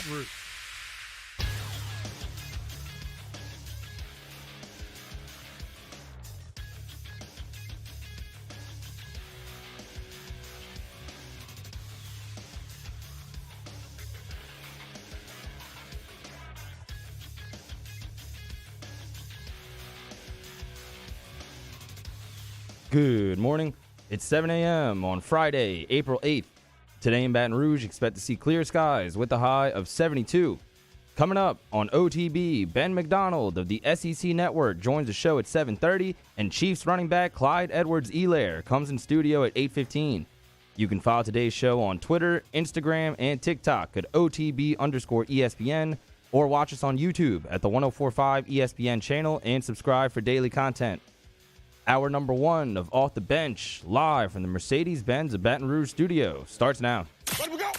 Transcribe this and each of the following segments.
Baton Rouge. Good morning. It's 7 a.m. on Friday, April 8th. Today in Baton Rouge, expect to see clear skies with a high of 72. Coming up on OTB, Ben McDonald of the SEC Network joins the show at 7:30, and Chiefs running back Clyde Edwards-Helaire comes in studio at 8:15. You can follow today's show on Twitter, Instagram, and TikTok at OTB_ESPN, or watch us on YouTube at the 1045 ESPN channel and subscribe for daily content. Hour number one of Off the Bench, live from the Mercedes-Benz of Baton Rouge studio, starts now. Let we go.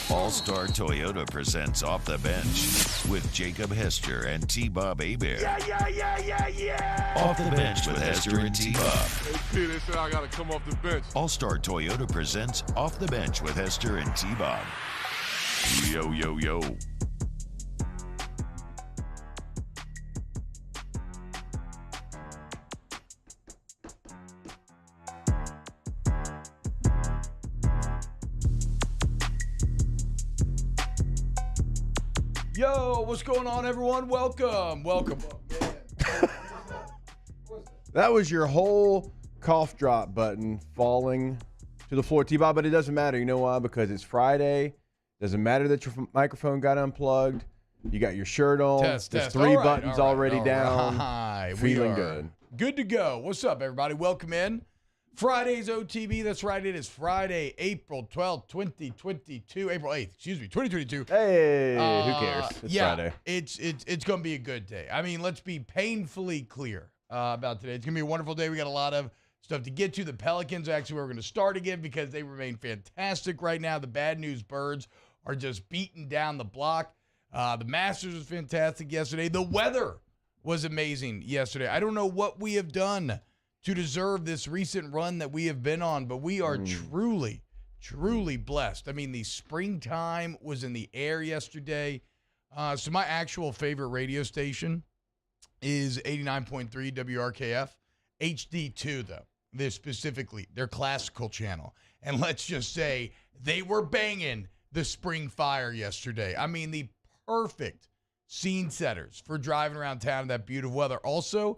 All-Star Toyota presents Off the Bench with Jacob Hester and T-Bob Hebert. Yeah. Off the Bench with Hester and T-Bob. Hey, P, they said I got to come off the bench. All-Star Toyota presents Off the Bench with Hester and T-Bob. Yo. Yo, what's going on, everyone? Welcome. That was your whole cough drop button falling to the floor, T-Bob, but it doesn't matter. You know why? Because it's Friday. Doesn't matter that your microphone got unplugged. You got your shirt on. Test. There's three buttons already all down. right. Feeling We are good. Good to go. What's up, everybody? Welcome in. Friday's OTB. That's right. It is Friday, April 12th, 2022. April 8th, 2022. Hey, who cares? It's Friday. It's going to be a good day. I mean, let's be painfully clear about today. It's going to be a wonderful day. We got a lot of stuff to get to. The Pelicans, actually, we're going to start again because they remain fantastic right now. The bad news birds are just beating down the block. The Masters was fantastic yesterday. The weather was amazing yesterday. I don't know what we have done to deserve this recent run that we have been on, but we are truly blessed. I mean, the springtime was in the air yesterday. So my actual favorite radio station is 89.3 WRKF. HD2, though. They're specifically their classical channel. And let's just say they were banging the spring fire yesterday. I mean, the perfect scene setters for driving around town in that beautiful weather. Also,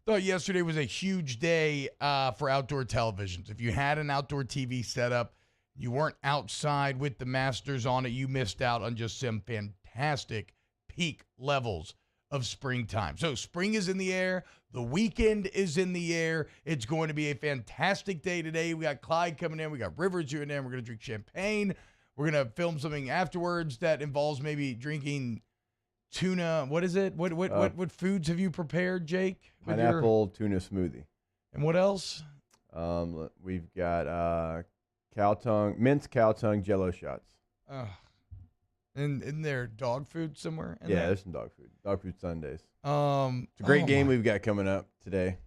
thought yesterday was a huge day for outdoor televisions. If you had an outdoor TV setup, you weren't outside with the Masters on it, you missed out on just some fantastic peak levels of springtime. So spring is in the air. The weekend is in the air. It's going to be a fantastic day today. We got Clyde coming in. We got Rivers here and there. We're going to drink champagne. We're going to film something afterwards that involves maybe drinking tuna. What is it? What foods have you prepared, Jake? with Pineapple tuna smoothie. And what else? We've got minced cow tongue jello shots. And isn't there dog food somewhere? Yeah, there's some dog food. Dog food Sundays. It's a great game we've got coming up today.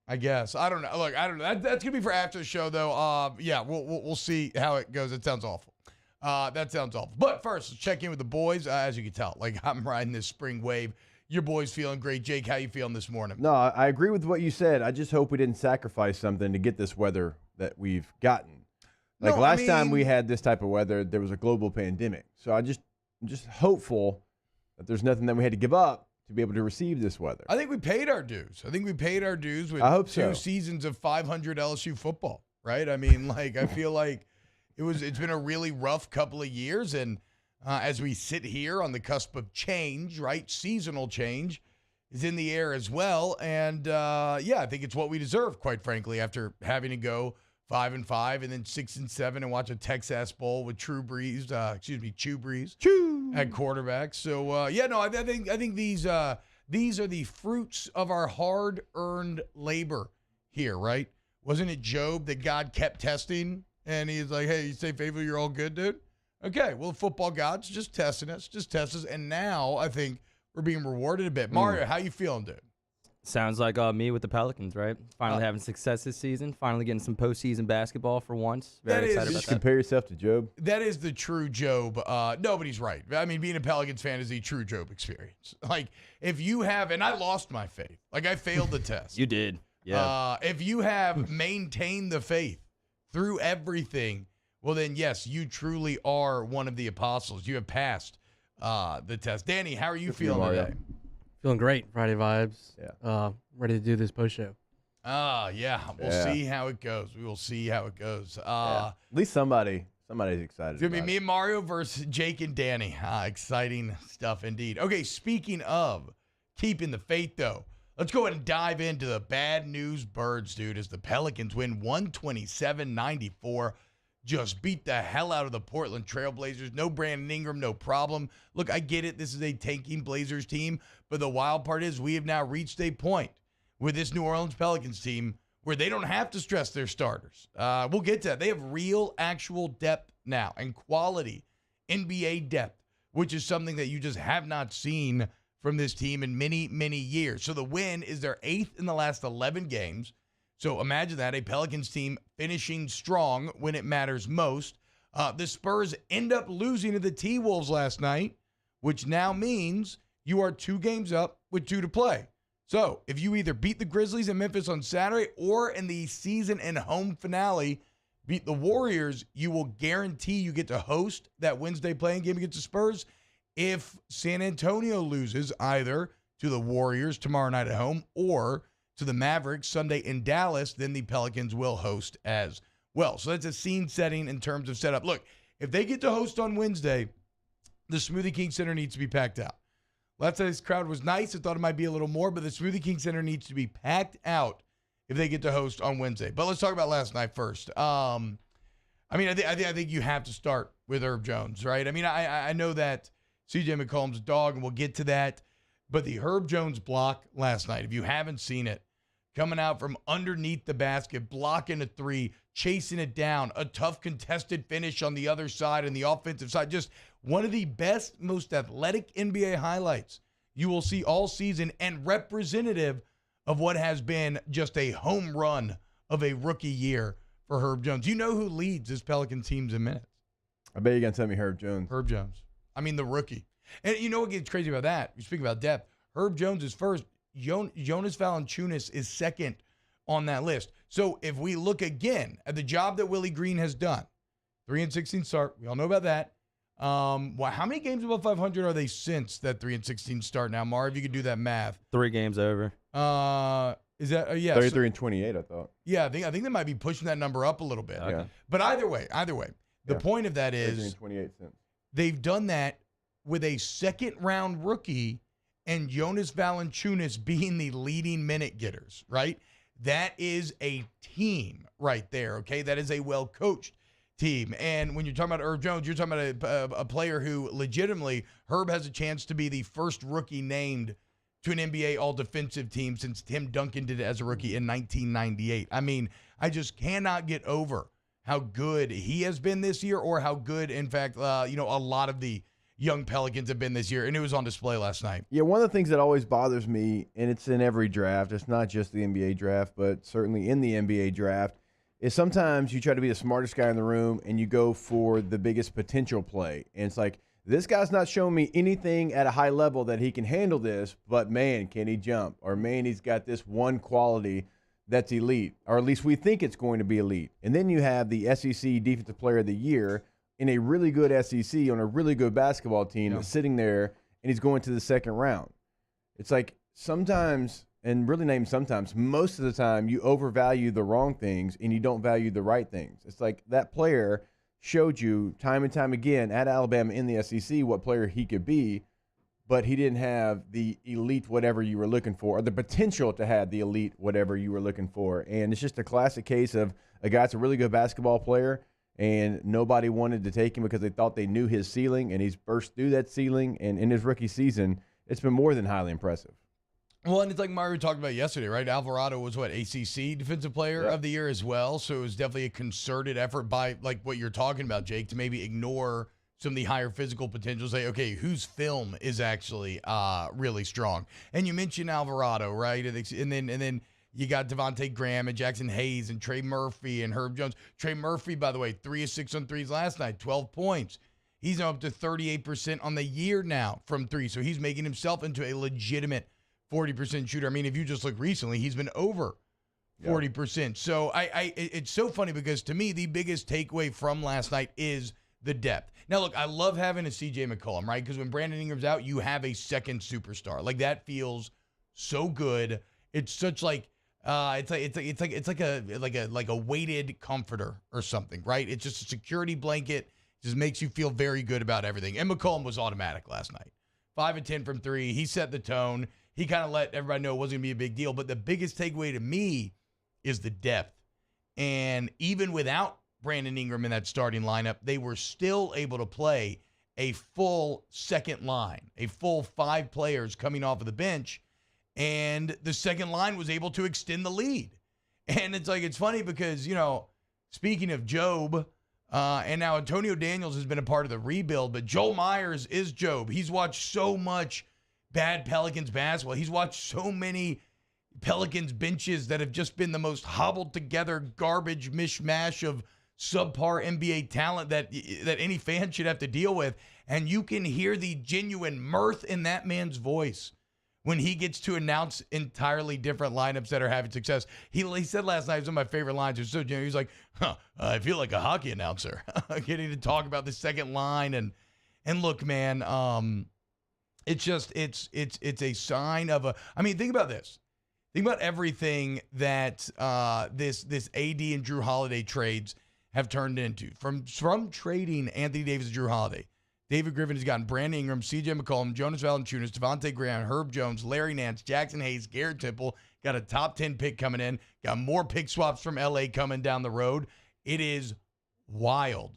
I guess. I don't know. Look, I don't know. That's gonna be for after the show, though. Yeah, we'll see how it goes. It sounds awful. That sounds awful. But first, let's check in with the boys. As you can tell, like I'm riding this spring wave. Your boys feeling great. Jake, how you feeling this morning? No, I agree with what you said. I just hope we didn't sacrifice something to get this weather that we've gotten. Like last time we had this type of weather, there was a global pandemic. So I'm just hopeful that there's nothing that we had to give up to be able to receive this weather. I think we paid our dues. I think we paid our dues with I hope two so. seasons of 500 LSU football, right? I mean, like, I feel like it's been a really rough couple of years, and as we sit here on the cusp of change, right, seasonal change is in the air as well, and I think it's what we deserve, quite frankly, after having to go 5-5 and then 6-7 and watch a Texas Bowl with Chew Breeze at quarterback. So I think these are the fruits of our hard-earned labor here, right? Wasn't it Job that God kept testing, and he's like, "Hey, you stay faithful, you're all good, dude." Okay, well, football God's just testing us, and now I think we're being rewarded a bit. Mario, how you feeling, dude? Sounds like me with the Pelicans, right? Finally having success this season. Finally getting some postseason basketball for once. Very excited about Just that. compare yourself to Job. That is the true Job. Nobody's right. I mean, being a Pelicans fan is the true Job experience. Like, if you have, and I lost my faith. Like, I failed the test. You did. Yeah. If you have maintained the faith through everything, well, then, yes, you truly are one of the apostles. You have passed the test. Danny, how are you feeling today? Feeling great. Friday vibes. Yeah. Ready to do this post show. Yeah. We'll see how it goes. We will see how it goes. At least somebody's excited. It's going to be me and Mario versus Jake and Danny. Exciting stuff indeed. Okay, speaking of keeping the faith, though, let's go ahead and dive into the bad news birds, dude, as the Pelicans win 127-94. Just beat the hell out of the Portland Trailblazers. No Brandon Ingram, no problem. Look, I get it. This is a tanking Blazers team. But the wild part is we have now reached a point with this New Orleans Pelicans team where they don't have to stress their starters. We'll get to that. They have real, actual depth now and quality NBA depth, which is something that you just have not seen from this team in many, many years. So the win is their 8th in the last 11 games. So imagine that, a Pelicans team finishing strong when it matters most. The Spurs end up losing to the T-Wolves last night, which now means you are 2 games up with 2 to play. So if you either beat the Grizzlies in Memphis on Saturday or in the season and home finale, beat the Warriors, you will guarantee you get to host that Wednesday playing game against the Spurs. If San Antonio loses either to the Warriors tomorrow night at home or to the Mavericks Sunday in Dallas, then the Pelicans will host as well. So that's a scene setting in terms of setup. Look, if they get to host on Wednesday, the Smoothie King Center needs to be packed out. Last night's crowd was nice. I thought it might be a little more, but the Smoothie King Center needs to be packed out if they get to host on Wednesday. But let's talk about last night first. I think you have to start with Herb Jones, right? I mean, I know that CJ McCollum's a dog, and we'll get to that. But the Herb Jones block last night, if you haven't seen it, coming out from underneath the basket, blocking a 3, chasing it down, a tough contested finish on the other side and the offensive side. Just one of the best, most athletic NBA highlights you will see all season and representative of what has been just a home run of a rookie year for Herb Jones. You know who leads this Pelican teams in minutes? I bet you're going to tell me Herb Jones. Herb Jones. I mean, the rookie. And you know what gets crazy about that? You speak about depth. Herb Jones is first. Jonas Valanciunas is second on that list. So if we look again at the job that Willie Green has done, 3-16 start. We all know about that. How many games above 500 are they since that 3-16 start now, Mar? If you could do that math. 3 games over. Is that yeah? 33-28, I thought. Yeah, I think they might be pushing that number up a little bit. Yeah. But either way, the point of that is 33-28 cents. they've done that with a second-round rookie and Jonas Valanciunas being the leading minute getters, right? That is a team right there, okay? That is a well-coached team. And when you're talking about Herb Jones, you're talking about a player who legitimately, Herb has a chance to be the first rookie named to an NBA all-defensive team since Tim Duncan did it as a rookie in 1998. I mean, I just cannot get over how good he has been this year or how good, in fact, a lot of the young Pelicans have been this year, and it was on display last night. Yeah, one of the things that always bothers me, and it's in every draft, it's not just the NBA draft, but certainly in the NBA draft, is sometimes you try to be the smartest guy in the room and you go for the biggest potential play. And it's like, this guy's not showing me anything at a high level that he can handle this, but man, can he jump? Or man, he's got this one quality that's elite, or at least we think it's going to be elite. And then you have the SEC Defensive Player of the Year in a really good SEC on a really good basketball team that's sitting there, and he's going to the second round. It's like sometimes, and really not even sometimes, most of the time you overvalue the wrong things and you don't value the right things. It's like that player showed you time and time again at Alabama in the SEC what player he could be, but he didn't have the elite whatever you were looking for, or the potential to have the elite whatever you were looking for. And it's just a classic case of a guy that's a really good basketball player, and nobody wanted to take him because they thought they knew his ceiling, and he's burst through that ceiling. And in his rookie season, it's been more than highly impressive. Well, and it's like Mario talked about yesterday, right? Alvarado was ACC Defensive Player of the Year as well. So it was definitely a concerted effort by, like what you're talking about, Jake, to maybe ignore some of the higher physical potential, say, okay, whose film is actually really strong? And you mentioned Alvarado, right? And then you got Devontae Graham and Jackson Hayes and Trey Murphy and Herb Jones. Trey Murphy, by the way, 3 of 6 on threes last night, 12 points. He's now up to 38% on the year now from three. So he's making himself into a legitimate 40% shooter. I mean, if you just look recently, he's been over 40%. So it's so funny because to me, the biggest takeaway from last night is the depth. Now, look, I love having a CJ McCollum, right? Because when Brandon Ingram's out, you have a second superstar. Like, that feels so good. It's such like it's like a weighted comforter or something, right? It's just a security blanket. Just makes you feel very good about everything. And McCollum was automatic last night. 5 of 10 from three. He set the tone. He kind of let everybody know it wasn't going to be a big deal. But the biggest takeaway to me is the depth. And even without Brandon Ingram in that starting lineup, they were still able to play a full second line, a full 5 players coming off of the bench. And the second line was able to extend the lead. And it's funny because, speaking of Job, and now Antonio Daniels has been a part of the rebuild, but Joel Myers is Job. He's watched so much bad Pelicans basketball. He's watched so many Pelicans benches that have just been the most hobbled together garbage mishmash of subpar NBA talent that any fan should have to deal with. And you can hear the genuine mirth in that man's voice when he gets to announce entirely different lineups that are having success. He said last night, it was one of my favorite lines. It was so genuine. He was like, I feel like a hockey announcer getting to talk about the second line. And look, man, it's a sign of think about this. Think about everything that this AD and Drew Holiday trades have turned into. From trading Anthony Davis and Drew Holiday, David Griffin has gotten Brandon Ingram, CJ McCollum, Jonas Valanciunas, Devontae Graham, Herb Jones, Larry Nance, Jackson Hayes, Garrett Temple. Got a top 10 pick coming in. Got more pick swaps from LA coming down the road. It is wild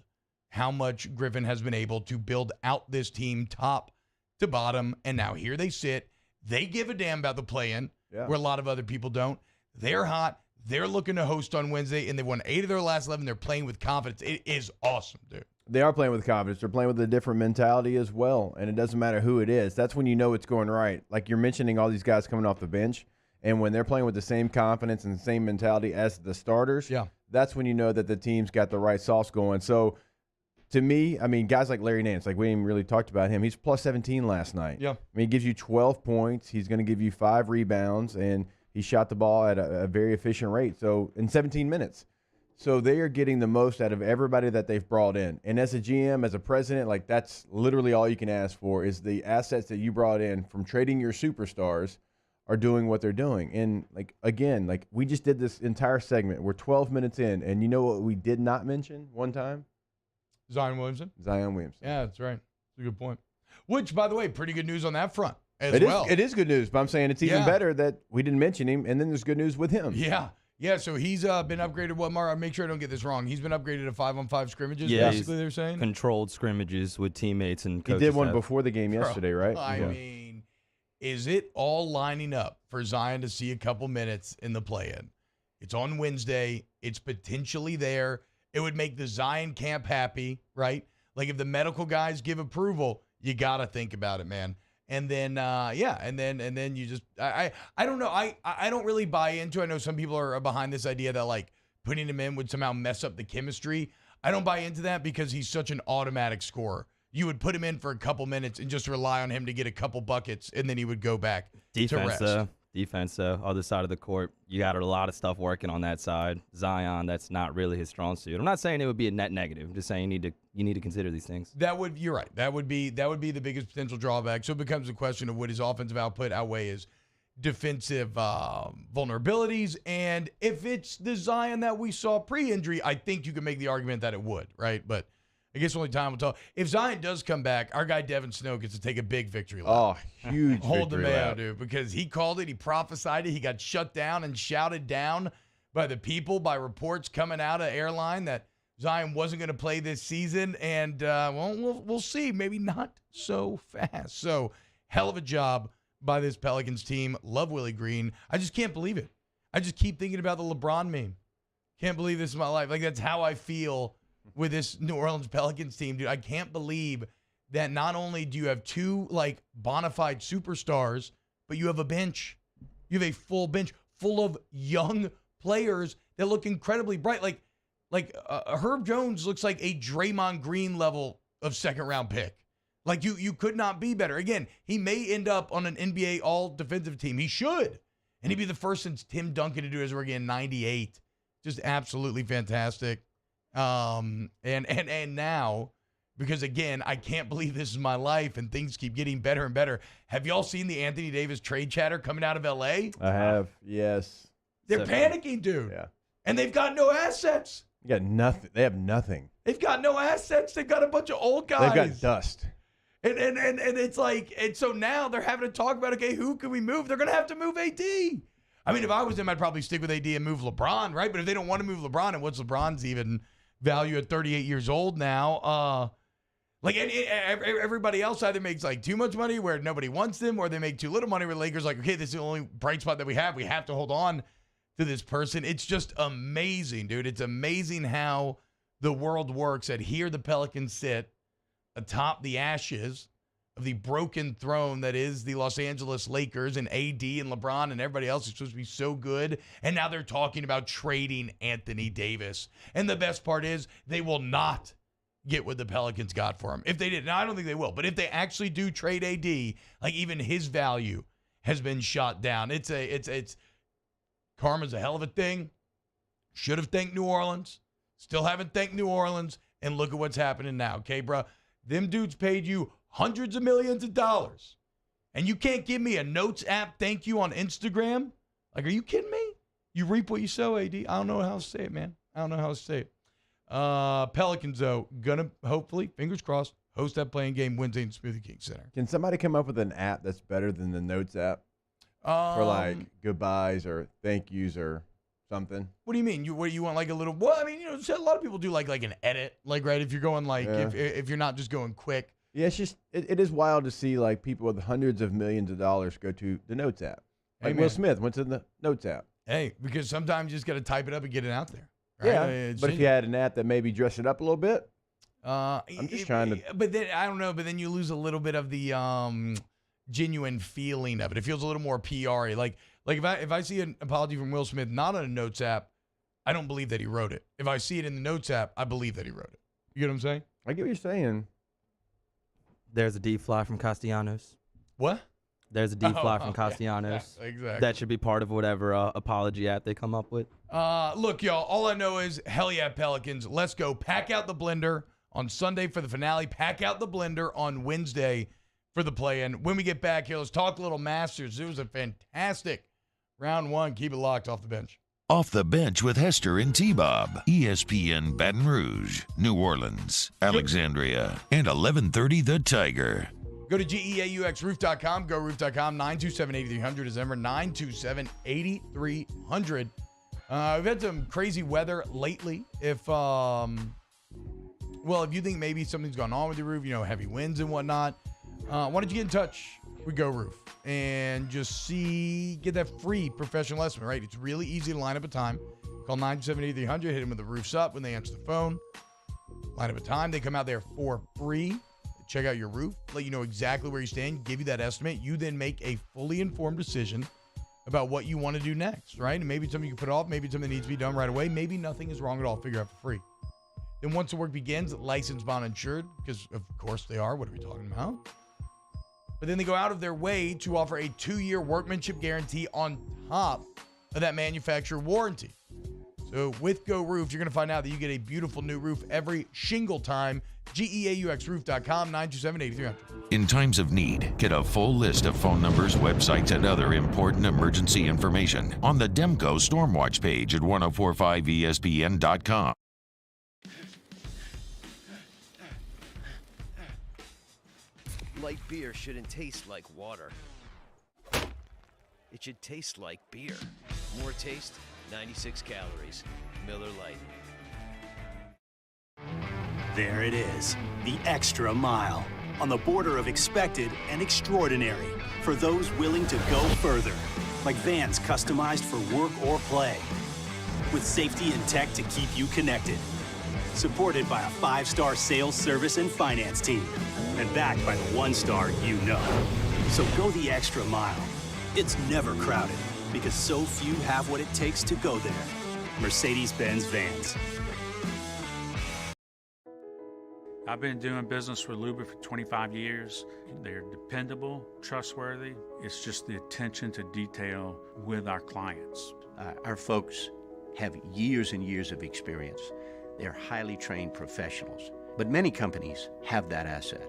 how much Griffin has been able to build out this team top to bottom. And now here they sit. They give a damn about the play-in, where a lot of other people don't. They're hot. They're looking to host on Wednesday, and they won 8 of their last 11. They're playing with confidence. It is awesome, dude. They are playing with confidence. They're playing with a different mentality as well, and it doesn't matter who it is. That's when you know it's going right. Like you're mentioning all these guys coming off the bench, and when they're playing with the same confidence and the same mentality as the starters, that's when you know that the team's got the right sauce going. So, to me, guys like Larry Nance, like we ain't really talked about him. He's plus 17 last night. Yeah. He gives you 12 points. He's going to give you 5 rebounds, and he shot the ball at a very efficient rate. So, in 17 minutes. So they are getting the most out of everybody that they've brought in. And as a GM, as a president, like that's literally all you can ask for is the assets that you brought in from trading your superstars are doing what they're doing. And again, we just did this entire segment. We're 12 minutes in, and you know what we did not mention one time? Zion Williamson. Yeah, that's right. That's a good point. Which, by the way, pretty good news on that front as well. It is good news, but I'm saying it's even better that we didn't mention him, and then there's good news with him. Yeah, so he's been upgraded. I'll make sure I don't get this wrong. He's been upgraded to 5-on-5 scrimmages, basically, they're saying? Controlled scrimmages with teammates and coaches. He did one before the game yesterday, right? I mean, is it all lining up for Zion to see a couple minutes in the play-in? It's on Wednesday. It's potentially there. It would make the Zion camp happy, right? Like if the medical guys give approval, you got to think about it, man. And then, and then you just, I don't know. I don't really buy into, I know some people are behind this idea that like putting him in would somehow mess up the chemistry. I don't buy into that because he's such an automatic scorer. You would put him in for a couple minutes and just rely on him to get a couple buckets, and then he would go back to rest. Defense, other side of the court, you got a lot of stuff working on that side. Zion, that's not really his strong suit. I'm not saying it would be a net negative. I'm just saying you need to consider these things. You're right. That would be the biggest potential drawback. So it becomes a question of would his offensive output outweigh his defensive vulnerabilities. And if it's the Zion that we saw pre-injury, I think you can make the argument that it would, right? But I guess only time will tell. If Zion does come back, our guy Devin Snow gets to take a big victory lap. Oh, huge Hold the victory mayo, lap. dude, because he called it, he prophesied it, he got shut down and shouted down by the people, by reports coming out of Airline that Zion wasn't going to play this season, and we'll see. Maybe not so fast. So, hell of a job by this Pelicans team. Love Willie Green. I just can't believe it. I just keep thinking about the LeBron meme. Can't believe this is my life. Like, that's how I feel with this New Orleans Pelicans team, dude. I can't believe that not only do you have two, like, bona fide superstars, but you have a bench. You have a full bench full of young players that look incredibly bright. Like Herb Jones looks like a Draymond Green level of second-round pick. Like, you could not be better. Again, he may end up on an NBA all-defensive team. He should. And he'd be the first since Tim Duncan to do his rookie in 98. Just absolutely fantastic. And now, because, again, I can't believe this is my life and things keep getting better and better. Have y'all seen the Anthony Davis trade chatter coming out of L.A.? I have, yes. They're panicking, dude. Yeah. And they've got no assets. You got nothing. They have nothing. They've got no assets. They've got a bunch of old guys. They've got dust. And it's like, and so now they're having to talk about, okay, who can we move? They're going to have to move AD. I mean, if I was them, I'd probably stick with AD and move LeBron, right? But if they don't want to move LeBron, and what's LeBron's even value at 38 years old now? Everybody else either makes like too much money where nobody wants them, or they make too little money where Lakers like, okay, this is the only bright spot that we have. We have to hold on to this person. It's just amazing, dude. It's amazing how the world works. That here the Pelicans sit atop the ashes of the broken throne that is the Los Angeles Lakers, and AD and LeBron and everybody else is supposed to be so good. And now they're talking about trading Anthony Davis. And the best part is they will not get what the Pelicans got for him. If they did, now I don't think they will, but if they actually do trade AD, like, even his value has been shot down. It's karma's a hell of a thing. Should have thanked New Orleans. Still haven't thanked New Orleans. And look at what's happening now. Okay, bro? Them dudes paid you hundreds of millions of dollars. And you can't give me a Notes app thank you on Instagram? Like, are you kidding me? You reap what you sow, AD. I don't know how to say it, man. I don't know how to say it. Pelicans, though, gonna hopefully, fingers crossed, host that playing game Wednesday in Smoothie King Center. Can somebody come up with an app that's better than the Notes app for like goodbyes or thank yous or something? What do you mean? You want like a little? Well, I mean, a lot of people do like an edit, like, right? If you're going like if you're not just going quick. Yeah, it's just it is wild to see like people with hundreds of millions of dollars go to the Notes app. Like Will Smith went to the Notes app. Hey, because sometimes you just got to type it up and get it out there. Right? Yeah, but if you had an app that maybe dress it up a little bit, I'm just trying to. But then I don't know. But then you lose a little bit of the genuine feeling of it. It feels a little more PR-y. Like if I see an apology from Will Smith not on a Notes app, I don't believe that he wrote it. If I see it in the Notes app, I believe that he wrote it. You get what I'm saying? I get what you're saying. There's a D-fly from Castellanos. What? There's a D-fly from Castellanos. Yeah, exactly. That should be part of whatever apology app they come up with. Look, y'all, all I know is, hell yeah, Pelicans. Let's go. Pack out the blender on Sunday for the finale. Pack out the blender on Wednesday for the play-in. When we get back here, let's talk a little Masters. It was a fantastic round one. Keep it locked off the bench. Off the Bench with Hester and T-Bob. ESPN Baton Rouge, New Orleans, Alexandria, and 1130 The Tiger. Go to GEAUXRoof.com. Go roof.com. 927-8300 is the number. 927-8300. We've had some crazy weather lately. If you think maybe something's gone on with your roof, heavy winds and whatnot, why don't you get in touch with Go Roof and just get that free professional estimate, right? It's really easy to line up a time. Call 927-8300. Hit them with the roofs up when they answer the phone. Line up a time. They come out there for free. Check out your roof, let you know exactly where you stand, give you that estimate. You then make a fully informed decision about what you want to do next, right? And maybe it's something you can put off, maybe it's something that needs to be done right away, maybe nothing is wrong at all. Figure out for free. Then once the work begins, licensed, bond, insured, because of course they are. What are we talking about? But then they go out of their way to offer a 2-year workmanship guarantee on top of that manufacturer warranty. So with Go Roof, you're going to find out that you get a beautiful new roof every shingle time. GEAUXRoof.com, 927-8300. In times of need, get a full list of phone numbers, websites, and other important emergency information on the Demco Stormwatch page at 1045ESPN.com. Light beer shouldn't taste like water. It should taste like beer. More taste, 96 calories. Miller Lite. There it is, the extra mile, on the border of expected and extraordinary, for those willing to go further, like vans customized for work or play, with safety and tech to keep you connected. Supported by a 5-star sales, service, and finance team. And backed by the 1-star you know. So go the extra mile. It's never crowded because so few have what it takes to go there. Mercedes-Benz Vans. I've been doing business with Luba for 25 years. They're dependable, trustworthy. It's just the attention to detail with our clients. Our folks have years and years of experience. They're highly trained professionals, but many companies have that asset.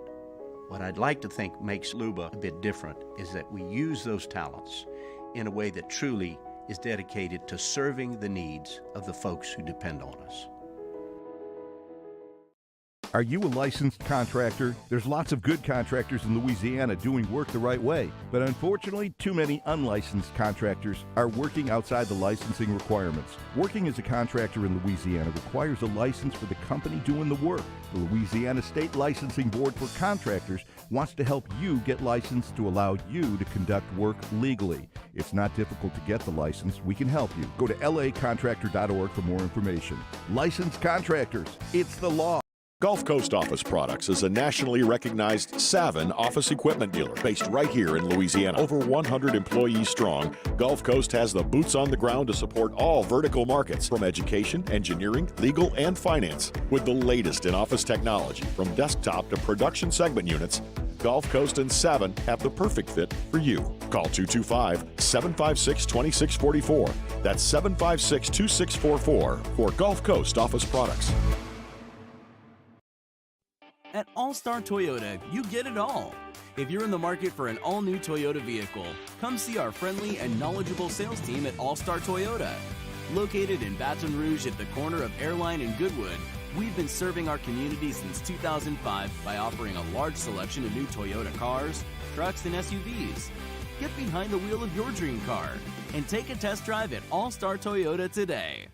What I'd like to think makes Luba a bit different is that we use those talents in a way that truly is dedicated to serving the needs of the folks who depend on us. Are you a licensed contractor? There's lots of good contractors in Louisiana doing work the right way, but unfortunately, too many unlicensed contractors are working outside the licensing requirements. Working as a contractor in Louisiana requires a license for the company doing the work. The Louisiana State Licensing Board for Contractors wants to help you get licensed to allow you to conduct work legally. It's not difficult to get the license. We can help you. Go to lacontractor.org for more information. Licensed contractors, it's the law. Gulf Coast Office Products is a nationally recognized Savin office equipment dealer based right here in Louisiana. Over 100 employees strong, Gulf Coast has the boots on the ground to support all vertical markets from education, engineering, legal, and finance. With the latest in office technology from desktop to production segment units, Gulf Coast and Savin have the perfect fit for you. Call 225-756-2644. That's 756-2644 for Gulf Coast Office Products. At All-Star Toyota, you get it all. If you're in the market for an all-new Toyota vehicle, come see our friendly and knowledgeable sales team at All-Star Toyota. Located in Baton Rouge at the corner of Airline and Goodwood, we've been serving our community since 2005 by offering a large selection of new Toyota cars, trucks, and SUVs. Get behind the wheel of your dream car and take a test drive at All-Star Toyota today.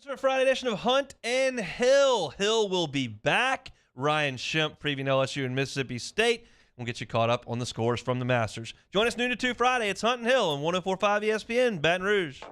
For a Friday edition of Hunt and Hill. Hill will be back. Ryan Shemp previewing LSU and Mississippi State. We'll get you caught up on the scores from the Masters. Join us noon to 2 Friday. It's Hunt and Hill on 104.5 ESPN, Baton Rouge.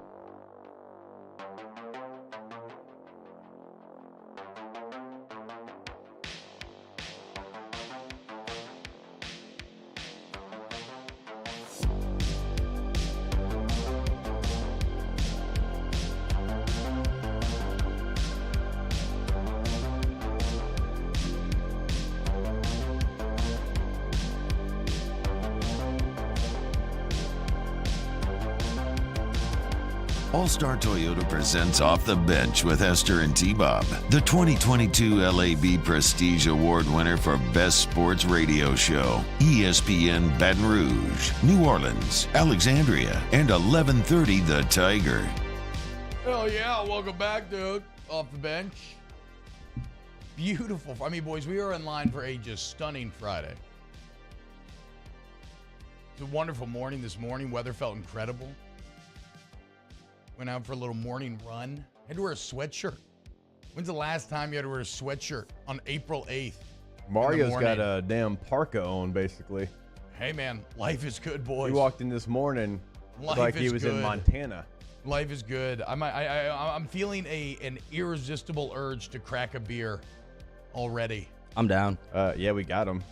All-Star Toyota presents Off the Bench with Hester and T-Bob, the 2022 LAB Prestige Award winner for Best Sports Radio Show. ESPN Baton Rouge, New Orleans, Alexandria, and 1130 The Tiger. Hell yeah, welcome back, dude. Off the Bench. Beautiful. I mean, boys, we are in line for a just stunning Friday. It's a wonderful morning this morning. Weather felt incredible. Went out for a little morning run. Had to wear a sweatshirt. When's the last time you had to wear a sweatshirt? On April 8th. Mario's got a damn parka on, basically. Hey, man, life is good, boys. He walked in this morning like he was in Montana. Life is good. I'm feeling an irresistible urge to crack a beer already. I'm down. Yeah, we got him.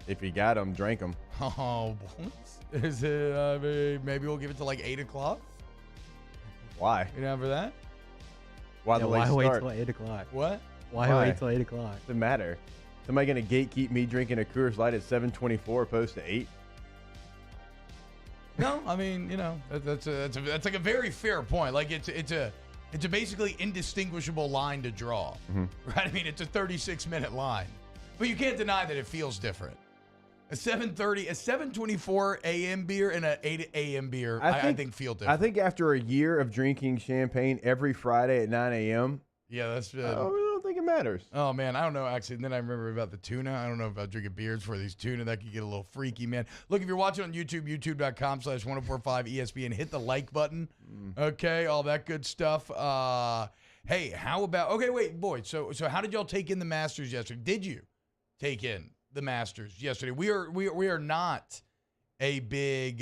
If you got him, drink him. Oh, boys. Is it, maybe we'll give it to like 8 o'clock? Why? You down for that? Why wait till 8 o'clock? What? Why wait till 8 o'clock? Doesn't matter. Somebody going to gatekeep me drinking a Coors Light at 7:24 opposed to 8? No, I mean, you know, that's like a very fair point. Like it's a basically indistinguishable line to draw, right? I mean, it's a 36-minute line, but you can't deny that it feels different. A 7:30, a 7:24 a.m. beer and an 8 a.m. beer, I think feel different. I think after a year of drinking champagne every Friday at 9 a.m., yeah, that's. I don't think it matters. Oh man, I don't know actually. And then I remember about the tuna. I don't know about drinking beers for these tuna. That could get a little freaky, man. Look, if you're watching on YouTube, youtube.com/1045 ESPN, hit the like button. Okay, all that good stuff. Hey, how about? Okay, wait, boys. So how did y'all take in the Masters yesterday? Did you take in the Masters yesterday? We are not a big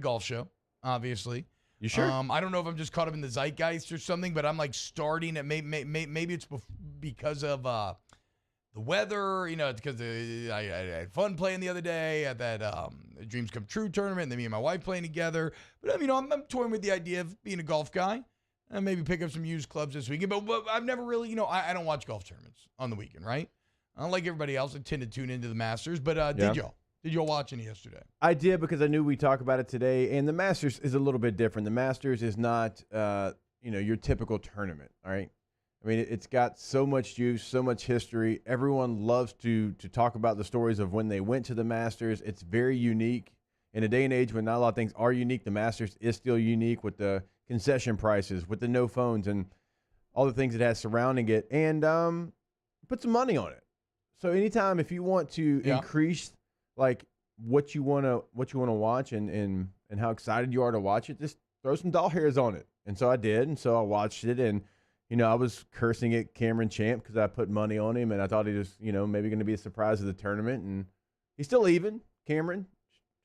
golf show, obviously. You sure? I don't know if I'm just caught up in the zeitgeist or something, but I'm like starting at maybe it's because of the weather. It's because I had fun playing the other day at that Dreams Come True tournament, and then me and my wife playing together. But I'm toying with the idea of being a golf guy and maybe pick up some used clubs this weekend. But I've never really, I don't watch golf tournaments on the weekend, right? I don't like everybody else. I tend to tune into the Masters. But did y'all? Did y'all watch any yesterday? I did because I knew we'd talk about it today. And the Masters is a little bit different. The Masters is not, your typical tournament, all right? I mean, it's got so much juice, so much history. Everyone loves to talk about the stories of when they went to the Masters. It's very unique. In a day and age when not a lot of things are unique, the Masters is still unique with the concession prices, with the no phones, and all the things it has surrounding it. And put some money on it. So anytime if you want to increase like what you want to watch and how excited you are to watch it, just throw some doll hairs on it. And so I did, and so I watched it, and I was cursing at Cameron Champ because I put money on him, and I thought he was maybe going to be a surprise of the tournament, and he's still even. Cameron,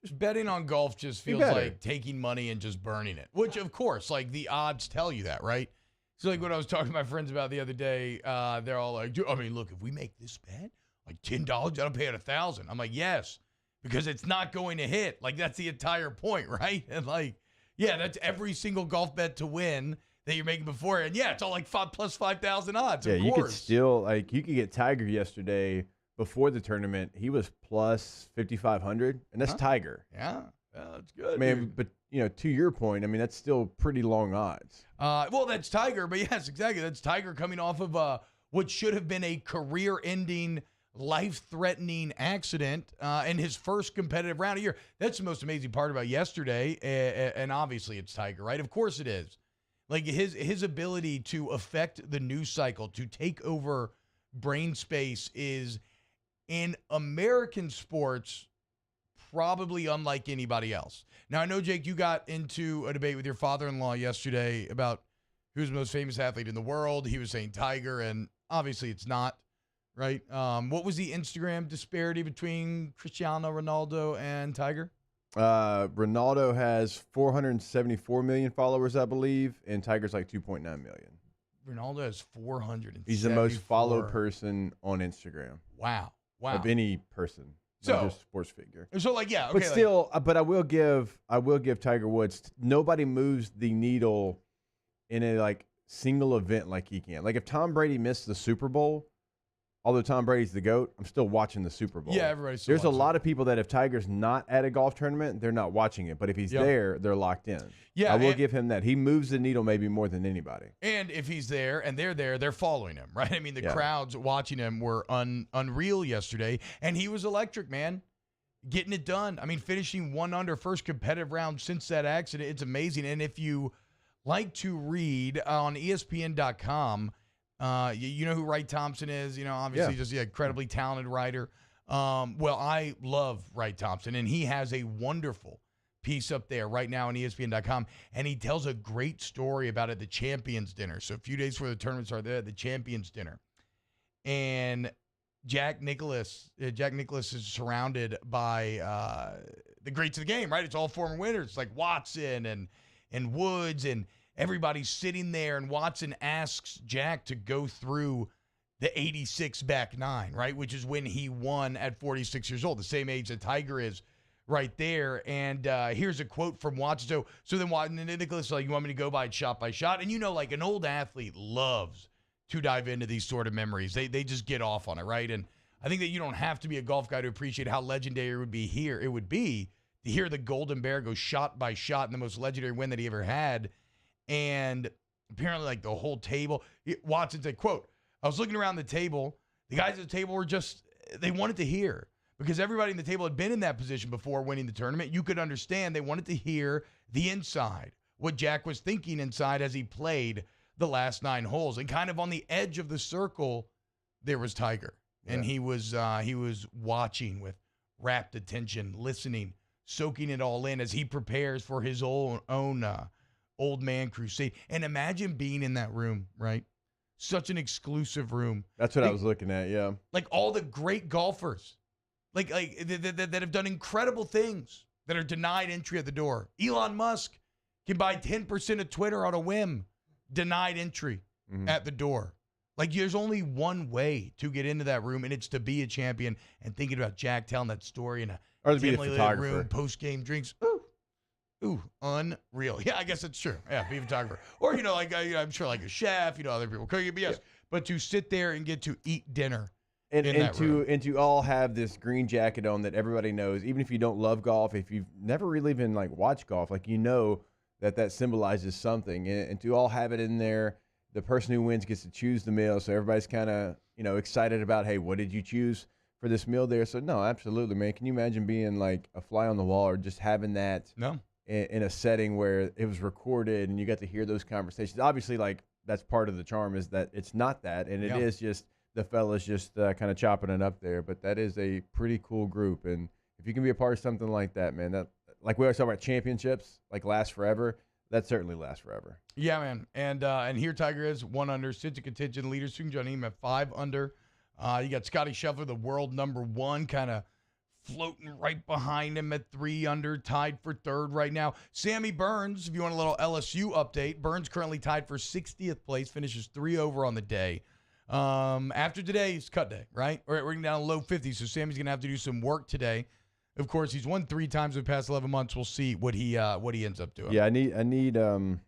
just betting on golf just feels like taking money and just burning it, which of course, like the odds tell you that, right? So like what I was talking to my friends about the other day, they're all like, look, if we make this bet, like $10, I'll pay it $1,000. I'm like, yes, because it's not going to hit. Like that's the entire point, right? And like, yeah, that's every single golf bet to win that you're making before. And yeah, it's all like plus 5,000 odds. Yeah, of you course. could still you could get Tiger yesterday before the tournament. He was plus 5,500, and that's Tiger. Yeah, that's good. Man, but to your point, I mean that's still pretty long odds. Well, that's Tiger, but yes, exactly. That's Tiger coming off of what should have been a career-ending, life-threatening accident in his first competitive round of the year. That's the most amazing part about yesterday, and obviously it's Tiger, right? Of course it is. Like his ability to affect the news cycle, to take over brain space is, in American sports, probably unlike anybody else. Now, I know, Jake, you got into a debate with your father-in-law yesterday about who's the most famous athlete in the world. He was saying Tiger, and obviously it's not, right? What was the Instagram disparity between Cristiano Ronaldo and Tiger? Ronaldo has 474 million followers, I believe, and Tiger's like 2.9 million. Ronaldo has 474. He's the most followed person on Instagram. Wow. Of any person. Not just sports figure. So okay. But still, but I will give Tiger Woods. Nobody moves the needle in a like single event like he can. Like if Tom Brady missed the Super Bowl, although Tom Brady's the GOAT, I'm still watching the Super Bowl. Yeah, everybody's still There's a lot of people that if Tiger's not at a golf tournament, they're not watching it. But if he's there, they're locked in. Yeah, I will give him that. He moves the needle maybe more than anybody. And if he's there and they're there, they're following him, right? I mean, the crowds watching him were unreal yesterday. And he was electric, man. Getting it done. I mean, finishing 1 under, first competitive round since that accident. It's amazing. And if you like to read on ESPN.com, you know who Wright Thompson is, obviously just an incredibly talented writer. Well, I love Wright Thompson, and he has a wonderful piece up there right now on ESPN.com, and he tells a great story about it, the Champions Dinner. So a few days before the tournaments are there, the Champions Dinner. And Jack Nicklaus is surrounded by the greats of the game, right? It's all former winners. It's like Watson and Woods, and everybody's sitting there, and Watson asks Jack to go through the 86 back nine, right? Which is when he won at 46 years old, the same age that Tiger is right there. And here's a quote from Watson. So then Nicklaus is like, you want me to go by shot by shot? And like an old athlete loves to dive into these sort of memories. They just get off on it, right? And I think that you don't have to be a golf guy to appreciate how legendary it would be to hear the Golden Bear go shot by shot in the most legendary win that he ever had. And apparently, like the whole table, Watson said, quote, I was looking around the table. The guys at the table were they wanted to hear, because everybody in the table had been in that position before winning the tournament. You could understand they wanted to hear the inside, what Jack was thinking inside as he played the last 9 holes. And kind of on the edge of the circle, there was Tiger. And he was watching with rapt attention, listening, soaking it all in as he prepares for his own old man crusade. And imagine being in that room, right? such an exclusive room. That's what I was looking at, yeah. Like all the great golfers, like that have done incredible things that are denied entry at the door. Elon Musk can buy 10% of Twitter on a whim, denied entry at the door. Like there's only one way to get into that room, and it's to be a champion. And thinking about Jack telling that story in a Or to be a dimly lit photographer. room, post-game drinks. Ooh, unreal. Yeah, I guess that's true. Yeah, be a photographer. Or, like I'm sure like a chef, other people cooking, but yes. But to sit there and get to eat dinner in that room. And to all have this green jacket on that everybody knows, even if you don't love golf, if you've never really even like watched golf, like that symbolizes something. And to all have it in there, the person who wins gets to choose the meal. So everybody's kind of, excited about, hey, what did you choose for this meal there? So no, absolutely, man. Can you imagine being like a fly on the wall or just having that in a setting where it was recorded and you got to hear those conversations? Obviously, like that's part of the charm is that it's not that. And it is just the fellas just kind of chopping it up there. But that is a pretty cool group. And if you can be a part of something like that, man, that like we always talk about championships, like last forever. That certainly lasts forever. Yeah, man. And here Tiger is 1 under. Sits a contingent leader. Soon John Eam at 5 under. You got Scotty Scheffler, the world number 1, kind of floating right behind him at 3 under, tied for 3rd right now. Sammy Burns, if you want a little LSU update, Burns currently tied for 60th place, finishes 3 over on the day. After today's cut day, right? We're getting down to low 50s, so Sammy's going to have to do some work today. Of course, he's won 3 times in the past 11 months. We'll see what he ends up doing. Yeah, I need him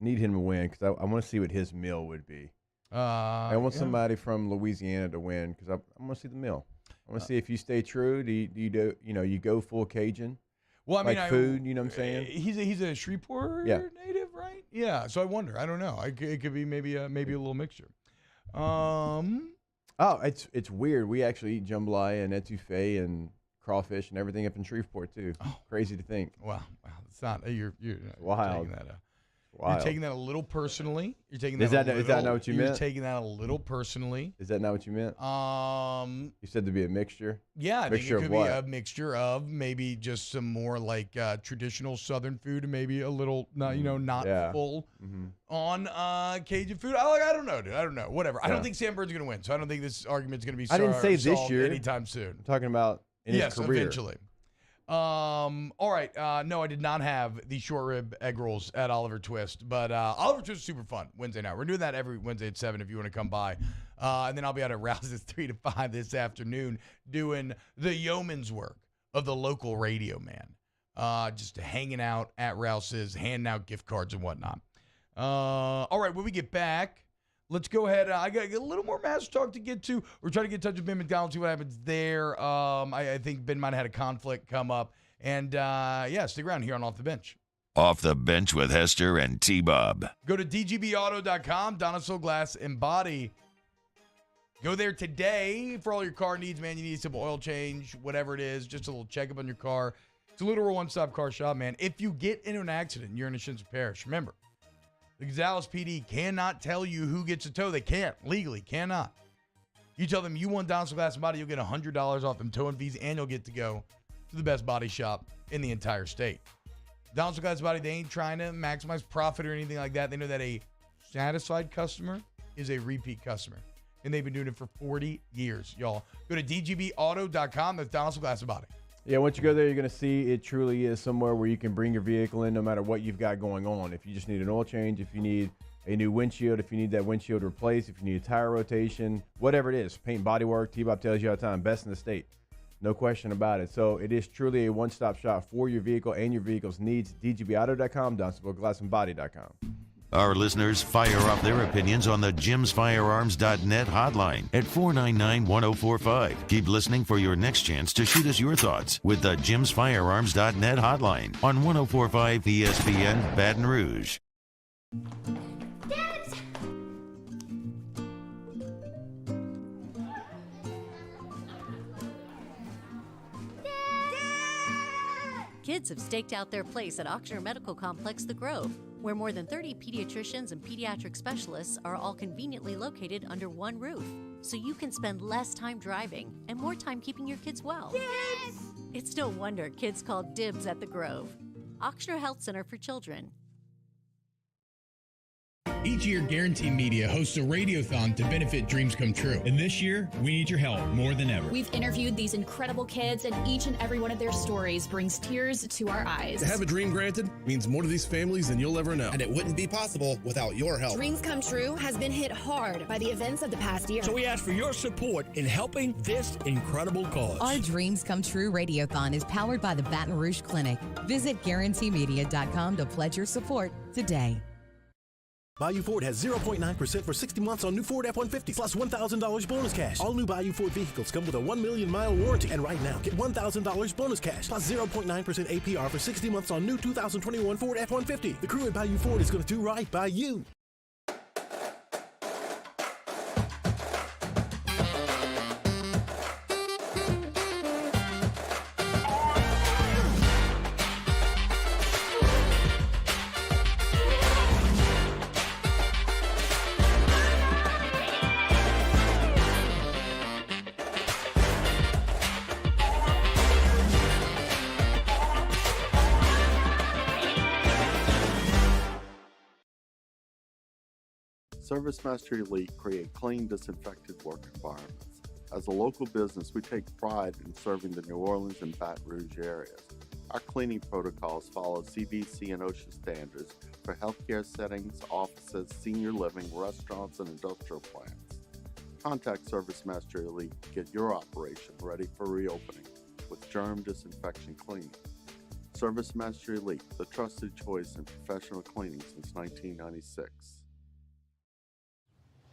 to win because I want to see what his meal would be. I want somebody from Louisiana to win because I want to see the meal. I want to see if you stay true. Do you go full Cajun? Well, I mean, food. You know what I'm saying? He's a Shreveport native, right? Yeah. So I wonder. I don't know. It could be maybe a little mixture. It's weird. We actually eat jambalaya and etouffee and crawfish and everything up in Shreveport too. Oh. Crazy to think. Wow, it's not. You're wild. Taking that. You're taking that a little personally. You're taking that. Is that not what you meant? You're taking that a little personally. Is that not what you meant? You said to be a mixture. Yeah, I think it could be a mixture of maybe just some more like traditional Southern food and maybe a little not full on Cajun food. I don't know, dude. I don't know. Whatever. Yeah. I don't think Sam Bird's gonna win, so I don't think this argument's gonna be. I didn't say this year. Anytime soon. I'm talking about in his career. Eventually. All right. No, I did not have the short rib egg rolls at Oliver Twist, but Oliver Twist is super fun Wednesday night. We're doing that every Wednesday at 7 if you want to come by. And then I'll be out at Rouse's 3 to 5 this afternoon doing the yeoman's work of the local radio man. Just hanging out at Rouse's, handing out gift cards and whatnot. All right, when we get back, let's go ahead. I got a little more Masters talk to get to. We're trying to get in touch with Ben McDonald, see what happens there. I think Ben might have had a conflict come up. And, stick around here on Off the Bench. Off the Bench with Hester and T-Bob. Go to dgbauto.com, Donoso Glass and Body. Go there today for all your car needs, man. You need a simple oil change, whatever it is, just a little checkup on your car. It's a literal one-stop car shop, man. If you get into an accident, you're in a Shinsa Parish. Remember, the Gonzales PD cannot tell you who gets a tow. They can't. Legally, cannot. You tell them you want Donoso Glass and Body, you'll get $100 off them towing fees, and you'll get to go to the best body shop in the entire state. Donoso Glass and Body, they ain't trying to maximize profit or anything like that. They know that a satisfied customer is a repeat customer, and they've been doing it for 40 years, y'all. Go to dgbauto.com. That's Donoso Glass and Body. Yeah, once you go there, you're going to see it truly is somewhere where you can bring your vehicle in no matter what you've got going on. If you just need an oil change, if you need a new windshield, if you need that windshield replaced, if you need a tire rotation, whatever it is, paint, body work, T-Bob tells you all the time, best in the state. No question about it. So it is truly a one-stop shop for your vehicle and your vehicle's needs. dgbauto.com, DonossoGlassandBody.com. Our listeners fire off their opinions on the jimsfirearms.net hotline at 499-1045. Keep listening for your next chance to shoot us your thoughts with the jimsfirearms.net hotline on 1045 ESPN Baton Rouge. Kids have staked out their place at Ochsner Medical Complex The Grove, where more than 30 pediatricians and pediatric specialists are all conveniently located under one roof, so you can spend less time driving and more time keeping your kids well. Kids! It's no wonder kids call dibs at The Grove. Ochsner Health Center for Children. Each year, Guarantee Media hosts a radiothon to benefit dreams come true. And this year, we need your help more than ever. We've interviewed these incredible kids, and each and every one of their stories brings tears to our eyes. To have a dream granted means more to these families than you'll ever know. And it wouldn't be possible without your help. Dreams Come True has been hit hard by the events of the past year. So we ask for your support in helping this incredible cause. Our Dreams Come True Radiothon is powered by the Baton Rouge Clinic. Visit GuaranteeMedia.com to pledge your support today. Bayou Ford has 0.9% for 60 months on new Ford F-150 plus $1,000 bonus cash. All new Bayou Ford vehicles come with a 1 million mile warranty. And right now, get $1,000 bonus cash plus 0.9% APR for 60 months on new 2021 Ford F-150. The crew at Bayou Ford is going to do right by you. Service Master Elite create clean, disinfected work environments. As a local business, we take pride in serving the New Orleans and Baton Rouge areas. Our cleaning protocols follow CDC and OSHA standards for healthcare settings, offices, senior living, restaurants, and industrial plants. Contact Service Master Elite to get your operation ready for reopening with germ disinfection cleaning. Service Master Elite, the trusted choice in professional cleaning since 1996.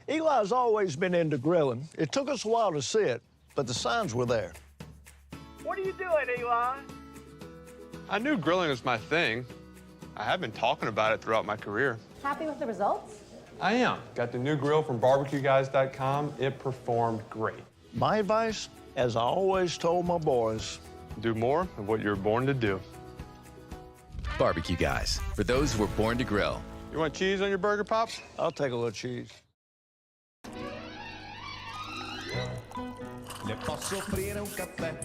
Eli's always been into grilling. It took us a while to see it, but the signs were there. What are you doing, Eli? I knew grilling was my thing. I have been talking about it throughout my career. Happy with the results? I am. Got the new grill from barbecueguys.com. It performed great. My advice, as I always told my boys, do more of what you're born to do. Barbecue Guys, for those who were born to grill. You want cheese on your burger, Pops? I'll take a little cheese. Le posso offrire un caffè?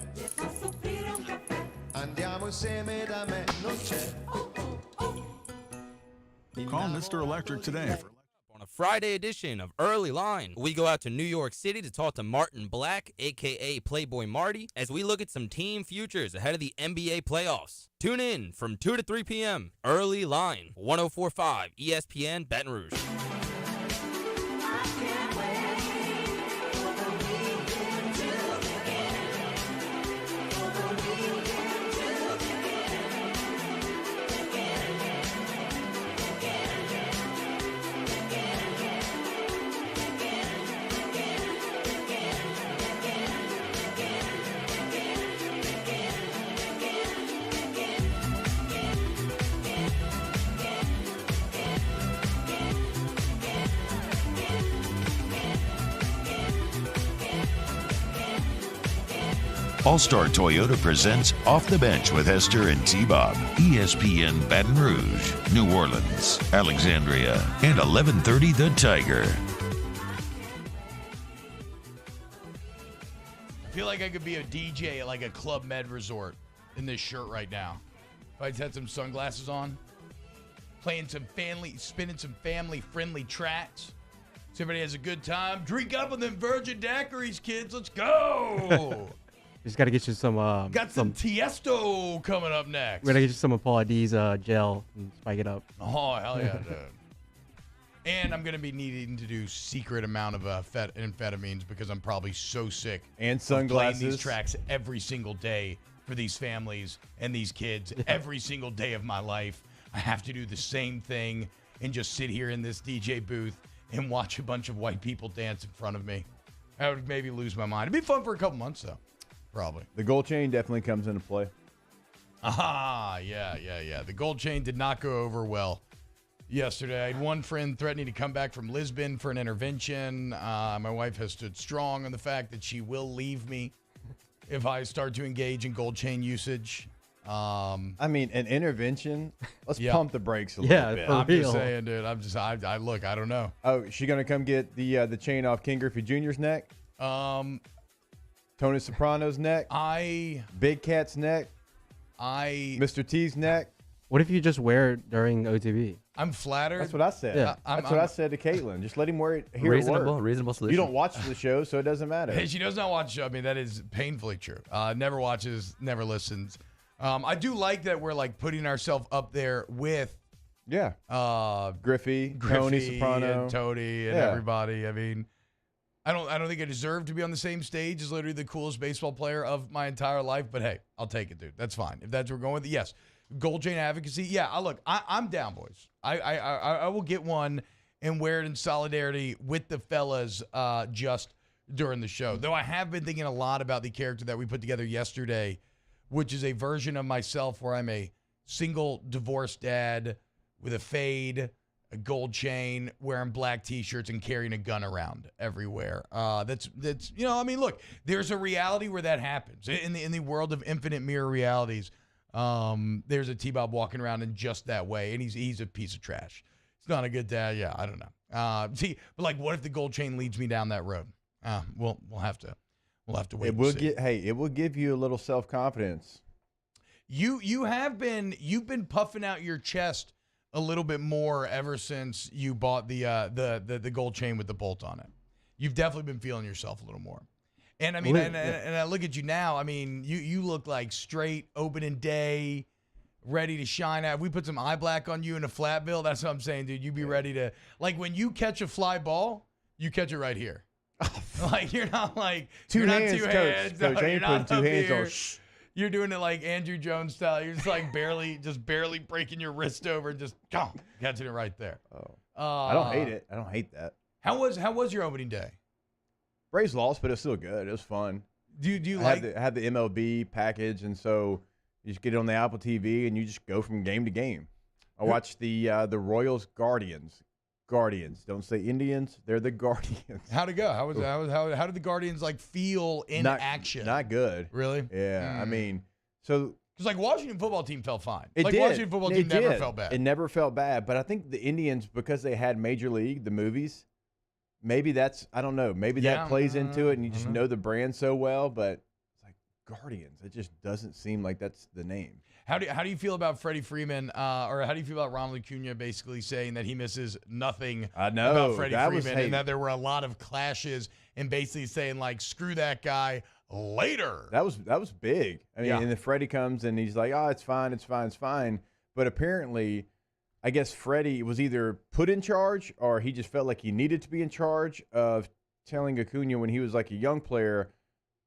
Andiamo insieme da me, non c'è. Call Mr. Electric today. On a Friday edition of Early Line, we go out to New York City to talk to Martin Black, a.k.a. Playboy Marty, as we look at some team futures ahead of the NBA playoffs. Tune in from 2 to 3 p.m. Early Line, 104.5 ESPN Baton Rouge. All-Star Toyota presents Off the Bench with Hester and T-Bob. ESPN Baton Rouge, New Orleans, Alexandria, and 1130 The Tiger. I feel like I could be a DJ at like a Club Med resort in this shirt right now. If I just had some sunglasses on, spinning some family-friendly tracks. So everybody has a good time. Drink up on them virgin daiquiris, kids. Let's go. Just got to get you some. Got some Tiesto coming up next. We're going to get you some of Paula D's gel and spike it up. Oh, hell yeah, dude. And I'm going to be needing to do secret amount of amphetamines because I'm probably so sick. And sunglasses. sunglasses. Playing these tracks every single day for these families and these kids every single day of my life. I have to do the same thing and just sit here in this DJ booth and watch a bunch of white people dance in front of me. I would maybe lose my mind. It'd be fun for a couple months, though. Probably. The gold chain definitely comes into play. Yeah. The gold chain did not go over well yesterday. I had one friend threatening to come back from Lisbon for an intervention. My wife has stood strong on the fact that she will leave me if I start to engage in gold chain usage. I mean, an intervention. Let's pump the brakes a little bit. I'm just saying, dude. I look. I don't know. Oh, is she gonna come get the chain off King Griffey Jr.'s neck? Tony Soprano's neck. Big Cat's neck. Mr. T's neck. What if you just wear it during OTB? I'm flattered. That's what I said. Yeah. That's what I said to Caitlin. Just let him wear it here at work. Reasonable solution. You don't watch the show, so it doesn't matter. Hey, she does not watch the show. I mean, that is painfully true. Never watches, never listens. I do like that we're like putting ourselves up there with Griffey, Tony Soprano, and Tony, and everybody. I mean, I don't think I deserve to be on the same stage as literally the coolest baseball player of my entire life. But hey, I'll take it, dude. That's fine. If that's what we're going with, yes. Gold chain advocacy. Yeah, I'm down, boys. I will get one and wear it in solidarity with the fellas just during the show. Though I have been thinking a lot about the character that we put together yesterday, which is a version of myself where I'm a single divorced dad with a fade, a gold chain, wearing black T-shirts, and carrying a gun around everywhere. That's I mean, look, there's a reality where that happens in the world of infinite mirror realities. There's a T-Bob walking around in just that way, and he's a piece of trash. It's not a good dad. Yeah, I don't know. But like, what if the gold chain leads me down that road? We'll have to wait. It will give you a little self-confidence. You've been puffing out your chest a little bit more ever since you bought the gold chain with the bolt on it. You've definitely been feeling yourself a little more. And I mean, and I look at you now. I mean, you look like straight opening day, ready to shine out. If we put some eye black on you in a flat bill, that's what I'm saying, dude. You be ready to, like, when you catch a fly ball, you catch it right here. Like, you're not like two you're hands, not Coach. No, I ain't putting two hands on. Shh. You're doing it like Andrew Jones style. You're just like barely breaking your wrist over, just catching it right there. I don't hate it. I don't hate that. How was your opening day? Braves lost, but it's still good. It was fun. Do you I had the MLB package, and so you just get it on the Apple TV, and you just go from game to game. I watched the Royals Guardians. Don't say Indians. They're the Guardians. How'd it go? How did the Guardians like feel in action? Not good. Really? Yeah. I mean, so because like Washington football team felt fine. It like did. Washington football team never felt bad. It never felt bad. But I think the Indians, because they had Major League, the movies, maybe that's, I don't know. Maybe that plays into it, and you just know the brand so well. But it's like Guardians. It just doesn't seem like that's the name. How do you feel about Freddie Freeman, or how do you feel about Ronald Acuna basically saying that he misses nothing about Freddie Freeman, and that there were a lot of clashes, and basically saying like, screw that guy later. That was big. I mean, and then Freddie comes and he's like, oh, it's fine. But apparently, I guess Freddie was either put in charge or he just felt like he needed to be in charge of telling Acuna when he was like a young player,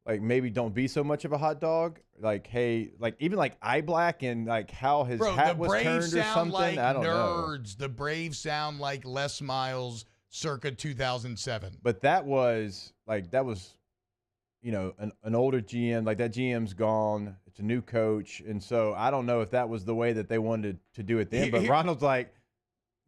like, maybe don't be so much of a hot dog. Like, hey, like even like eye black and like how his hat was turned or something. Like I don't nerds. The Braves sound like Les Miles circa 2007. But that was, you know, an older GM. Like that GM's gone. It's a new coach. And so I don't know if that was the way that they wanted to do it then. But Ronald's like,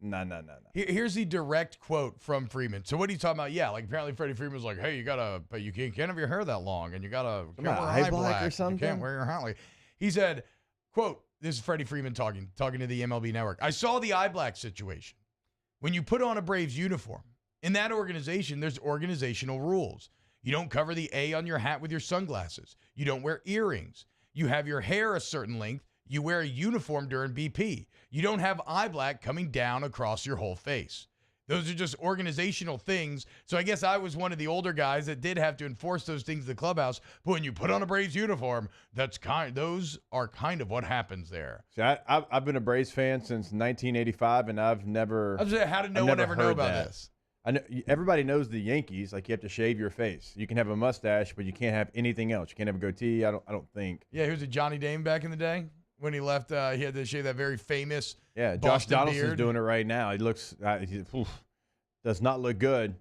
no. Here's the direct quote from Freeman. So what are you talking about? Yeah, like apparently Freddie Freeman was like, hey, you can't have your hair that long, and you gotta wear eye black or something. You can't wear your hat. He said, quote, this is Freddie Freeman talking to the MLB Network. I saw the eye black situation. When you put on a Braves uniform, in that organization, there's organizational rules. You don't cover the A on your hat with your sunglasses. You don't wear earrings. You have your hair a certain length. You wear a uniform during BP. You don't have eye black coming down across your whole face. Those are just organizational things. So I guess I was one of the older guys that did have to enforce those things in the clubhouse. But when you put on a Braves uniform, those are kind of what happens there. See, I've been a Braves fan since 1985, and I've never. I was saying, how did no one ever know about this? I know everybody knows the Yankees. Like, you have to shave your face. You can have a mustache, but you can't have anything else. You can't have a goatee. I don't think. Yeah, who's a Johnny Dame back in the day? When he left, he had to shave that very famous Josh Boston Donaldson's beard. doing it right now. He looks does not look good.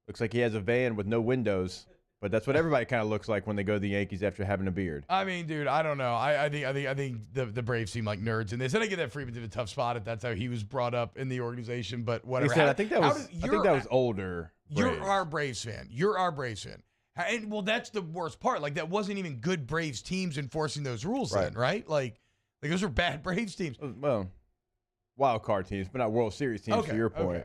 Looks like he has a van with no windows. But that's what everybody kind of looks like when they go to the Yankees after having a beard. I mean, dude, I don't know. I think the Braves seem like nerds, and they said I get that Freeman did a tough spot if that's how he was brought up in the organization. But whatever. I think that was older. You're our Braves fan. And well, that's the worst part. Like, that wasn't even good Braves teams enforcing those rules then, right? Like those are bad Braves teams. Well, wild card teams, but not World Series teams, to your point.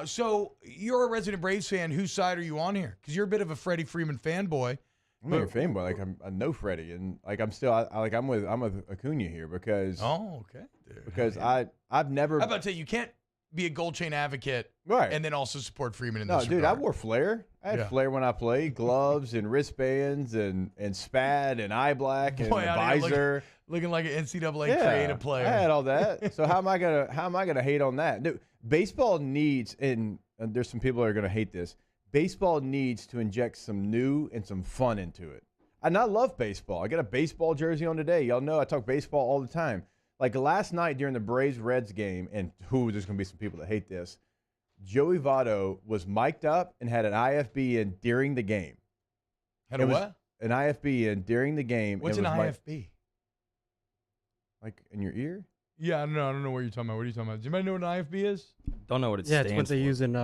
So you're a resident Braves fan. Whose side are you on here? Because you're a bit of a Freddie Freeman fanboy. I'm not your fanboy. Like I know Freddie, and like I'm with Acuna here because. Oh, okay. Dude. Because I've never. How about to tell you can't be a gold chain advocate, right, and then also support Freeman in no, this dude, regard. I wore flair. I had flair when I played, gloves and wristbands and spad and eye black and a visor. Looking like an NCAA creative player. I had all that. So how am I gonna hate on that? Dude, baseball needs, and there's some people that are gonna hate this. Baseball needs to inject some new and some fun into it. And I love baseball. I got a baseball jersey on today. Y'all know I talk baseball all the time. Like last night during the Braves-Reds game, and there's going to be some people that hate this, Joey Votto was mic'd up and had an IFB in during the game. Had a what? An IFB in during the game. What's an IFB? Like in your ear? Yeah, I don't know what you're talking about. What are you talking about? Does anybody know what an IFB is? Don't know what it stands stands for. Yeah, it's what they use in.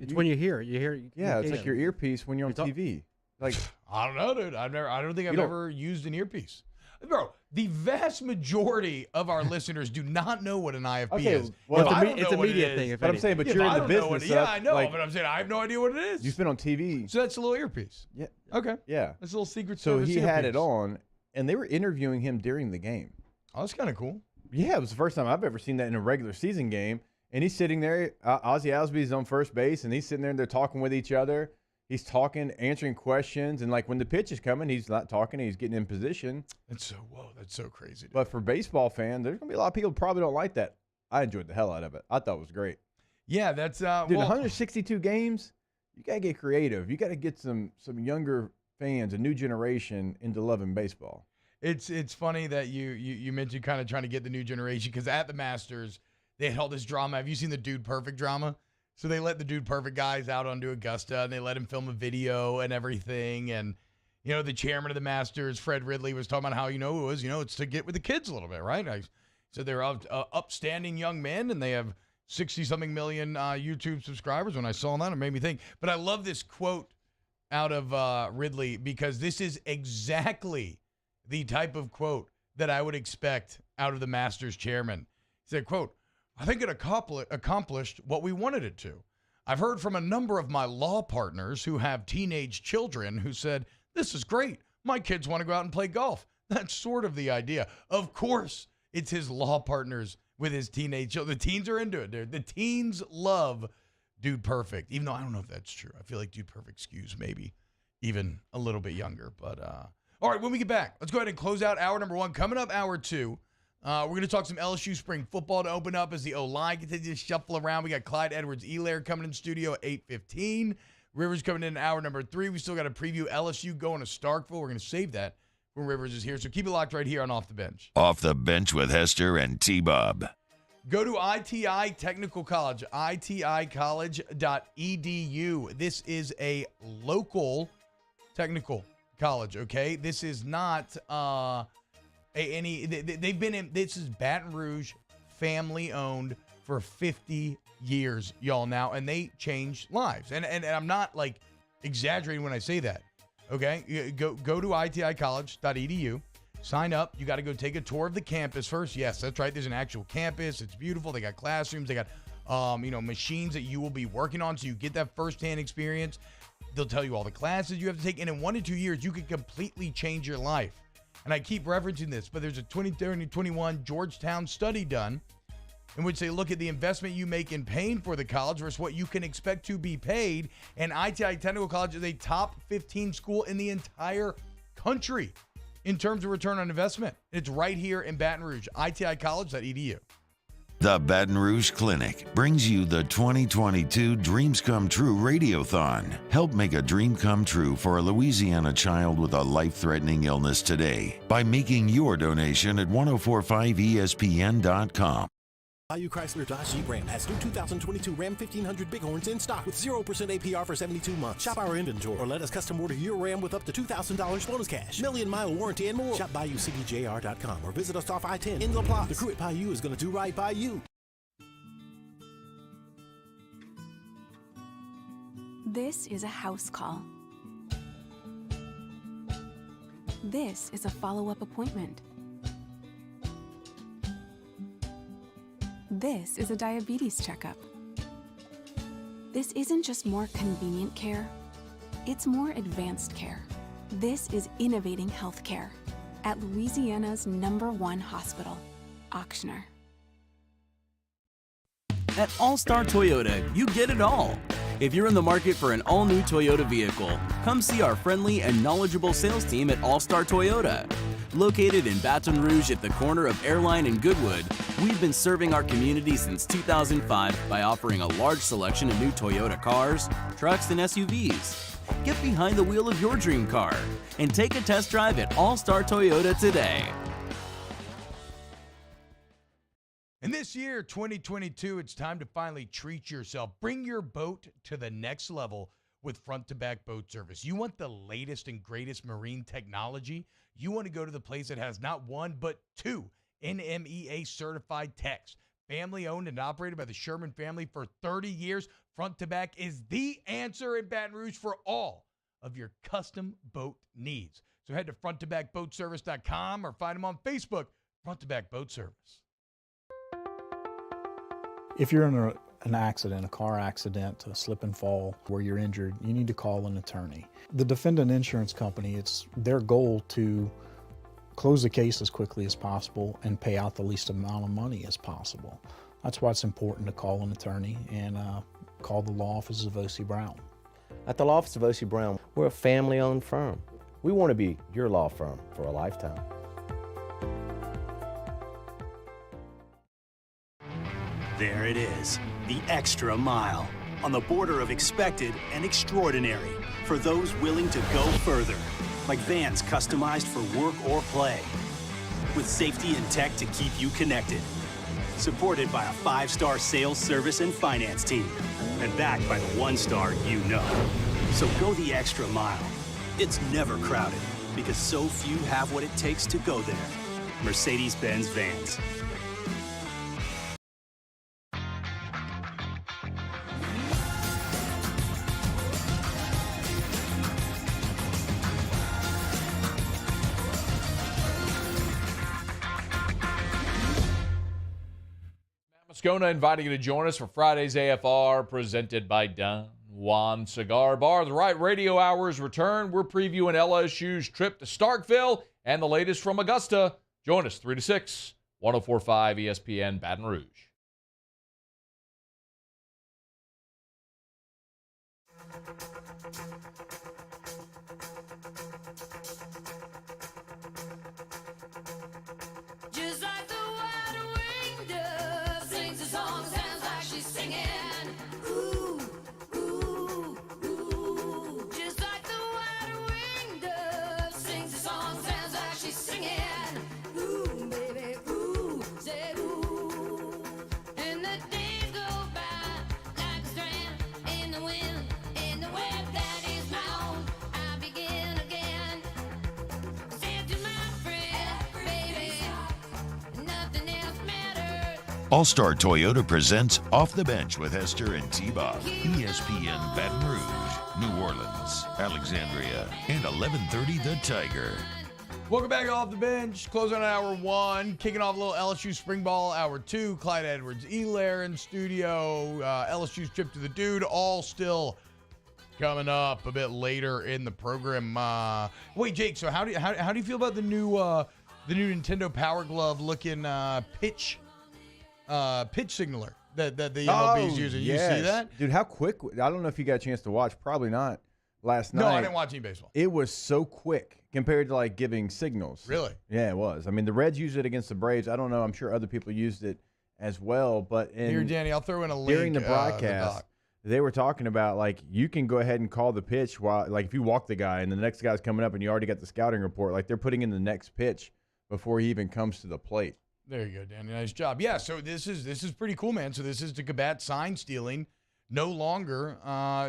It's when you hear it. Yeah, it's like your earpiece when you're on TV. Like I don't know, dude. I don't think I've ever used an earpiece. Bro, the vast majority of our listeners do not know what an IFB is. Well, it's a media thing. But I'm saying, but you're in the business. I know, but I'm saying I have no idea what it is. You've been on TV. So that's a little earpiece. Yeah. Okay. Yeah. That's a little secret So service he had earpiece. it on, and they were interviewing him during the game. Oh, that's kind of cool. Yeah, it was the first time I've ever seen that in a regular season game. And he's sitting there. Ozzie Albies on first base, and he's sitting there, and they're talking with each other. He's talking, answering questions, and like when the pitch is coming, he's not talking. He's getting in position. That's so crazy. Dude. But for baseball fans, there's gonna be a lot of people who probably don't like that. I enjoyed the hell out of it. I thought it was great. Yeah, that's dude. 162 games. You gotta get creative. You gotta get some younger fans, a new generation, into loving baseball. It's funny that you mentioned kind of trying to get the new generation because at the Masters they had all this drama. Have you seen the Dude Perfect drama? So they let the Dude Perfect guys out onto Augusta, and they let him film a video and everything. And, the chairman of the Masters, Fred Ridley, was talking about how, it's to get with the kids a little bit, right? So they're upstanding young men, and they have 60-something million YouTube subscribers. When I saw that, it made me think. But I love this quote out of Ridley because this is exactly the type of quote that I would expect out of the Masters chairman. He said, quote, I think it accomplished what we wanted it to. I've heard from a number of my law partners who have teenage children who said, this is great. My kids want to go out and play golf. That's sort of the idea. Of course, it's his law partners with his teenage children. The teens are into it, dude. The teens love Dude Perfect, even though I don't know if that's true. I feel like Dude Perfect skews maybe even a little bit younger. But all right, when we get back, let's go ahead and close out hour number 1. Coming up, hour 2. We're going to talk some LSU spring football to open up as the O-line continues to shuffle around. We got Clyde Edwards-Helaire coming in studio at 8:15. Rivers coming in hour number 3. We still got to preview LSU going to Starkville. We're going to save that when Rivers is here. So keep it locked right here on Off the Bench. Off the Bench with Hester and T-Bob. Go to ITI Technical College, iticollege.edu. This is a local technical college, okay? This is not they've been in, this is Baton Rouge, family owned for 50 years, y'all, now, and they change lives. And I'm not like exaggerating when I say that. Okay? Go to iticollege.edu. Sign up. You got to go take a tour of the campus first. Yes, that's right. There's an actual campus. It's beautiful. They got classrooms. They got machines that you will be working on, so you get that firsthand experience. They'll tell you all the classes you have to take, and in 1 to 2 years, you could completely change your life. And I keep referencing this, but there's a 2021 Georgetown study done in which they look at the investment you make in paying for the college versus what you can expect to be paid. And ITI Technical College is a top 15 school in the entire country in terms of return on investment. It's right here in Baton Rouge, iticollege.edu. The Baton Rouge Clinic brings you the 2022 Dreams Come True Radiothon. Help make a dream come true for a Louisiana child with a life-threatening illness today by making your donation at 1045ESPN.com. Bayou Chrysler Dodge Jeep Ram has new 2022 Ram 1500 Bighorns in stock with 0% APR for 72 months. Shop our inventory or let us custom order your Ram with up to $2,000 bonus cash, million-mile warranty, and more. Shop BayouCDJR.com or visit us off I-10 in La Plaza. The crew at Bayou is going to do right by you. This is a house call. This is a follow-up appointment. This is a diabetes checkup. This isn't just more convenient care, it's more advanced care. This is innovating healthcare at Louisiana's #1 hospital, Auctioner. At All-Star Toyota, you get it all. If you're in the market for an all-new Toyota vehicle, come see our friendly and knowledgeable sales team at All-Star Toyota. Located in Baton Rouge at the corner of Airline and Goodwood, we've been serving our community since 2005 by offering a large selection of new Toyota cars, trucks, and SUVs. Get behind the wheel of your dream car and take a test drive at All-Star Toyota today. And this year, 2022, it's time to finally treat yourself. Bring your boat to the next level with front-to-back boat service. You want the latest and greatest marine technology? You want to go to the place that has not one, but two NMEA-certified techs. Family-owned and operated by the Sherman family for 30 years, Front-to-Back is the answer in Baton Rouge for all of your custom boat needs. So head to front-to-backboatservice.com or find them on Facebook, Front-to-Back Boat Service. If you're in an accident, a car accident, a slip and fall where you're injured, you need to call an attorney. The defendant insurance company, it's their goal to close the case as quickly as possible and pay out the least amount of money as possible. That's why it's important to call an attorney and call the law offices of O.C. Brown. At the law office of O.C. Brown, we're a family-owned firm. We want to be your law firm for a lifetime. There it is, the extra mile, on the border of expected and extraordinary, for those willing to go further, like vans customized for work or play, with safety and tech to keep you connected, supported by a 5-star sales, service, and finance team, and backed by the 1-star you know. So go the extra mile. It's never crowded, because so few have what it takes to go there. Mercedes-Benz Vans. Moscona inviting you to join us for Friday's AFR presented by Don Juan Cigar Bar. The Right Radio Hours return. We're previewing LSU's trip to Starkville and the latest from Augusta. Join us 3 to 6, 104.5 ESPN Baton Rouge. Just like the wide-winged dove sings a song, sounds like she's singing. Ooh, ooh, ooh. Just like the wide-winged dove sings a song, sounds like she's singing. Ooh, baby, ooh, say ooh. And the days go by like a strand in the wind, in the web that is my own. I begin again. Said to my friend, baby, nothing else matters. All-Star Toyota presents Off the Bench with Esther and T-Bob. ESPN Baton Rouge, New Orleans, Alexandria, and 1130 The Tiger. Welcome back off the bench. Closing on hour one. Kicking off a little LSU spring ball hour two. Clyde Edwards-Helaire in studio. LSU's trip to the Dude. All still coming up a bit later in the program. Wait, Jake. So how do you feel about the new Nintendo Power Glove looking pitch signaler that the MLB is using? Yes. You see that? Dude, how quick? I don't know if you got a chance to watch. Probably not last night. No, I didn't watch any baseball. It was so quick compared to like giving signals. Really? Yeah, it was. I mean, the Reds used it against the Braves. I don't know. I'm sure other people used it as well. But Here, Danny, I'll throw in a link. During the broadcast, they were talking about like you can go ahead and call the pitch while like if you walk the guy and the next guy's coming up and you already got the scouting report, like they're putting in the next pitch before he even comes to the plate. There you go, Danny. Nice job. Yeah, so this is pretty cool, man. So this is to combat sign stealing. No longer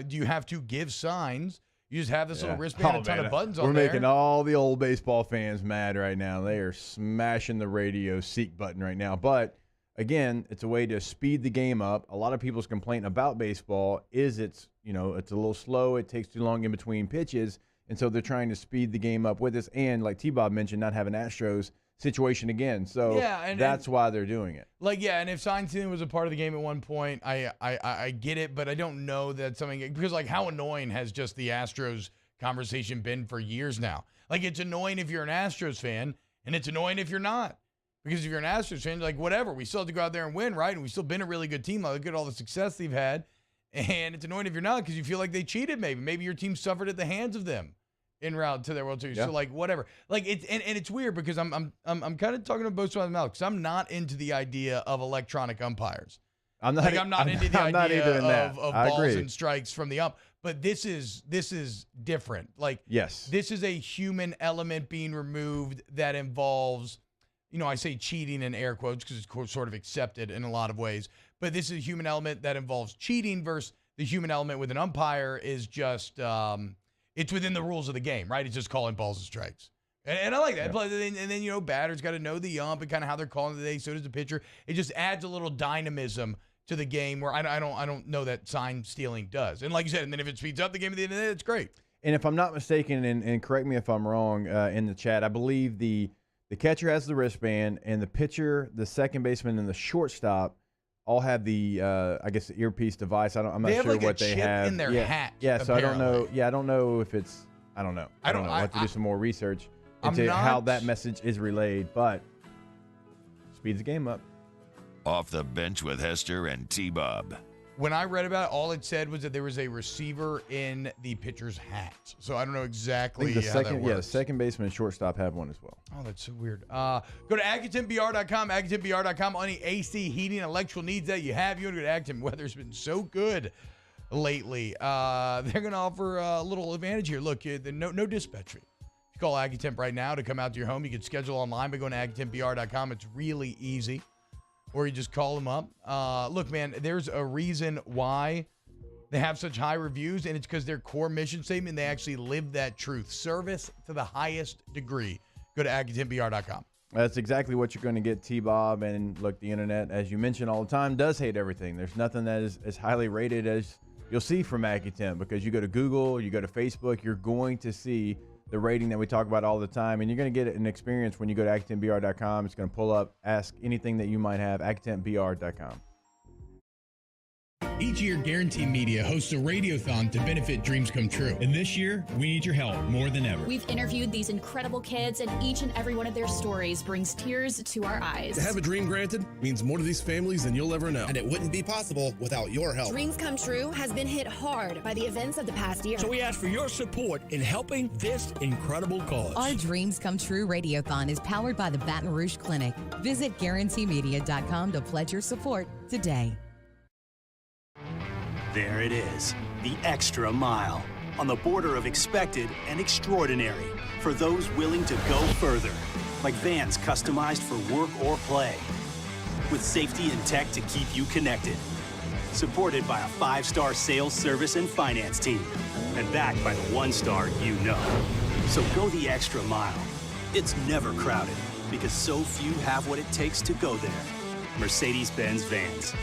do you have to give signs. You just have this little wristband, a ton of buttons on there. We're making all the old baseball fans mad right now. They are smashing the radio seek button right now. But, again, it's a way to speed the game up. A lot of people's complaint about baseball is it's a little slow. It takes too long in between pitches. And so they're trying to speed the game up with this. And, like T-Bob mentioned, not having Astros situation again. So that's why they're doing it. And if sign stealing was a part of the game at one point, I get it, but I don't know that something – because, like, how annoying has just the Astros conversation been for years now. Like, it's annoying if you're an Astros fan, and it's annoying if you're not. Because if you're an Astros fan, you're like, whatever, we still have to go out there and win, right? And we've still been a really good team. Like, look at all the success they've had. And it's annoying if you're not because you feel like they cheated maybe. Maybe your team suffered at the hands of them en route to their World Series. Yeah. So, like, whatever. Like, it's and it's weird because I'm kind of talking to both sides of the mouth because I'm not into the idea of electronic umpires. I'm not into the idea of balls agree. and strikes from the ump. But this is different. Like, yes, this is a human element being removed that involves, I say cheating in air quotes because it's sort of accepted in a lot of ways. But this is a human element that involves cheating versus the human element with an umpire is just, it's within the rules of the game, right? It's just calling balls and strikes. And I like that. Yeah. And then, batter's got to know the ump and kind of how they're calling today. So does the pitcher. It just adds a little dynamism to the game where I don't know that sign stealing does. And like you said, and then if it speeds up the game at the end of the day, it's great. And if I'm not mistaken, and correct me if I'm wrong in the chat, I believe the catcher has the wristband, and the pitcher, the second baseman, and the shortstop all have the I guess the earpiece device. I'm not sure what they have in their hat. Yeah, so apparently. I don't know. Yeah, I don't know if it's. I don't know. I don't know. I have to do some more research into how that message is relayed, but speeds the game up. Off the Bench with Hester and T-Bob. When I read about it, all it said was that there was a receiver in the pitcher's hat. So I don't know exactly I think how that works. the second baseman and shortstop have one as well. Oh, that's so weird. Go to AccuTempBR.com, AccuTempBR.com. Any AC, heating, electrical needs that you have, you want to go to Accutemp. Weather's been so good lately. They're going to offer a little advantage here. Look, no dispatch fee. You call AccuTemp right now to come out to your home. You can schedule online by going to AccuTempBR.com. It's really easy. Or you just call them up. Look, man, there's a reason why they have such high reviews, and it's because their core mission statement, they actually live that truth. Service to the highest degree. Go to AccuTempBR.com. That's exactly what you're going to get, T-Bob. And look, the internet, as you mention all the time, does hate everything. There's nothing that is as highly rated as you'll see from AccuTemp, because you go to Google, you go to Facebook, you're going to see the rating that we talk about all the time, and you're going to get an experience when you go to AccuTempBR.com. It's going to pull up, ask anything that you might have, AccuTempBR.com. Each year, Guarantee Media hosts a radiothon to benefit dreams come true. And this year, we need your help more than ever. We've interviewed these incredible kids, and each and every one of their stories brings tears to our eyes. To have a dream granted means more to these families than you'll ever know. And it wouldn't be possible without your help. Dreams Come True has been hit hard by the events of the past year. So we ask for your support in helping this incredible cause. Our Dreams Come True Radiothon is powered by the Baton Rouge Clinic. Visit GuaranteeMedia.com to pledge your support today. There it is, the extra mile, on the border of expected and extraordinary for those willing to go further, like vans customized for work or play, with safety and tech to keep you connected, supported by a 5-star sales, service, and finance team, and backed by the 1-star you know. So go the extra mile. It's never crowded, because so few have what it takes to go there. Mercedes-Benz Vans.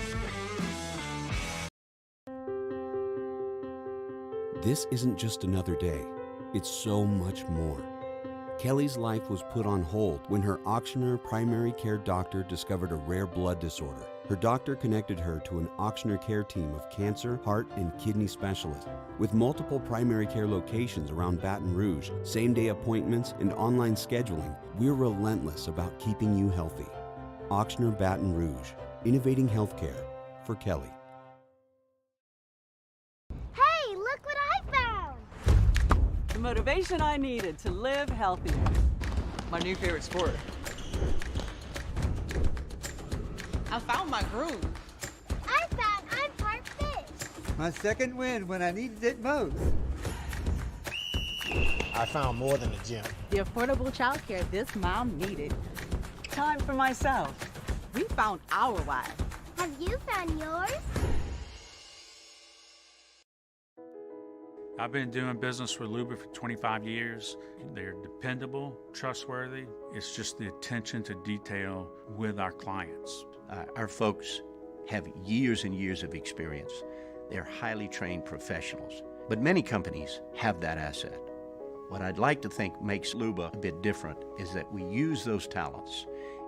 This isn't just another day. It's so much more. Kelly's life was put on hold when her auctioneer primary care doctor discovered a rare blood disorder. Her doctor connected her to an auctioneer care team of cancer, heart, and kidney specialists. With multiple primary care locations around Baton Rouge, same-day appointments, and online scheduling, we're relentless about keeping you healthy. Auctioneer Baton Rouge, innovating healthcare for Kelly. Hey, look what I found! The motivation I needed to live healthier. My new favorite sport. I found my groove. I found I'm part fish. My second win when I needed it most. I found more than a gym. The affordable childcare this mom needed. Time for myself. We found our why. Have you found yours? I've been doing business with Luba for 25 years. They're dependable, trustworthy. It's just the attention to detail with our clients. Our folks have years and years of experience. They're highly trained professionals, but many companies have that asset. What I'd like to think makes Luba a bit different is that we use those talents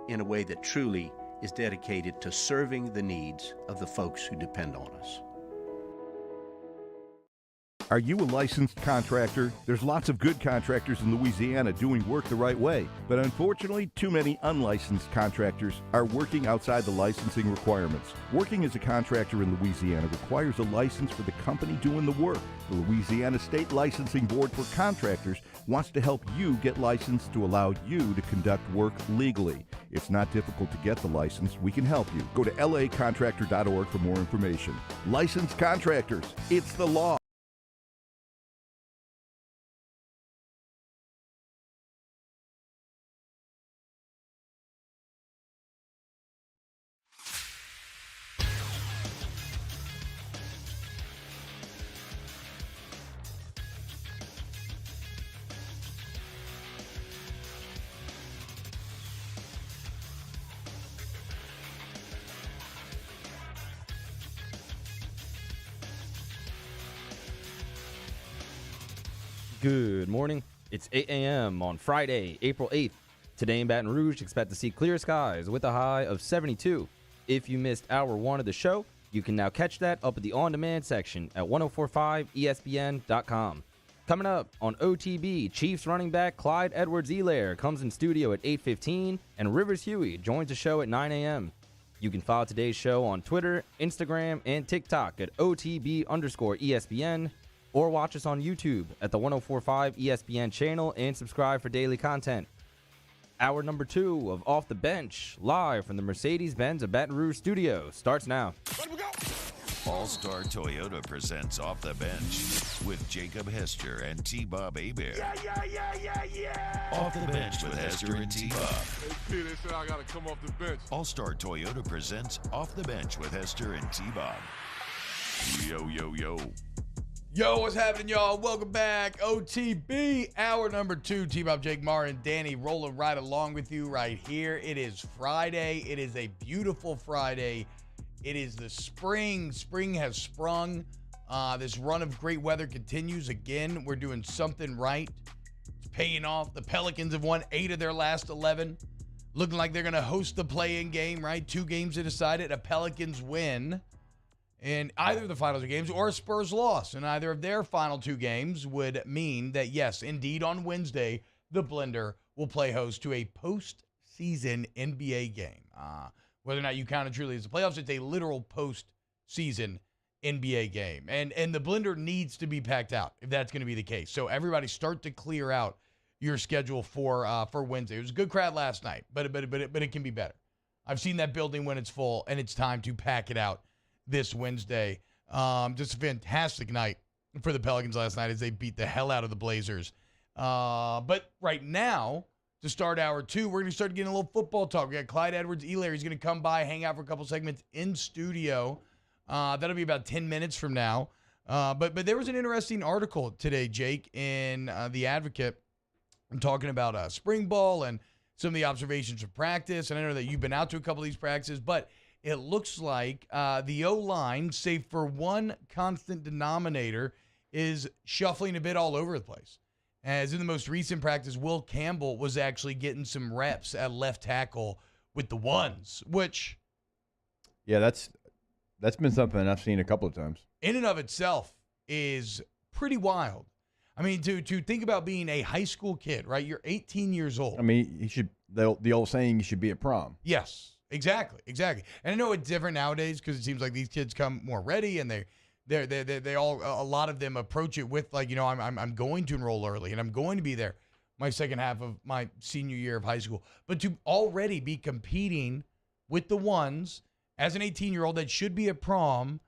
in a way that truly is dedicated to serving the needs of the folks who depend on us. Are you a licensed contractor? There's lots of good contractors in Louisiana doing work the right way, but unfortunately, too many unlicensed contractors are working outside the licensing requirements. Working as a contractor in Louisiana requires a license for the company doing the work. The Louisiana State Licensing Board for Contractors wants to help you get licensed to allow you to conduct work legally. It's not difficult to get the license. We can help you. Go to lacontractor.org for more information. Licensed contractors, it's the law. Good morning. It's 8 a.m. on Friday, April 8th. Today in Baton Rouge, expect to see clear skies with a high of 72. If you missed hour one of the show, you can now catch that up at the on-demand section at 1045ESPN.com. Coming up on OTB, Chiefs running back Clyde Edwards-Helaire comes in studio at 8:15, and Rivers Huey joins the show at 9 a.m. You can follow today's show on Twitter, Instagram, and TikTok at OTB_ESPN, or watch us on YouTube at the 1045 ESPN channel and subscribe for daily content. Hour number 2 of Off the Bench, live from the Mercedes-Benz of Baton Rouge studio, starts now. All-Star Toyota presents Off the Bench with Jacob Hester and T-Bob Hebert. Off the Bench with Hester and T-Bob. Hey, they said I gotta come off the bench. All-Star Toyota presents Off the Bench with Hester and T-Bob. Yo, yo, yo. Yo, what's happening, y'all? Welcome back. OTB, hour number 2. T-Bob, Jake, Mar, and Danny rolling right along with you right here. It is Friday. It is a beautiful Friday. It is the spring. Spring has sprung. This run of great weather continues. Again, we're doing something right. It's paying off. The Pelicans have won 8 of their last 11. Looking like they're going to host the play-in game, right? 2 games to decide it. A Pelicans win in either of the final 2 games, or a Spurs loss in either of their final 2 games would mean that, yes, indeed, on Wednesday, the Blender will play host to a postseason NBA game. Whether or not you count it truly as the playoffs, it's a literal postseason NBA game. And the Blender needs to be packed out if that's going to be the case. So everybody start to clear out your schedule for Wednesday. It was a good crowd last night, but it can be better. I've seen that building when it's full, and it's time to pack it out this Wednesday. Just a fantastic night for the Pelicans last night as they beat the hell out of the Blazers. But right now, to start hour 2, we're going to start getting a little football talk. We got Clyde Edwards-Helaire. He's going to come by, hang out for a couple segments in studio. That'll be about 10 minutes from now. But there was an interesting article today, Jake, in The Advocate. I'm talking about spring ball and some of the observations of practice. And I know that you've been out to a couple of these practices, but it looks like the O-line, save for one constant denominator, is shuffling a bit all over the place. As in the most recent practice, Will Campbell was actually getting some reps at left tackle with the ones, which... Yeah, that's been something I've seen a couple of times. In and of itself is pretty wild. I mean, to think about being a high school kid, right? You're 18 years old. I mean, you should the old saying, you should be at prom. Yes, exactly. And I know it's different nowadays because it seems like these kids come more ready, and they all, a lot of them approach it with like, you know, I'm going to enroll early and I'm going to be there my second half of my senior year of high school. But to already be competing with the ones as an 18-year-old that should be at prom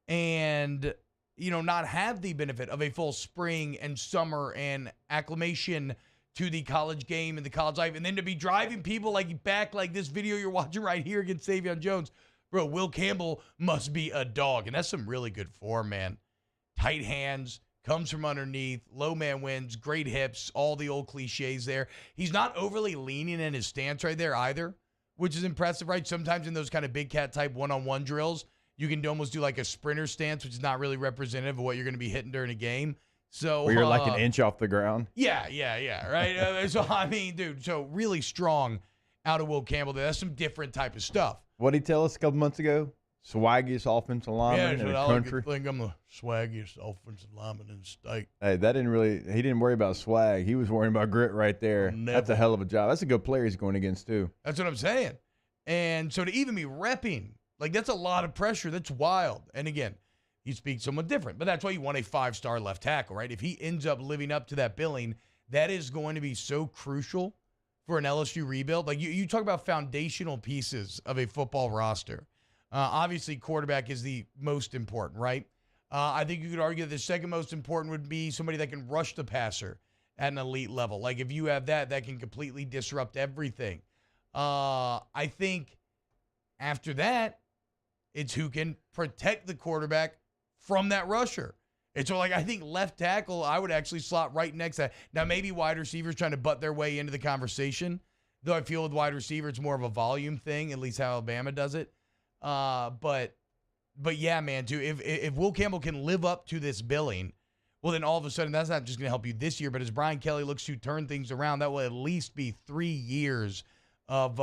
and, you know, not have the benefit of a full spring and summer and acclimation to the college game and the college life, and then to be driving people like back like this video you're watching right here against Savion Jones. Bro, Will Campbell must be a dog, and that's some really good form, man. Tight hands, comes from underneath, low man wins, great hips, all the old cliches there. He's not overly leaning in his stance right there either, which is impressive, right? Sometimes in those kind of big cat type one-on-one drills, you can almost do like a sprinter stance, which is not really representative of what you're going to be hitting during a game. So where you're like an inch off the ground. Yeah, right? So, I mean, dude, so really strong out of Will Campbell there. That's some different type of stuff. What did he tell us a couple months ago? swaggiest offensive lineman in the country. I think I'm the swaggiest offensive lineman in the state. Hey, he didn't worry about swag. He was worrying about grit right there. That's a hell of a job. That's a good player he's going against, too. That's what I'm saying. And so to even be repping, that's a lot of pressure. That's wild. And again, he speaks somewhat different. But that's why you want a 5-star left tackle, right? If he ends up living up to that billing, that is going to be so crucial for an LSU rebuild. You talk about foundational pieces of a football roster. Obviously, quarterback is the most important, right? I think you could argue that the second most important would be somebody that can rush the passer at an elite level. If you have that can completely disrupt everything. I think after that, it's who can protect the quarterback from that rusher. And so, I think left tackle, I would actually slot right next to that. Now, maybe wide receivers trying to butt their way into the conversation, though I feel with wide receiver, it's more of a volume thing, at least how Alabama does it. But yeah, man, too, if Will Campbell can live up to this billing, well, then all of a sudden, that's not just going to help you this year, but as Brian Kelly looks to turn things around, that will at least be 3 years of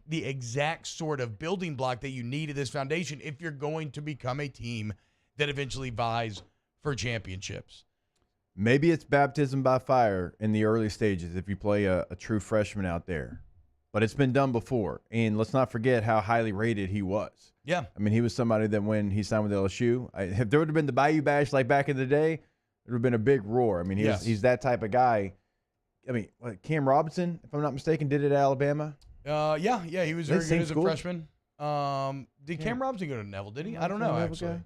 the exact sort of building block that you need at this foundation if you're going to become a team that eventually vies for championships. Maybe it's baptism by fire in the early stages if you play a true freshman out there. But it's been done before. And let's not forget how highly rated he was. Yeah. I mean, he was somebody that when he signed with LSU, if there would have been the Bayou Bash like back in the day, it would have been a big roar. I mean, he's that type of guy. I mean, Cam Robinson, if I'm not mistaken, did it at Alabama? Yeah, he was very good as a freshman. Did Cam Robinson go to Neville, did he? I don't know, actually. Guy?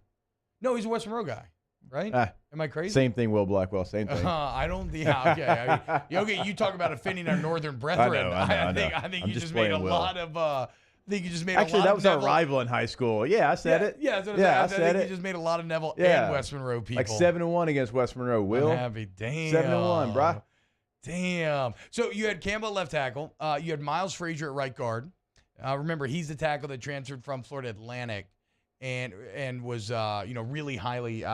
No, he's a West Monroe guy, right? Am I crazy? Same thing, Will Blackwell, same thing. I don't, okay. Okay, you talk about offending our northern brethren. I think you just made a lot of, Actually, that was our rival in high school. Yeah, I said it. Yeah, I said it. You just made a lot of Neville and West Monroe people. 7-1 against West Monroe, Will. I'm happy. Damn. 7-1, bro. Damn. So you had Campbell at left tackle. You had Miles Frazier at right guard. Remember, he's the tackle that transferred from Florida Atlantic and was really highly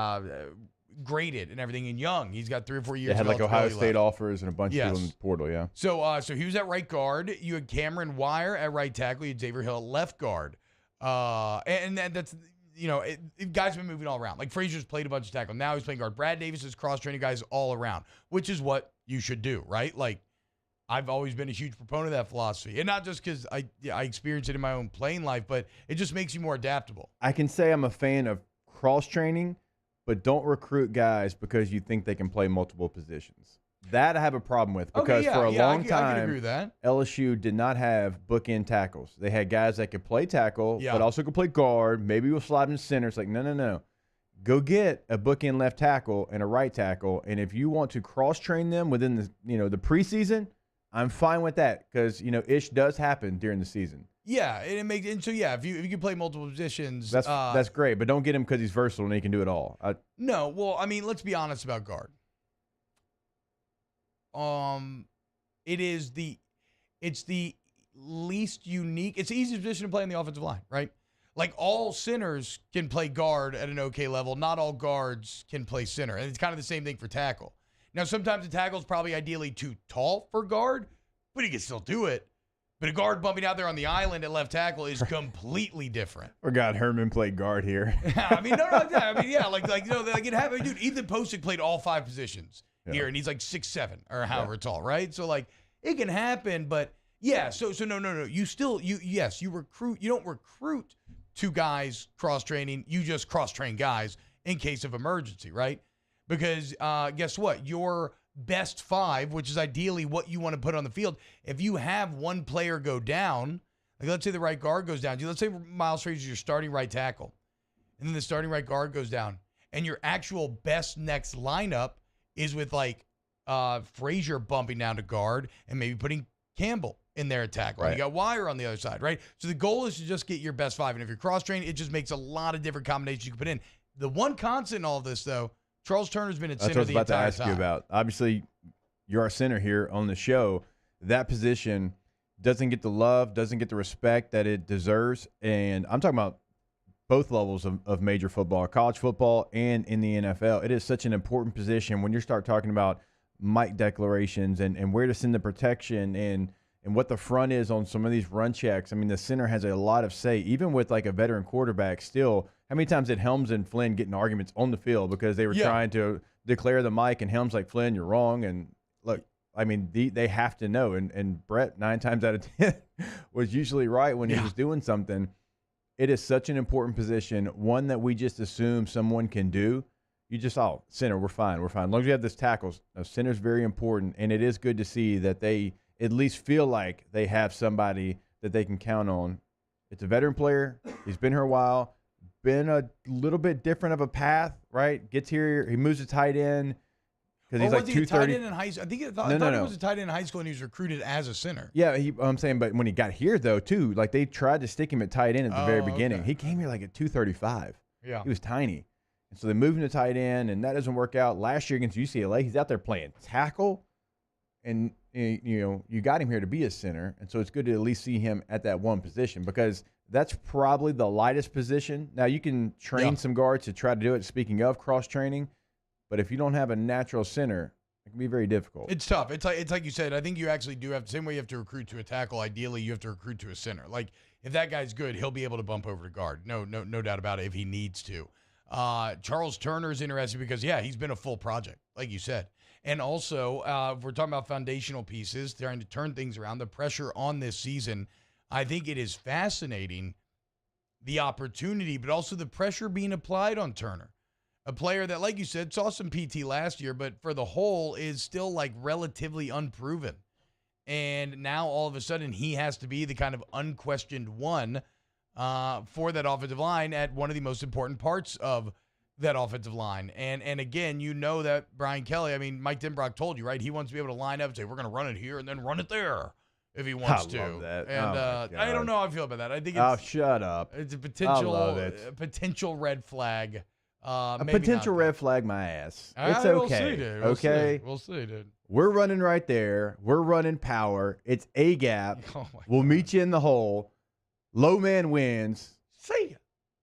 graded and everything. And young, he's got 3 or 4 years. They had Ohio State offers and a bunch of people in the portal. Yeah. So he was at right guard. You had Cameron Wire at right tackle. You had Xavier Hill at left guard. And that's. Guys have been moving all around. Frazier's played a bunch of tackle. Now he's playing guard. Brad Davis is cross-training guys all around, which is what you should do, right? I've always been a huge proponent of that philosophy. And not just because I experience it in my own playing life, but it just makes you more adaptable. I can say I'm a fan of cross-training, but don't recruit guys because you think they can play multiple positions. That I have a problem with because for a long time, I can agree with that. LSU did not have bookend tackles. They had guys that could play tackle, but also could play guard. Maybe we'll slide in center. It's no. Go get a bookend left tackle and a right tackle, and if you want to cross-train them within the preseason, I'm fine with that because ish does happen during the season. Yeah, if you can play multiple positions, that's great. But don't get him because he's versatile and he can do it all. No, well, I mean, let's be honest about guard. It's the least unique. It's the easiest position to play in the offensive line, right? All centers can play guard at an okay level. Not all guards can play center, and it's kind of the same thing for tackle. Now, sometimes the tackle is probably ideally too tall for guard, but he can still do it. But a guard bumping out there on the island at left tackle is completely different. Forgot Herman played guard here. I mean, no, I mean, yeah, it happened. Dude, Ethan Posick played all 5 positions here, and he's 6'7" or however tall, right? So it can happen, but yeah. So no. You recruit. You don't recruit 2 guys cross training. You just cross train guys in case of emergency, right? Because guess what? Your best 5, which is ideally what you want to put on the field, if you have one player go down, let's say the right guard goes down. Let's say Miles Frazier is your starting right tackle, and then the starting right guard goes down, and your actual best next lineup is with Frazier bumping down to guard and maybe putting Campbell in there at tackle. Right. You got Wire on the other side, right? So the goal is to just get your best 5, and if you're cross-trained, it just makes a lot of different combinations you can put in. The one constant in all of this, though, Charles Turner's been at center the entire time. That's what I was about to ask you about. Obviously, you're our center here on the show. That position doesn't get the love, doesn't get the respect that it deserves. And I'm talking about both levels of major football, college football and in the NFL. It is such an important position when you start talking about mic declarations and where to send the protection and and what the front is on some of these run checks. I mean, the center has a lot of say, even with like a veteran quarterback still. How many times did Helms and Flynn get in arguments on the field because they were trying to declare the mic, and Helms like, Flynn, you're wrong. And look, I mean, they have to know. And Brett, 9 times out of 10, was usually right when he was doing something. It is such an important position, one that we just assume someone can do. You just, center, we're fine. We're fine. As long as you have this tackles, center's very important, and it is good to see that they at least feel like they have somebody that they can count on. It's a veteran player. He's been here a while, been a little bit different of a path, right? Gets here, he moves to tight end because he's like 230. Tight end in high school? I think I thought he was a tight end in high school, and he was recruited as a center. Yeah, I'm saying, but when he got here, though, too, like they tried to stick him at tight end at the very beginning. He came here like at 235. Yeah. He was tiny. And so they moved him to tight end, and that doesn't work out. Last year against UCLA, he's out there playing tackle, and you got him here to be a center, and so it's good to at least see him at that one position because that's probably the lightest position. Now, you can train some guards to try to do it, speaking of cross-training, but if you don't have a natural center, it can be very difficult. It's tough. It's like you said, I think you actually do have the same way you have to recruit to a tackle. Ideally, you have to recruit to a center. Like, if that guy's good, he'll be able to bump over to guard. No doubt about it if he needs to. Charles Turner is interesting because, he's been a full project, like you said. And also, if we're talking about foundational pieces, trying to turn things around, the pressure on this season, I think it is fascinating, the opportunity, but also the pressure being applied on Turner. A player that, like you said, saw some PT last year, but for the whole is still like relatively unproven. And now all of a sudden he has to be the kind of unquestioned one for that offensive line at one of the most important parts of that offensive line. And again, you know that Brian Kelly, I mean, Mike Denbrock told you, right? He wants to be able to line up and say, we're going to run it here and then run it there if he wants to. Love that. And I don't know how I feel about that. I think it's shut up. It's a potential red flag. A potential red flag, my ass. It's okay. We'll see, dude. Okay. We'll see, dude. We're running right there. We're running power. It's a gap. We'll meet you in the hole. Low man wins. See ya.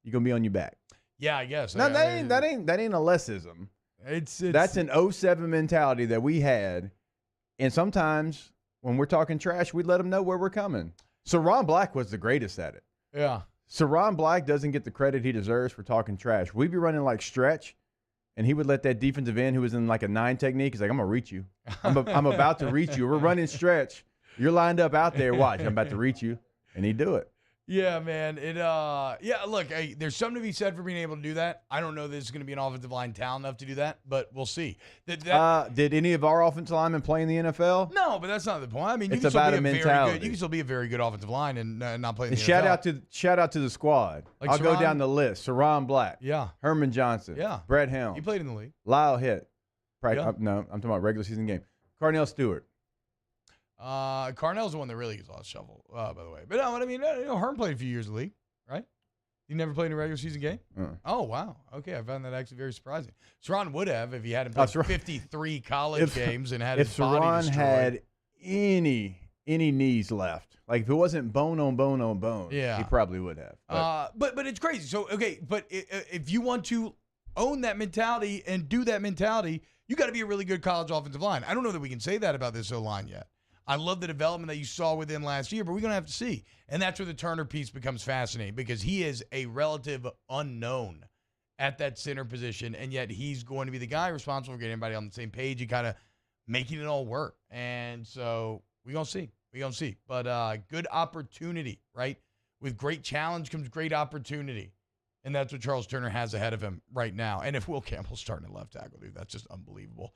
You're gonna be on your back. Yeah, I guess. No, that ain't a lessism. That's an 07 mentality that we had, and sometimes when we're talking trash, we let them know where we're coming. So Ron Black was the greatest at it. Yeah. So Ron Black doesn't get the credit he deserves for talking trash. We'd be running like stretch, and he would let that defensive end who was in like a 9 technique, he's like, I'm going to reach you. I'm about to reach you. We're running stretch. You're lined up out there. Watch, I'm about to reach you. And he'd do it. Yeah, man. Look, there's something to be said for being able to do that. I don't know that it's going to be an offensive line talent enough to do that, but we'll see. Did any of our offensive linemen play in the NFL? No, but that's not the point. I mean, it's about a mentality. You can still be a very good offensive line and not play in the NFL. Shout out to the squad. Like I'll go down the list. Saron Black. Yeah. Herman Johnson. Yeah. Brett Helms. He played in the league. Lyle Hitt. Yeah. No, I'm talking about regular season game. Carnell Stewart. Carnell's the one that really gets lost shovel, by the way. But no, I mean, Herm played a few years in the league, right? He never played in a regular season game? Oh, wow. Okay, I found that actually very surprising. Saron would have if he hadn't played 53 college games and had his body destroyed. If Saron had any knees left, like if it wasn't bone on bone on bone, he probably would have. But it's crazy. So, okay, but if you want to own that mentality and do that mentality, you got to be a really good college offensive line. I don't know that we can say that about this O-line yet. I love the development that you saw with him last year, but we're going to have to see. And that's where the Turner piece becomes fascinating because he is a relative unknown at that center position, and yet he's going to be the guy responsible for getting everybody on the same page and kind of making it all work. And so we're going to see. We're going to see. But good opportunity, right? With great challenge comes great opportunity. And that's what Charles Turner has ahead of him right now. And if Will Campbell's starting at left tackle, dude, that's just unbelievable.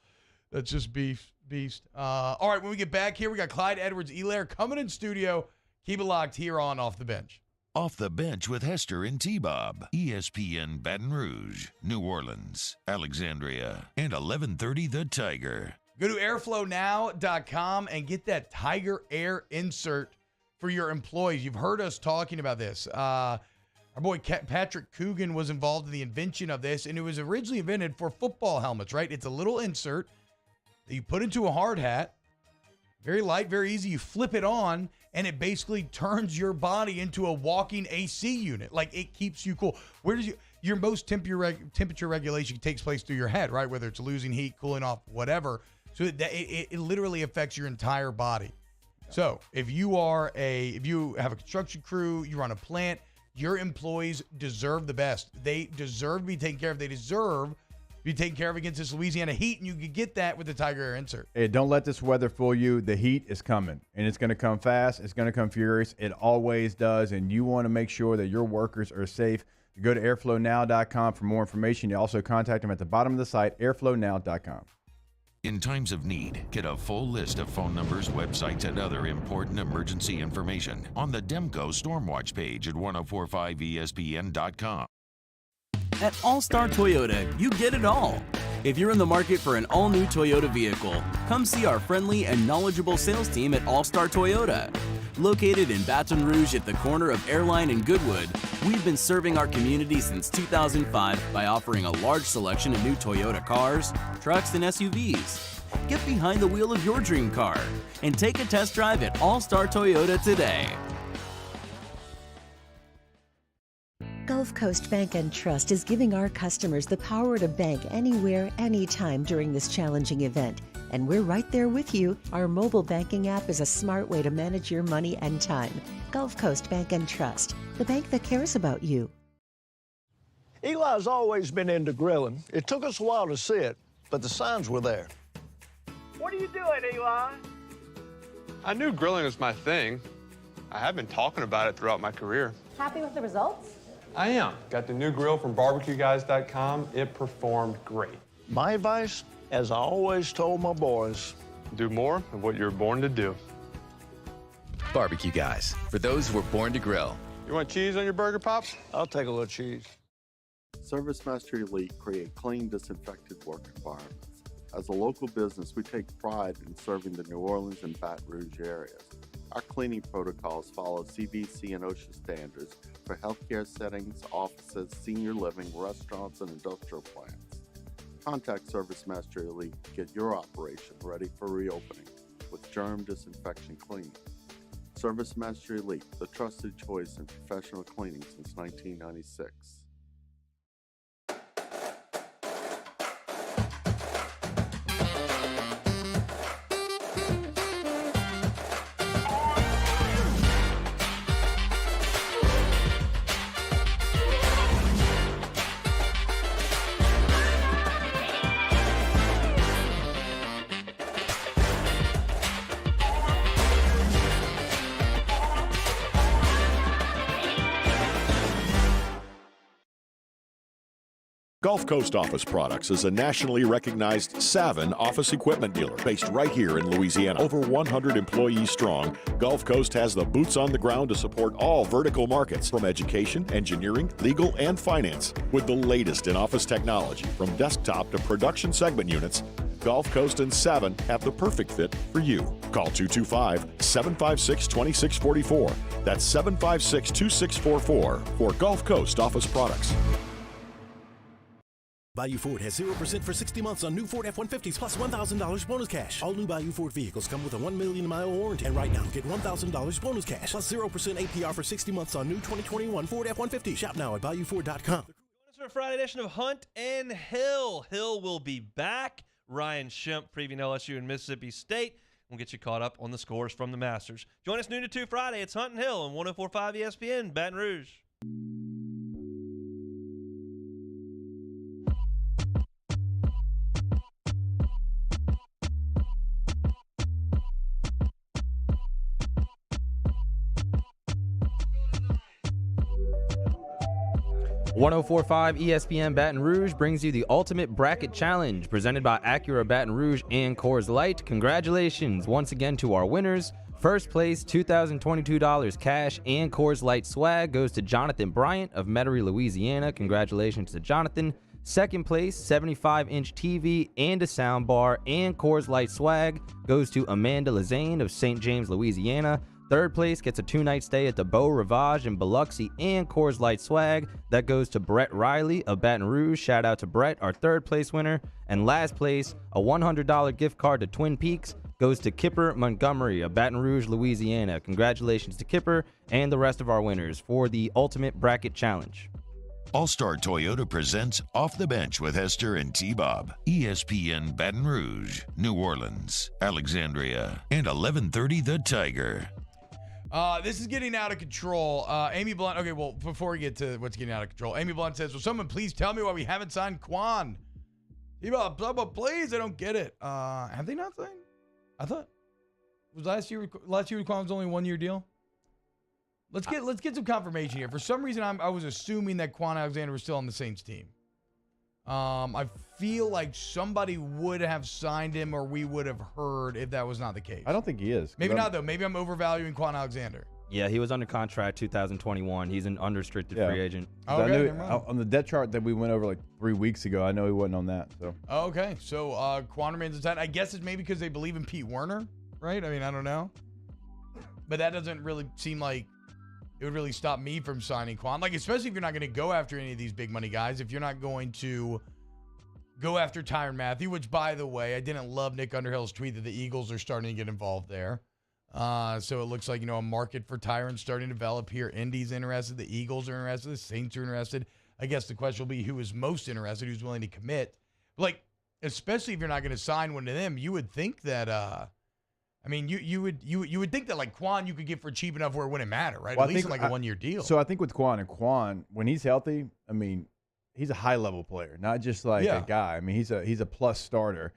That's just beast. All right, when we get back here, we got Clyde Edwards-Helaire coming in studio. Keep it locked here on Off the Bench. Off the Bench with Hester and T-Bob. ESPN Baton Rouge, New Orleans, Alexandria, and 1130 The Tiger. Go to airflownow.com and get that Tiger Air insert for your employees. You've heard us talking about this. Our boy Patrick Coogan was involved in the invention of this, and it was originally invented for football helmets, right? It's a little insert that you put into a hard hat. Very light, very easy. You flip it on, and it basically turns your body into a walking AC unit. Like, it keeps you cool. Your most temperature regulation takes place through your head, right? Whether it's losing heat, cooling off, whatever. So it literally affects your entire body. So if you have a construction crew, you run a plant, your employees deserve the best. They deserve to be taken care of. They deserve to be taken care of against this Louisiana heat, and you can get that with the Tiger Air insert. Hey, don't let this weather fool you. The heat is coming, and it's going to come fast. It's going to come furious. It always does, and you want to make sure that your workers are safe. You go to airflownow.com for more information. You also contact them at the bottom of the site, airflownow.com. In times of need, get a full list of phone numbers, websites, and other important emergency information on the Demco Stormwatch page at 1045ESPN.com. At All-Star Toyota, you get it all. If you're in the market for an all-new Toyota vehicle, come see our friendly and knowledgeable sales team at All-Star Toyota. Located in Baton Rouge at the corner of Airline and Goodwood, we've been serving our community since 2005 by offering a large selection of new Toyota cars, trucks, and SUVs. Get behind the wheel of your dream car and take a test drive at All-Star Toyota today. Gulf Coast Bank and Trust is giving our customers the power to bank anywhere, anytime during this challenging event. And we're right there with you. Our mobile banking app is a smart way to manage your money and time. Gulf Coast Bank and Trust, the bank that cares about you. Eli's always been into grilling. It took us a while to see it, but the signs were there. What are you doing, Eli? I knew grilling was my thing. I have been talking about it throughout my career. Happy with the results? I am. Got the new grill from barbecueguys.com. It performed great. My advice, as I always told my boys, do more of what you were born to do. Barbecue Guys, for those who were born to grill. You want cheese on your burger, Pops? I'll take a little cheese. ServiceMaster Elite create clean, disinfected work environments. As a local business, we take pride in serving the New Orleans and Baton Rouge areas. Our cleaning protocols follow CDC and OSHA standards for healthcare settings, offices, senior living, restaurants, and industrial plants. Contact ServiceMaster Elite to get your operation ready for reopening with germ disinfection cleaning. ServiceMaster Elite, the trusted choice in professional cleaning since 1996. Gulf Coast Office Products is a nationally recognized Savin office equipment dealer based right here in Louisiana. Over 100 employees strong, Gulf Coast has the boots on the ground to support all vertical markets, from education, engineering, legal, and finance. With the latest in office technology, from desktop to production segment units, Gulf Coast and Savin have the perfect fit for you. Call 225-756-2644. That's 756-2644 for Gulf Coast Office Products. Bayou Ford has 0% for 60 months on new Ford F-150s plus $1,000 bonus cash. All new Bayou Ford vehicles come with a 1 million mile warranty. And right now, get $1,000 bonus cash plus 0% APR for 60 months on new 2021 Ford F-150. Shop now at BayouFord.com. Join us for a Friday edition of Hunt and Hill. Hill will be back. Ryan Shemp previewing LSU and Mississippi State. We'll get you caught up on the scores from the Masters. Join us noon to 2 Friday. It's Hunt and Hill on 104.5 ESPN, Baton Rouge. 104.5 ESPN Baton Rouge brings you the Ultimate Bracket Challenge presented by Acura Baton Rouge and Coors Light. Congratulations once again to our winners. First place, $2,022 cash and Coors Light swag goes to Jonathan Bryant of Metairie, Louisiana. Congratulations to Jonathan. Second place, 75-inch TV and a sound bar and Coors Light swag goes to Amanda Lazane of St. James, Louisiana. Third place gets a 2-night stay at the Beau Rivage in Biloxi and Coors Light swag. That goes to Brett Riley of Baton Rouge. Shout out to Brett, our third place winner. And last place, a $100 gift card to Twin Peaks goes to Kipper Montgomery of Baton Rouge, Louisiana. Congratulations to Kipper and the rest of our winners for the Ultimate Bracket Challenge. All-Star Toyota presents Off the Bench with Hester and T-Bob. ESPN Baton Rouge, New Orleans, Alexandria, and 1130 The Tiger. This is getting out of control. Amy Blunt. Okay, well, before we get to what's getting out of control, Amy Blunt says, "Will someone please tell me why we haven't signed Quan? Please, I don't get it. Have they not signed? I thought was last year with Quan was only a 1-year deal. Let's get some confirmation here. For some reason, I was assuming that Quan Alexander was still on the Saints team. I feel like somebody would have signed him, or we would have heard if that was not the case. I don't think he is. Maybe not, though. Maybe I'm overvaluing Quan Alexander. Yeah, he was under contract 2021. He's an unrestricted free agent. Okay, on the depth chart that we went over like 3 weeks ago, I know he wasn't on that. So okay, so Quan remains inside. I guess it's maybe because they believe in Pete Werner, right? I mean, I don't know, but that doesn't really seem like it would really stop me from signing Quan. Like, especially if you're not going to go after any of these big money guys. If you're not going to go after Tyrann Mathieu, which, by the way, I didn't love Nick Underhill's tweet that the Eagles are starting to get involved there. So it looks like, a market for Tyrann's starting to develop here. Indy's interested. The Eagles are interested. The Saints are interested. I guess the question will be who is most interested, who's willing to commit. Like, especially if you're not going to sign one of them, you would think that, you would think that, like, Quan you could get for cheap enough where it wouldn't matter, right? Well, at least in like a 1-year deal. So I think with Quan, when he's healthy, he's a high-level player, not just like a guy. I mean, he's a plus starter.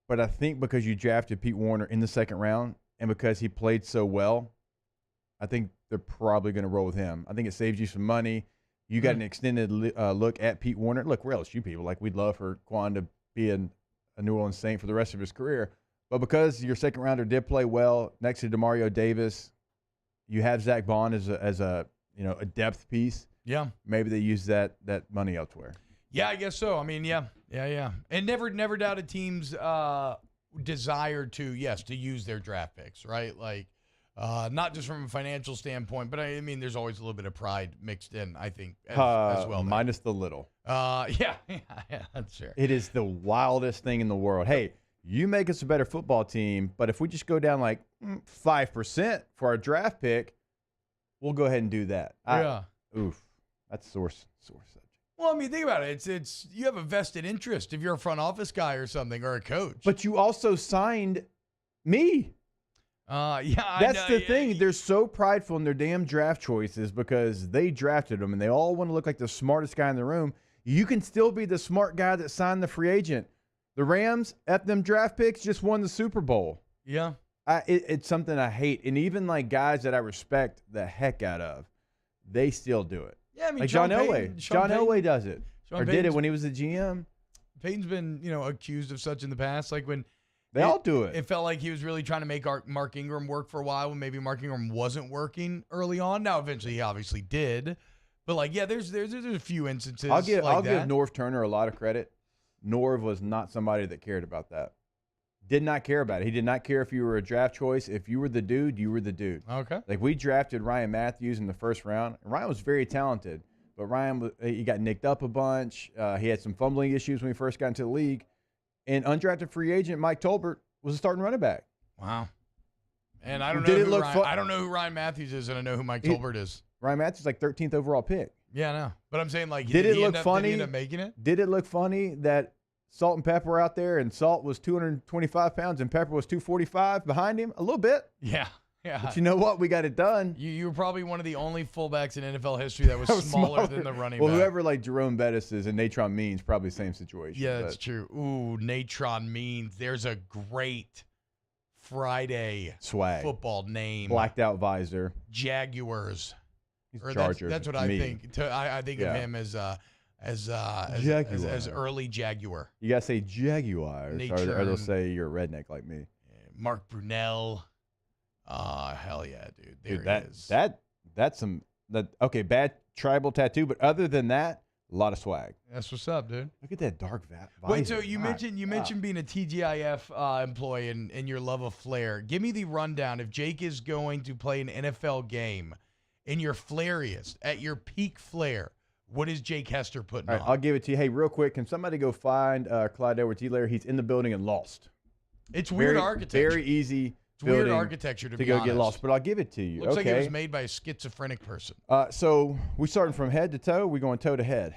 But I think because you drafted Pete Werner in the second round, and because he played so well, I think they're probably going to roll with him. I think it saves you some money. You got an extended look at Pete Werner. Look, we're LSU people. Like, we'd love for Quan to be a New Orleans Saint for the rest of his career. But because your second rounder did play well next to DeMario Davis, you have Zach Bond as a depth piece. Yeah. Maybe they use that money elsewhere. Yeah, I guess so. I mean, yeah. And never doubted teams' desire to use their draft picks, right? Like, not just from a financial standpoint, but I mean, there's always a little bit of pride mixed in, I think, as well. Minus the little. Yeah, that's fair. It is the wildest thing in the world. Hey, you make us a better football team, but if we just go down like 5% for our draft pick, we'll go ahead and do that. Oof. That's sore subject. Well, I mean, think about it. It's you have a vested interest if you're a front office guy or something, or a coach. But you also signed me. That's the thing. They're so prideful in their damn draft choices because they drafted them, and they all want to look like the smartest guy in the room. You can still be the smart guy that signed the free agent. The Rams, at them draft picks, just won the Super Bowl. Yeah. It's something I hate. And even like guys that I respect the heck out of, they still do it. Yeah, I mean, like John Elway. John Elway does it. Did it when he was the GM. Peyton's been, accused of such in the past. Like when they all do it. It felt like he was really trying to make Mark Ingram work for a while when maybe Mark Ingram wasn't working early on. Now, eventually, he obviously did. But like, yeah, there's a few instances. I'll give Norv Turner a lot of credit. Norv was not somebody that cared about that. Did not care about it. He did not care if you were a draft choice. If you were the dude, you were the dude. Okay. Like, we drafted Ryan Matthews in the first round. Ryan was very talented, but he got nicked up a bunch. He had some fumbling issues when he first got into the league. And undrafted free agent Mike Tolbert was a starting running back. Wow. And I don't know who Ryan Matthews is, and I know who Mike Tolbert is. Ryan Matthews is like 13th overall pick. Yeah, I know. But I'm saying, like, did he end up making it? Did it look funny that Salt and Pepper were out there, and Salt was 225 pounds and Pepper was 245 behind him? A little bit. Yeah. But you know what? We got it done. You were probably one of the only fullbacks in NFL history that was smaller than the running back. Well, whoever like Jerome Bettis is and Natron Means, probably the same situation. Yeah, that's true. Ooh, Natron Means. There's a great Friday swag football name. Blacked out visor. Jaguars. Chargers. That's what I think. I think of him as early Jaguar. You gotta say Jaguars, or they'll say you're a redneck like me. Mark Brunell. Hell yeah, dude. There dude, he is. That's okay, bad tribal tattoo, but other than that, a lot of swag. That's what's up, dude. Look at that dark visor. Wait, so you mentioned being a TGIF employee and your love of flair. Give me the rundown. If Jake is going to play an NFL game in your flairiest, at your peak flair, what is Jake Hester putting on? I'll give it to you. Hey, real quick, can somebody go find Clyde Edwards-Helaire? He's in the building and lost. It's weird architecture. Very easy. It's weird building architecture to be go honest. get lost. But I'll give it to you. Looks like it okay. was made by a schizophrenic person. So we starting from head to toe. We going toe to head.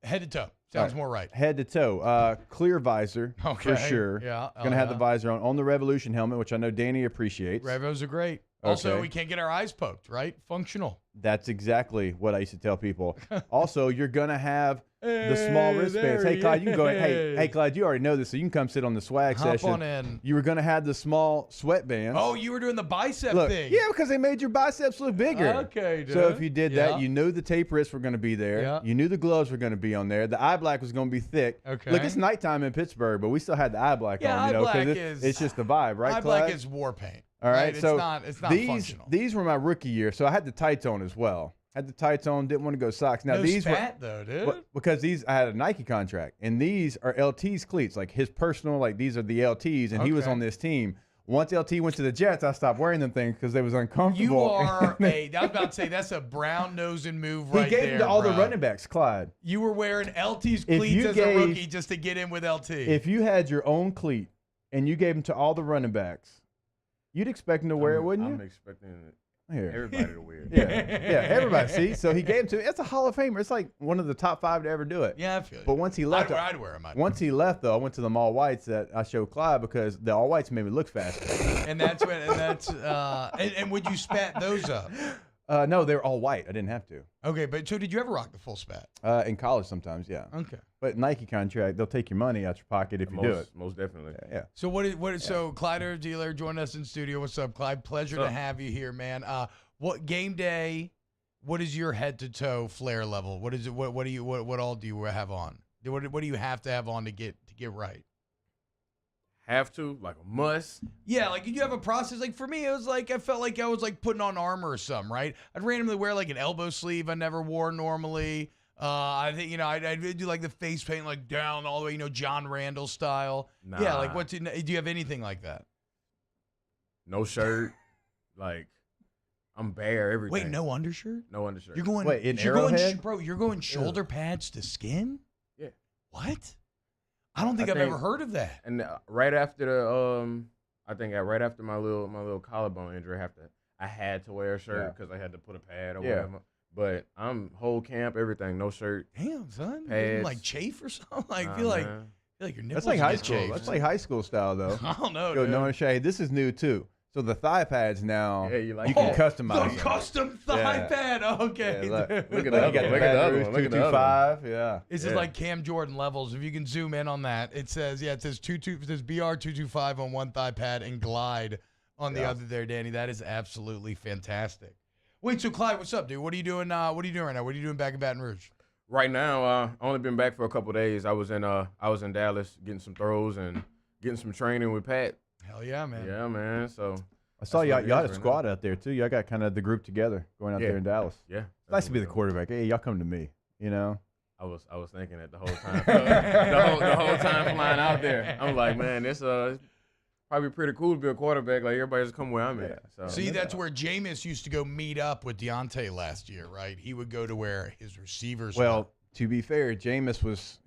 Head to toe. Sounds more right. Head to toe. Clear visor for sure. Yeah. Going to have the visor on the Revolution helmet, which I know Danny appreciates. Revos are great. Also, we can't get our eyes poked, right? Functional. That's exactly what I used to tell people. Also, you're going to have the small wristbands. Hey, Clyde, you can go ahead. Hey, Clyde, you already know this, so you can come sit on the swag session. Hop on in. You were going to have the small sweatbands. Oh, you were doing the bicep thing. Yeah, because they made your biceps look bigger. Okay, dude. So if you did that, you knew the tape wrists were going to be there. Yeah. You knew the gloves were going to be on there. The eye black was going to be thick. Okay. Look, it's nighttime in Pittsburgh, but we still had the eye black on. eye black it's just the vibe, right, Eye Clyde? black is war paint. All right, so it's not functional. These were my rookie year, so I had the tights on as well. Had the tights on, didn't want to go socks. Now no these spat, though, dude. because I had a Nike contract, and these are LT's cleats, like his personal, like these are the LTs, and he was on this team. Once LT went to the Jets, I stopped wearing them things because they was uncomfortable. You are I was about to say that's a brown nosing move right there. He gave them to all the running backs, Clyde. You were wearing LT's cleats as a rookie just to get in with LT. If you had your own cleat and you gave them to all the running backs, you'd expect them to wear it, wouldn't you? I'm expecting Here. everybody to wear it. Yeah, everybody. See, so he gave them to. It's a Hall of Famer. It's like one of the top 5 to ever do it. Yeah, I feel you. But once he left, I'd wear them. Once he left, though, I went to the all whites that I showed Clyde because the all whites made me look faster. And that's when, and would you spat those up? No, they were all white. I didn't have to. Okay, but so did you ever rock the full spat? In college, sometimes, yeah. Okay. But Nike contract, they'll take your money out your pocket if you do it. Most definitely. Yeah. So So Clyde Edwards-Helaire joined us in studio. What's up, Clyde? Pleasure to have you here, man. What game day? What is your head to toe flare level? What is it? What all do you have on? What do you have to have on to get right? Have to, like a must. Yeah, like you have a process. Like for me, it was like I felt like I was like putting on armor or something, right? I'd randomly wear like an elbow sleeve I never wore normally. I think I'd do like the face paint like down all the way, John Randall style. Nah. Yeah, like do you have anything like that? No shirt, like I'm bare everything. Wait, no undershirt? No undershirt. You're going. Wait, in you're Arrowhead? going, you're going shoulder pads to skin? Yeah. What? I don't think I've ever heard of that. And right after right after my little collarbone injury, I had to wear a shirt because I had to put a pad or whatever. But I'm whole camp, everything, no shirt. Damn, son. Pads. Like chafe or something? Like Nah, feel like man. your nipples That's like high get school. chafed. That's like high school style, though. I don't know, Yo, dude. no shade. This is new too. So the thigh pads now, Yeah, you like you can that. customize. The them. custom thigh pad. Okay. Yeah, look Look at you that got one. the Look at the other Baton one. Rouge Look at the other one. 225. Yeah. This is like Cam Jordan levels. If you can zoom in on that, it says BR 225 on one thigh pad and Glide on the other there, Danny. That is absolutely fantastic. Wait, so Clyde, what's up, dude? What are you doing? What are you doing right now? What are you doing back in Baton Rouge? Right now, I only been back for a couple of days. I was in Dallas getting some throws and getting some training with Pat. Hell yeah, man. Yeah, man. So I saw y'all had a right squad out there too. Y'all got kind of the group together going out there in Dallas. Yeah. It's nice to be the quarterback. Hey, y'all come to me. I was thinking that the whole time. the whole time flying out there. I'm like, man, it's probably pretty cool to be a quarterback. Like everybody just come where I'm at. So. See, that's where Jameis used to go meet up with Deontay last year, right? He would go to where his receivers were. To be fair, Jameis was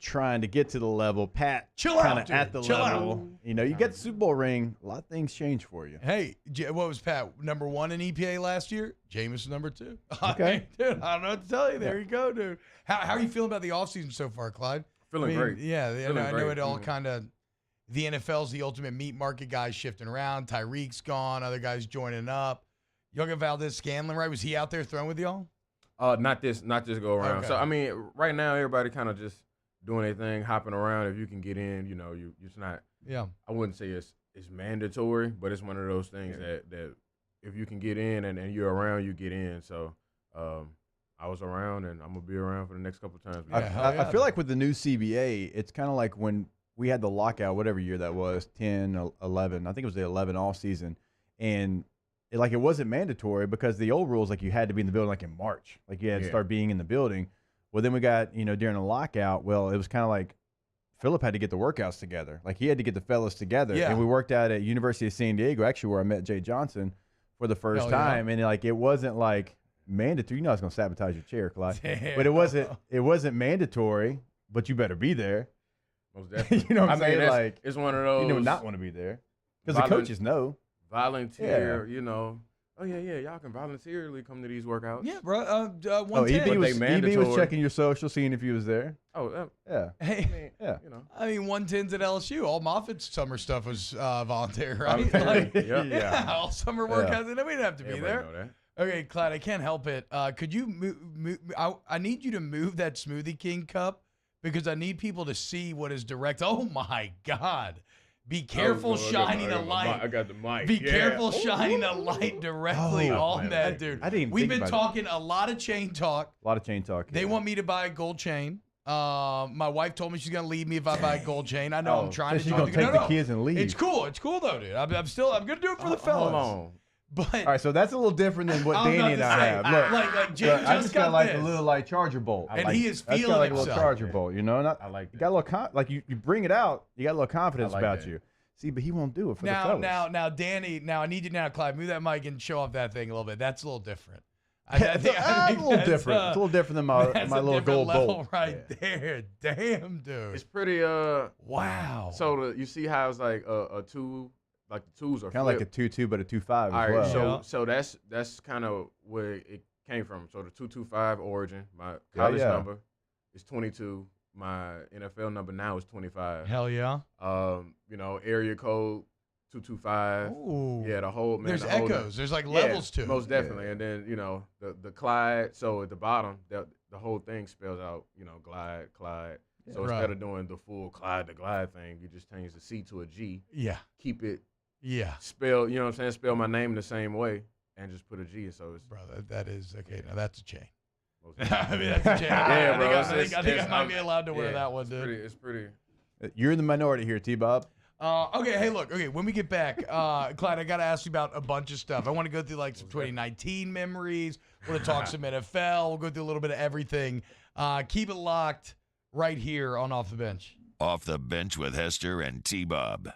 trying to get to the level. Pat Chill out, kind of dude. at the Chill level. You get the Super Bowl ring, a lot of things change for you. Hey, what was Pat number 1 in EPA last year? Jameis was number 2. Okay, dude, I don't know what to tell you. There you go, dude. How are you feeling about the offseason so far, Clyde? Feeling great. Yeah, Feeling I know great. it all kind of. The NFL's the ultimate meat market. Guys shifting around. Tyreek's gone. Other guys joining up. Y'all got Valdez-Scanlon, right? Was he out there throwing with y'all? Not this go around. Okay. So I mean, right now everybody kind of just doing their thing, hopping around. If you can get in, it's not. Yeah. I wouldn't say it's mandatory, but it's one of those things that if you can get in and you're around, you get in. So I was around, and I'm gonna be around for the next couple of times. I feel like with the new CBA, it's kind of like when we had the lockout, whatever year that was, 10, 11. I think it was the 11 all season, and it wasn't mandatory because the old rules, like you had to be in the building like in March, like you had to start being in the building. Well, then we got during the lockout. Well, it was kind of like Philip had to get the workouts together, like he had to get the fellas together, and we worked out at University of San Diego, actually where I met Jay Johnson for the first time, and it wasn't like mandatory. I was gonna sabotage your chair, Clyde, but it wasn't mandatory, but you better be there. Most definitely. You know what I'm saying? Like it's one of those. You not want to be there. Because the coaches know. Volunteer, you know. Oh, yeah, y'all can voluntarily come to these workouts. Yeah, bro. 110. EB was checking your social, seeing if you was there. Oh, yeah. Hey, yeah. You know. I mean, 110s at LSU. All Moffitt's summer stuff was voluntary, right? Yeah. All summer workouts. And we didn't have to be there. Know that. Okay, Clyde, I can't help it. Could you move? I need you to move that Smoothie King cup because I need people to see what is direct. Oh, my God. Be careful shining a light. I got the mic. Be careful shining a light directly on that, dude. I didn't. We've been talking a lot of chain talk. A lot of chain talk. They want me to buy a gold chain. My wife told me she's gonna leave me if I buy a gold chain. I know I'm trying to. She's gonna take the kids and leave. It's cool. It's cool though, dude. I'm gonna do it for the fellas. Hold on. But all right, so that's a little different than what I'm Danny about and to I say, have. Look, like Jay I just got like this. a little charger bolt, And he is that's feeling got like himself. a little charger bolt. You know, I like that. You got a little like you bring it out. You got a little confidence I like about that. you. See, but he won't do it for the fellas. Now, Danny. Now I need you now, Clyde. Move that mic and show off that thing a little bit. That's a little different. I It's a little different. It's a little different than my little gold bolt right there. Damn, dude. It's pretty. Wow. So you see how it's like a two, like the twos are kind of like a 2-2, but a 2-5 as well. All right, so that's kind of where it came from. So the 225 origin. My college number is 22. My NFL number now is 25. Hell yeah. You know, area code 225. Ooh. Yeah, the whole man. There's the whole echoes. There's like levels to it. Most definitely. And then, you know, the Clyde. So at the bottom, the whole thing spells out, you know, Clyde. So instead of doing the full Clyde to Glide thing, you just change the C to a G. Yeah. Keep it. Yeah. Spell, you know what I'm saying? Spell my name the same way and just put a G. So it's. Brother, that is okay. Now that's a chain. I mean, that's a chain. Yeah, bro. I think I might be allowed to wear that one, dude. It's pretty. You're in the minority here, T-Bob. Okay, hey, look. Okay, when we get back, Clyde, I got to ask you about a bunch of stuff. I want to go through like some 2019 memories. We're going to talk some NFL. We'll go through a little bit of everything. Keep it locked right here on Off the Bench. Off the Bench with Hester and T-Bob.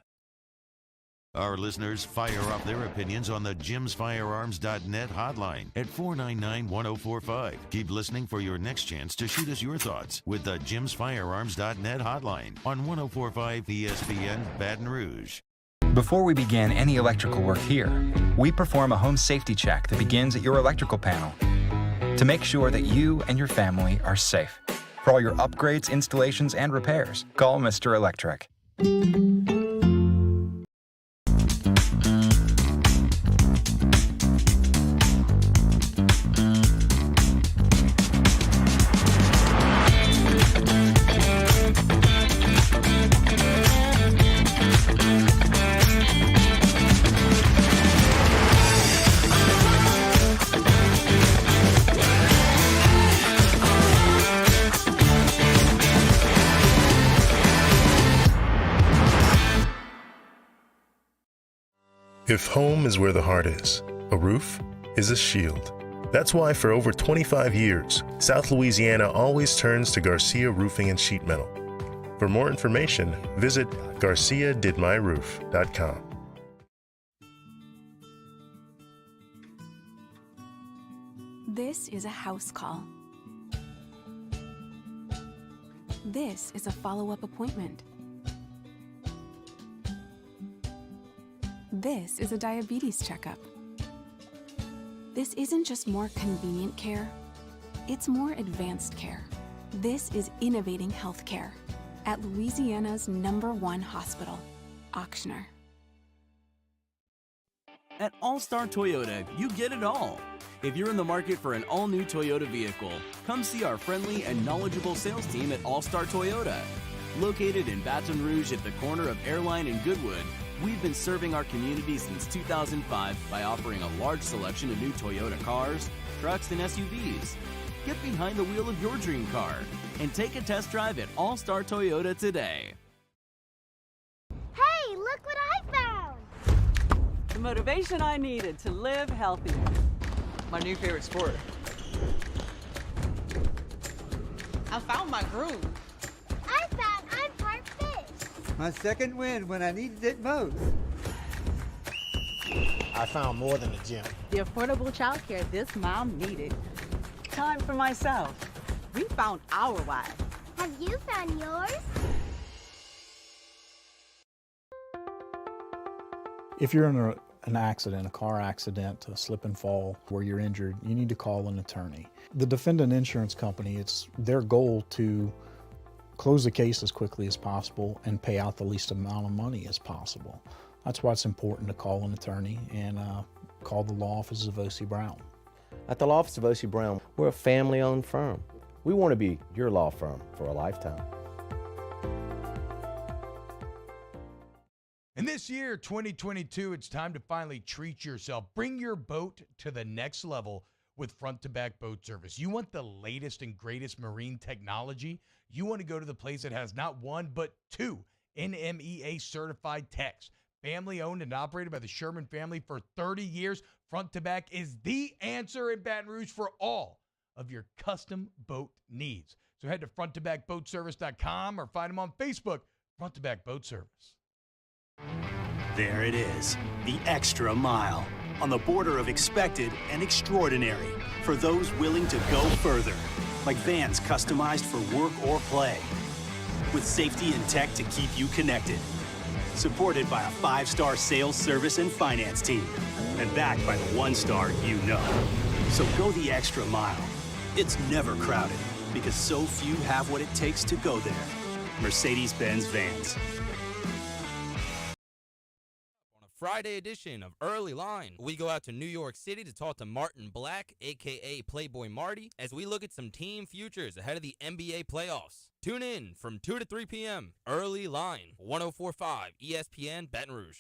Our listeners fire off their opinions on the jimsfirearms.net hotline at 499-1045. Keep listening for your next chance to shoot us your thoughts with the jimsfirearms.net hotline on 1045 ESPN Baton Rouge. Before we begin any electrical work here, we perform a home safety check that begins at your electrical panel to make sure that you and your family are safe. For all your upgrades, installations, and repairs, call Mr. Electric. If home is where the heart is, a roof is a shield. That's why for over 25 years, South Louisiana always turns to Garcia Roofing and Sheet Metal. For more information, visit garciadidmyroof.com. This is a house call. This is a follow-up appointment. This is a diabetes checkup. This isn't just more convenient care, it's more advanced care. This is innovating healthcare at Louisiana's #1 hospital, Ochsner. At All-Star Toyota, you get it all. If you're in the market for an all-new Toyota vehicle, come see our friendly and knowledgeable sales team at All-Star Toyota. Located in Baton Rouge at the corner of Airline and Goodwood, we've been serving our community since 2005 by offering a large selection of new Toyota cars, trucks, and SUVs. Get behind the wheel of your dream car and take a test drive at All-Star Toyota today. Hey, look what I found! The motivation I needed to live healthier. My new favorite sport. I found my groove. I found I'm part fish. My second win when I needed it most. I found more than a gym. The affordable childcare this mom needed. Time for myself. We found our why. Have you found yours? If you're in an accident, a car accident, a slip and fall where you're injured, you need to call an attorney. The defendant insurance company, it's their goal to close the case as quickly as possible and pay out the least amount of money as possible. That's why it's important to call an attorney and call the law office of O.C. Brown. At the law office of O.C. Brown, we're a family-owned firm. We want to be your law firm for a lifetime. And this year, 2022, it's time to finally treat yourself. Bring your boat to the next level with front-to-back boat service. You want the latest and greatest marine technology? You want to go to the place that has not one, but two NMEA certified techs. Family owned and operated by the Sherman family for 30 years. Front-to-back is the answer in Baton Rouge for all of your custom boat needs. So head to fronttobackboatservice.com or find them on Facebook, Front to Back Boat Service. There it is, the extra mile, on the border of expected and extraordinary for those willing to go further, like vans customized for work or play, with safety and tech to keep you connected, supported by a 5-star sales, service, and finance team, and backed by the 1-star you know. So go the extra mile. It's never crowded, because so few have what it takes to go there. Mercedes-Benz Vans. Friday edition of Early Line. We go out to New York City to talk to Martin Black, a.k.a. Playboy Marty, as we look at some team futures ahead of the NBA playoffs. Tune in from 2 to 3 p.m. Early Line, 104.5 ESPN Baton Rouge.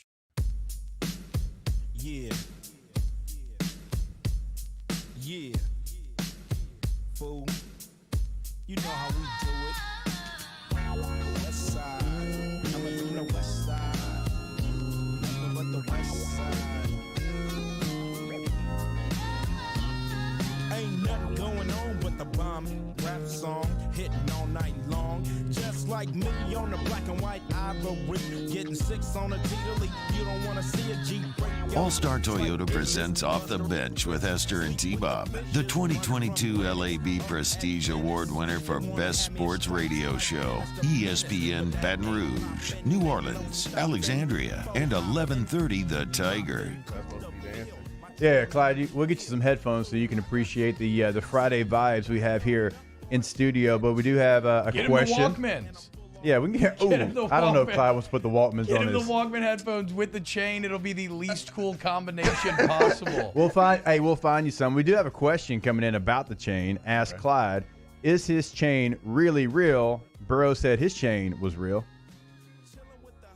Yeah. Yeah. Fool. You know how we do it. West side. Coming from the west side. The west side. Ain't nothing going on but the bomb rap song hitting all night long. Just like me on the black and white ivory, getting 6 on a T-Delete. You don't want to see a Jeep break. All-Star Toyota presents Off the Bench with Esther and T-Bob, the 2022 LAB Prestige Award winner for Best Sports Radio Show. ESPN Baton Rouge, New Orleans, Alexandria, and 1130 The Tiger. Yeah, Clyde, we'll get you some headphones so you can appreciate the Friday vibes we have here in studio. But we do have a question. Get him the Walkmans. Yeah, we can get. I don't know if Clyde wants to put the Walkmans Get on him his. the Walkman headphones with the chain. It'll be the least cool combination possible. We'll find you some. We do have a question coming in about the chain. Ask Clyde, is his chain really real? Burrow said his chain was real.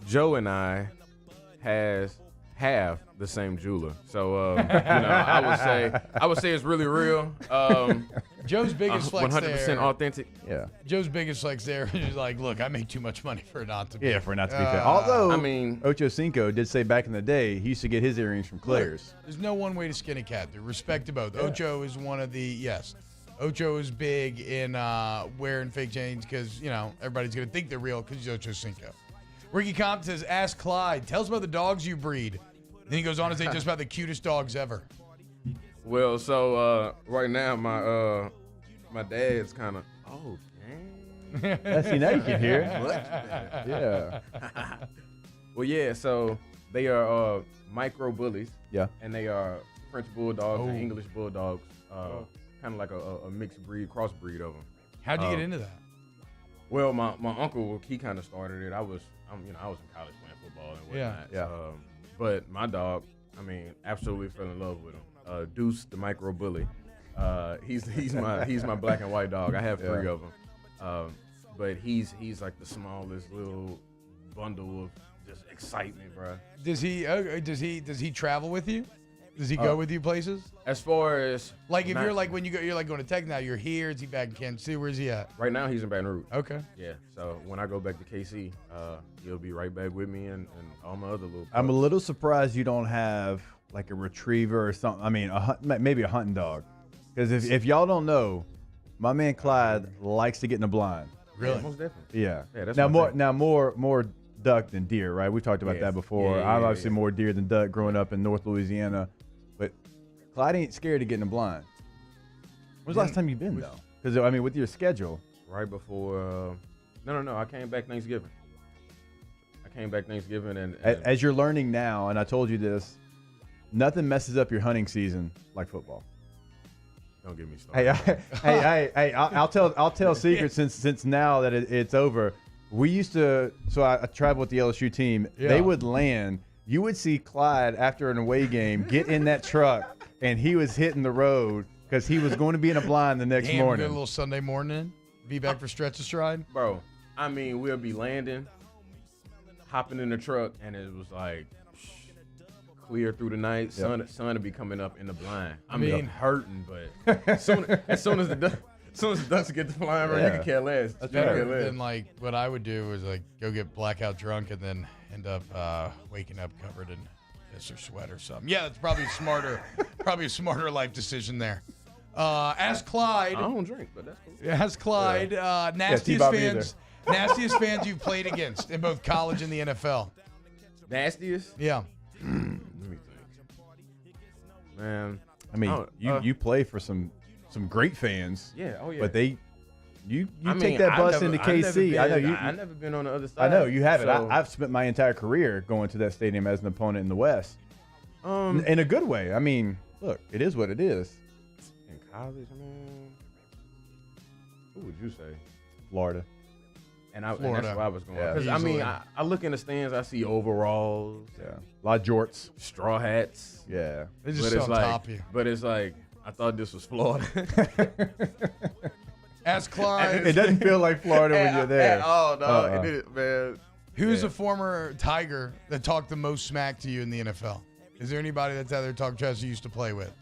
Joe and I have the same jeweler, so I would say it's really real. Joe's biggest flex 100% authentic. Yeah. Joe's biggest flex there is like, look, I make too much money for it not to be. Yeah, for it not to be fair. Although, Ocho Cinco did say back in the day he used to get his earrings from Claire's. There's no one way to skin a cat. Respect to both. Yeah. Ocho is one of the yes. Ocho is big in wearing fake chains because everybody's gonna think they're real because he's Ocho Cinco. Ricky Comp says, ask Clyde. Tell us about the dogs you breed. Then he goes on to say just about the cutest dogs ever. Well, so right now my dad's kind of See, now you can hear it. Much better. Yeah. Well, yeah. So they are micro bullies. Yeah. And they are French bulldogs and English bulldogs. Kind of like a mixed breed, crossbreed of them. How'd you get into that? Well, my uncle, he kind of started it. I was in college playing football and whatnot. Yeah. But my dog, absolutely fell in love with him. Deuce, the micro bully. He's my black and white dog. I have 3 of them. But he's like the smallest little bundle of just excitement, bro. Does he travel with you? Does he go with you places? As far as like if you're like when you're like going to Tech now, you're here. Is he back in Kansas City? Where's he at? Right now he's in Baton Rouge. Okay. Yeah. So when I go back to KC, he'll be right back with me and all my other little. I'm a little surprised you don't have like a retriever or something. Maybe a hunting dog, because if y'all don't know, my man Clyde likes to get in the blind. Really? Yeah, most definitely. Yeah. That's more duck than deer, right? We talked about that before. I'm obviously more deer than duck growing up in North Louisiana, but Clyde ain't scared to get in the blind. When's the last time you've been though? Because with your schedule. Right before. No. I came back Thanksgiving. came back Thanksgiving and as you're learning now, and I told you this, nothing messes up your hunting season like football. Don't get me started. Hey, I'll tell secrets since now that it's over. We used to, so I traveled with the LSU team. Yeah. They would land. You would see Clyde after an away game get in that truck, and he was hitting the road because he was going to be in a blind the next morning. A little Sunday morning, be back for Stretch a Stride. Bro, I mean, we'll be landing, hopping in the truck, and it was like clear through the night. Sun will be coming up in the blind. I mean, hurting, but as soon as the ducks get to flying, you can care less. That's better than like what I would do is like go get blackout drunk and then end up waking up covered in piss or sweat or something. Yeah, that's probably a smarter life decision there. Ask Clyde. I don't drink, but that's cool. Ask Clyde. Nastiest fans you've played against in both college and the NFL. Nastiest? Yeah. Let me think. Man, I mean, you play for some great fans. Yeah. Oh yeah. But you take that bus into KC. I know I've never been on the other side. I know you haven't. So. I've spent my entire career going to that stadium as an opponent in the West. In a good way. I mean, look, it is what it is. In college, man. Who would you say? Florida. And that's where I was going. Because I mean, I look in the stands, I see overalls. Yeah. A lot of jorts. Straw hats. Yeah. They just on top you. But it's like, I thought this was Florida. Ask Clyde. It doesn't feel like Florida when you're there. Oh, no. It didn't, man. Who's a former Tiger that talked the most smack to you in the NFL? Is there anybody that's out there talking trash you used to play with?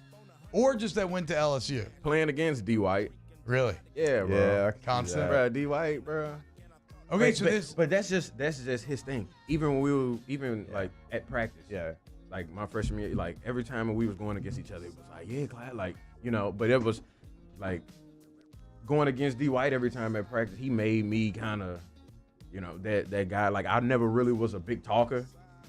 Or just that went to LSU? Playing against D. White. Really? Yeah, bro. Yeah. Constant? Bro, D. White, bro. Okay, but that's just his thing. Even when we were like at practice. Yeah. Like my freshman year, like every time when we was going against each other, it was like, yeah, Clyde, like, but it was like going against D. White every time at practice, he made me kind of, that guy. Like I never really was a big talker,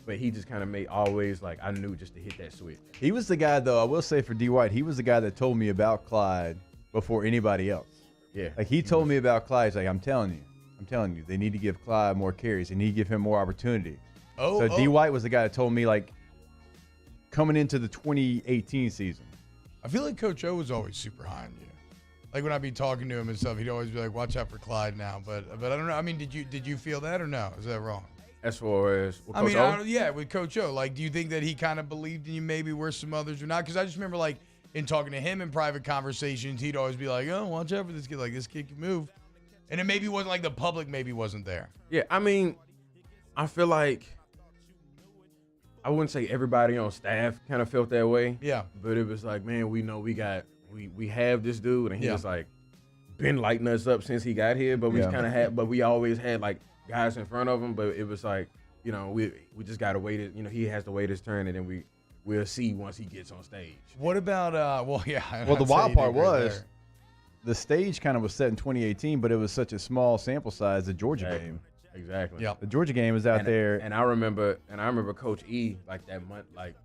but he just kind of made always like I knew just to hit that switch. He was the guy, though, I will say for D. White, he was the guy that told me about Clyde before anybody else. Yeah. Like he told me about Clyde. He's like, I'm telling you, they need to give Clyde more carries. They need to give him more opportunity. D. White was the guy that told me, like, coming into the 2018 season. I feel like Coach O was always super high on you. Like when I'd be talking to him and stuff, he'd always be like, "Watch out for Clyde now." But I don't know. I mean, did you feel that or no? Is that wrong? As far as Coach O? With Coach O. Like, do you think that he kind of believed in you maybe where some others were not? Because I just remember like in talking to him in private conversations, he'd always be like, "Oh, watch out for this kid. Like this kid can move." And it maybe wasn't like the public maybe wasn't there. Yeah, I mean, I feel like I wouldn't say everybody on staff kind of felt that way. Yeah. But it was like, man, we know we have this dude, and he was like been lighting us up since he got here. But we always had like guys in front of him. But it was like, we just gotta wait it. He has to wait his turn, and then we'll see once he gets on stage. What about the wild part was the stage kind of was set in 2018, but it was such a small sample size. The Georgia game. Exactly. Yeah. The Georgia game was out there. And I remember Coach E like that month, like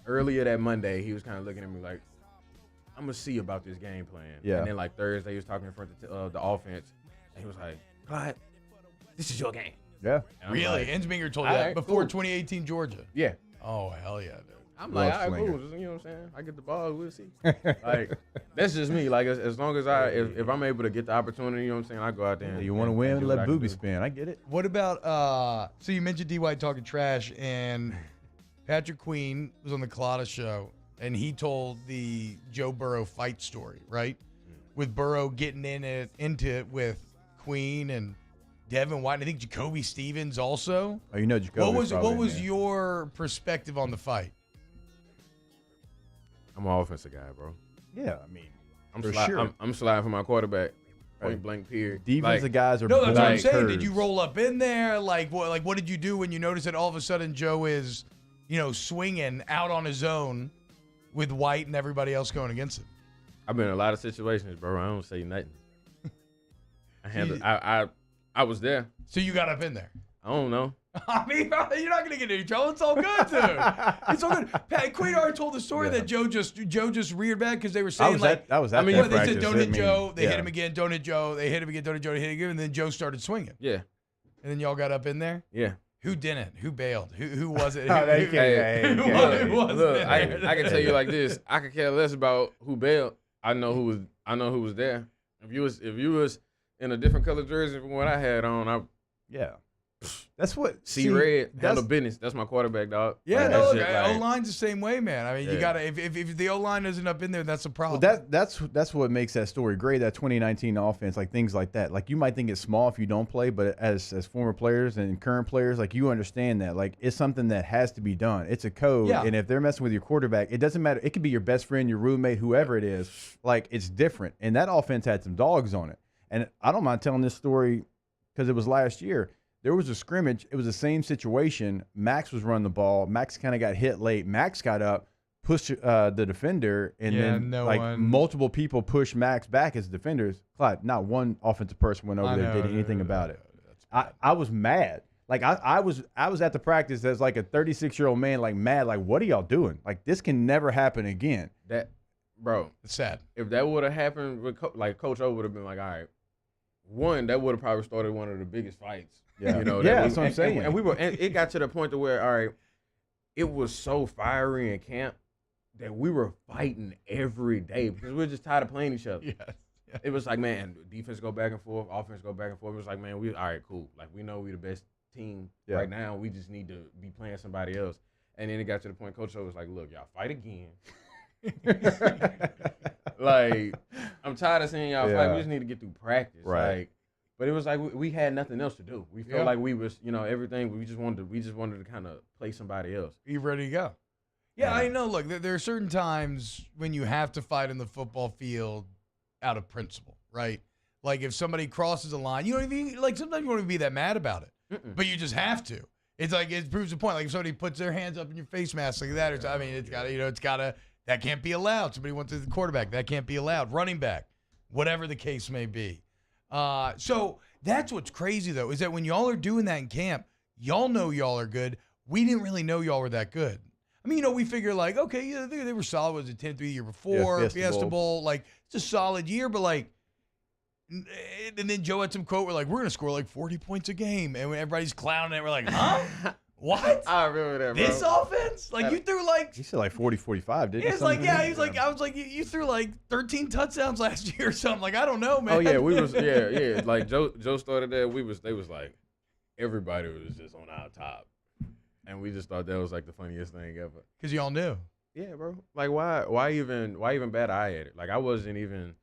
earlier that Monday, he was kind of looking at me like, I'm gonna see about this game plan. Yeah. And then like Thursday, he was talking in front of the offense, and he was like, Clyde, this is your game. Yeah. Really? Like, Ensminger told you that before 2018 Georgia. Yeah. Oh hell yeah, dude. I'm like, all right, cool. You know what I'm saying? I get the ball, we'll see. Like, that's just me. Like, as long as if I'm able to get the opportunity, you know what I'm saying, I go out there. And, you want to win, let booby spin. I get it. What about, so you mentioned D. White talking trash, and Patrick Queen was on the Colada show, and he told the Joe Burrow fight story, right? With Burrow getting into it with Queen and Devin White, and I think Jacoby Stevens also. Oh, you know Jacoby. What was your perspective on the fight? I'm an offensive guy, bro. Yeah, I mean, I'm sliding for my quarterback. Point blank period. Defensive guys are. No, that's what I'm saying. Did you roll up in there? Like what did you do when you noticed that all of a sudden Joe is, swinging out on his own with White and everybody else going against him? I've been in a lot of situations, bro. I don't say nothing. I was there. So you got up in there? I don't know. I mean, you're not gonna get into trouble. It's all good, dude. It's all good. Pat Queen already told the story that Joe just reared back because they were saying that was they said don't hit Joe. They hit him again. Don't hit Joe. They hit him again. Don't hit Joe. They hit him again. And then Joe started swinging. Yeah. And then y'all got up in there. Yeah. Who didn't? Who bailed? Who was it? Look, I there? can tell you like this. I could care less about who bailed. I know who was there. If you was in a different color jersey from what I had on, That's what Red handle business. That's my quarterback, dog. Yeah, Like, O-line's the same way, man. I mean, you gotta if the O-line isn't up in there, that's a problem. Well, that's what makes that story great. That 2019 offense, like things like that. Like you might think it's small if you don't play, but as former players and current players, like you understand that. Like it's something that has to be done. It's a code, and if they're messing with your quarterback, it doesn't matter. It could be your best friend, your roommate, whoever it is. Like it's different. And that offense had some dogs on it. And I don't mind telling this story because it was last year. There was a scrimmage. It was the same situation. Max was running the ball. Max kind of got hit late. Max got up, pushed the defender, and then multiple people pushed Max back as defenders. Clyde, not one offensive person went over there and did anything about it. I was mad. Like I was at the practice as like a 36-year-old man, like mad. Like what are y'all doing? Like this can never happen again. Bro, it's sad. If that would have happened, with Coach O would have been like, all right, one, that would have probably started one of the biggest fights. Yeah, you know, that's what I'm saying. And it got to the point to where, all right, it was so fiery in camp that we were fighting every day because we were just tired of playing each other. Yes. It was like, man, defense go back and forth, offense go back and forth. It was like, man, all right, cool. Like we know we the best team right now. We just need to be playing somebody else. And then it got to the point Coach O was like, look, y'all fight again. Like, I'm tired of seeing y'all fight. We just need to get through practice. Right. Like, but it was like we had nothing else to do. We felt like we was, everything. We just wanted to kind of play somebody else. You ready to go? Yeah, I know. Look, there are certain times when you have to fight in the football field out of principle, right? Like if somebody crosses a line, you don't even like. Sometimes you won't even be that mad about it, but you just have to. It's like it proves the point. Like if somebody puts their hands up in your face mask like that, it's gotta. That can't be allowed. Somebody went to the quarterback. That can't be allowed. Running back, whatever the case may be. So that's what's crazy, though, is that when y'all are doing that in camp, y'all know y'all are good. We didn't really know y'all were that good. I mean, we figure like, okay, they were solid. Was it 10-3 the year before? Fiesta Bowl. Like, it's a solid year, but like, and then Joe had some quote where like, we're going to score like 40 points a game. And when everybody's clowning it, we're like, huh? What? I remember that, bro. This offense? Like, you threw like... He said like 40, 45, didn't he? It's like, yeah, he's like, I was like, you threw like 13 touchdowns last year or something. Like, I don't know, man. Oh, yeah, we was, yeah. Like, Joe started that. They was like, everybody was just on our top. And we just thought that was like the funniest thing ever. Because y'all knew. Yeah, bro. Like, why even bat eye at it? Like, I wasn't even...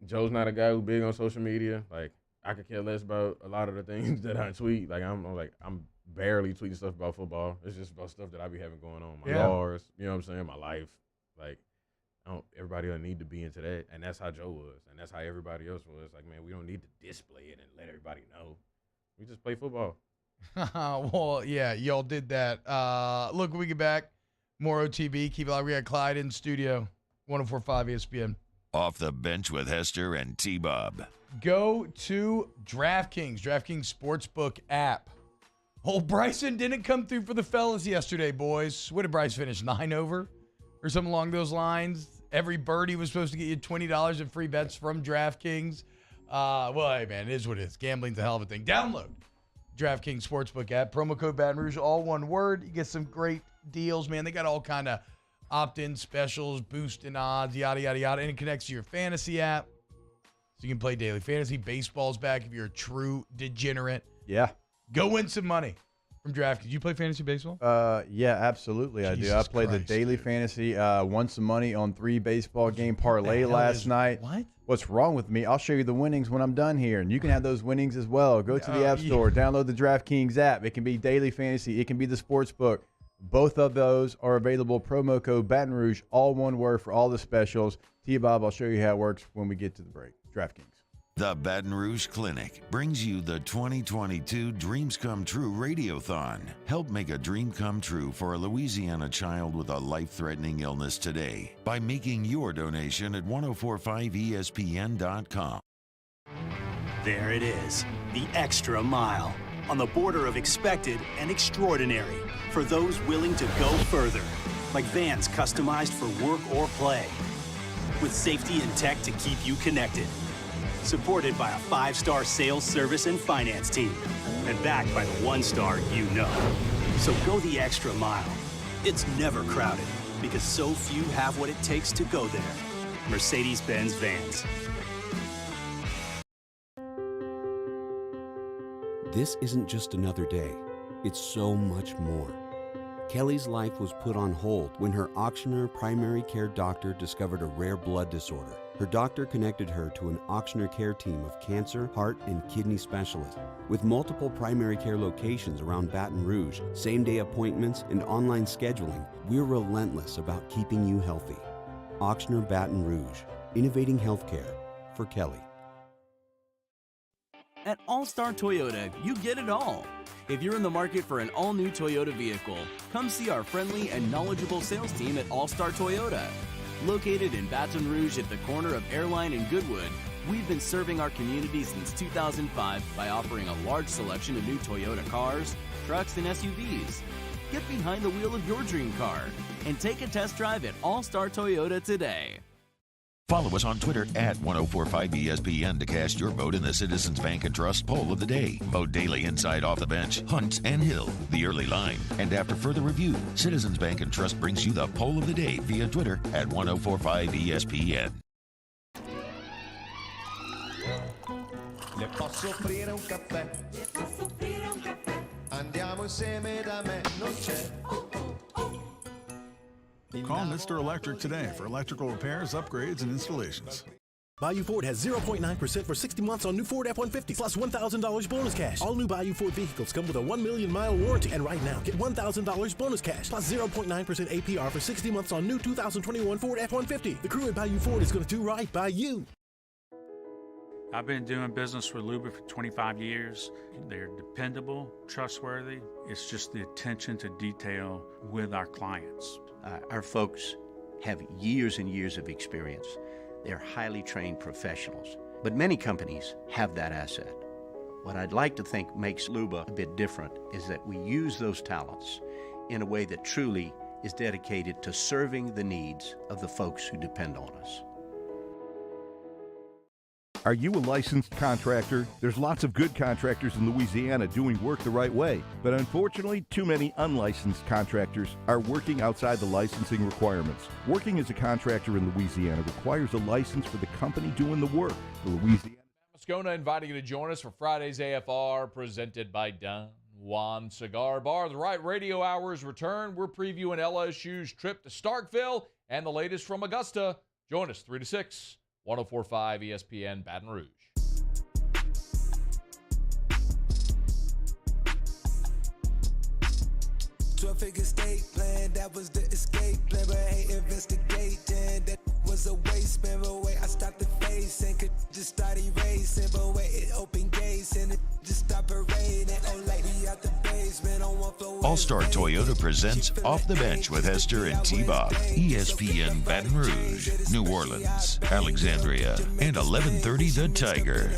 Joe's not a guy who's big on social media. Like, I could care less about a lot of the things that I tweet. Like, I'm barely tweeting stuff about football. It's just about stuff that I be having going on. My laws, you know what I'm saying? My life. Like, everybody don't need to be into that. And that's how Joe was. And that's how everybody else was. Like, man, we don't need to display it and let everybody know. We just play football. Well, yeah, y'all did that. Look, when we get back, more OTB. Keep it live. We got Clyde in studio, 104.5 ESPN. Off the bench with Hester and T-Bob. Go to DraftKings Sportsbook app. Old Bryson didn't come through for the fellas yesterday, boys. What did Bryce finish, 9 over or something along those lines? Every birdie was supposed to get you $20 in free bets from DraftKings. Well, hey, man, it is what it is. Gambling's a hell of a thing. Download DraftKings Sportsbook app. Promo code Baton Rouge, all one word. You get some great deals, man. They got all kind of opt-in specials, boosting odds, yada, yada, yada. And it connects to your fantasy app. So you can play daily fantasy. Baseball's back if you're a true degenerate. Yeah. Go win some money from DraftKings. You play fantasy baseball? Yeah, absolutely. I do. I played the daily fantasy, won some money on 3 baseball game parlay last night. What? What's wrong with me? I'll show you the winnings when I'm done here, and you can have those winnings as well. Go to the App Store, download the DraftKings app. It can be daily fantasy. It can be the sportsbook. Both of those are available. Promo code Baton Rouge, all one word for all the specials. T-Bob, I'll show you how it works when we get to the break. DraftKings. The Baton Rouge Clinic brings you the 2022 Dreams Come True Radiothon. Help make a dream come true for a Louisiana child with a life-threatening illness today by making your donation at 1045ESPN.com. There it is, the extra mile, on the border of expected and extraordinary, for those willing to go further, like vans customized for work or play, with safety and tech to keep you connected. supported by a 5-star sales, service, and finance team, and backed by the 1-star you know. So go the extra mile. It's never crowded because so few have what it takes to go there. Mercedes-Benz Vans. This isn't just another day. It's so much more. Kelly's life was put on hold when her auctioneer primary care doctor discovered a rare blood disorder. Her doctor connected her to an auctioneer care team of cancer, heart, and kidney specialists. With multiple primary care locations around Baton Rouge, same-day appointments, and online scheduling, we're relentless about keeping you healthy. Auctioneer Baton Rouge, innovating healthcare for Kelly. At All-Star Toyota, you get it all. If you're in the market for an all-new Toyota vehicle, come see our friendly and knowledgeable sales team at All-Star Toyota. Located in Baton Rouge at the corner of Airline and Goodwood, we've been serving our community since 2005 by offering a large selection of new Toyota cars, trucks, and SUVs. Get behind the wheel of your dream car and take a test drive at All-Star Toyota today. Follow us on Twitter at 1045ESPN to cast your vote in the Citizens Bank and Trust poll of the day. Vote daily inside, off the bench, Hunt and Hill, the early line. And after further review, Citizens Bank and Trust brings you the poll of the day via Twitter at 1045ESPN. Le posso offrire un caffè? Andiamo insieme da me, non c'è. Call Mr. Electric today for electrical repairs, upgrades, and installations. Bayou Ford has 0.9% for 60 months on new Ford F-150 plus $1,000 bonus cash. All new Bayou Ford vehicles come with a 1 million mile warranty. And right now, get $1,000 bonus cash plus 0.9% APR for 60 months on new 2021 Ford F-150. The crew at Bayou Ford is going to do right by you. I've been doing business with Luba for 25 years. They're dependable, trustworthy. It's just the attention to detail with our clients. Our folks have years and years of experience. They're highly trained professionals, but many companies have that asset. What I'd like to think makes Luba a bit different is that we use those talents in a way that truly is dedicated to serving the needs of the folks who depend on us. Are you a licensed contractor? There's lots of good contractors in Louisiana doing work the right way, but unfortunately, too many unlicensed contractors are working outside the licensing requirements. Working as a contractor in Louisiana requires a license for the company doing the work. The Louisiana Moscona inviting you to join us for Friday's AFR, presented by Don Juan Cigar Bar. The Right Radio Hours return. We're previewing LSU's trip to Starkville and the latest from Augusta. Join us 3 to 6. 104.5 ESPN Baton Rouge. 12-figure state plan, that was the escape plan, but hey, investigating, that was a waste, man, but wait, I stopped the face and could just start erasing, but wait, it opened gates and it just stopped parading, oh, lady out the basement, on one floor. All-Star Toyota presents Off the Bench with Hester and T-Bob. ESPN Baton Rouge, New Orleans, Alexandria, and 1130 The Tiger.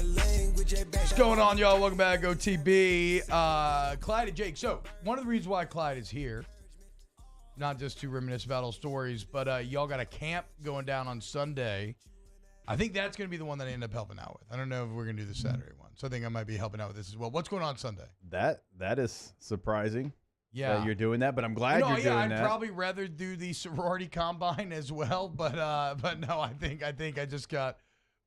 What's going on, y'all? Welcome back, OTB. Clyde and Jake. So, one of the reasons why Clyde is here, not just to reminisce about old stories, but y'all got a camp going down on Sunday. I think that's going to be the one that I end up helping out with. I don't know if we're going to do the Saturday one. So I think I might be helping out with this as well. What's going on Sunday? That is surprising. Yeah, that you're doing that, but I'm glad you're doing I'd that. I'd probably rather do the sorority combine as well, but no, I think I just got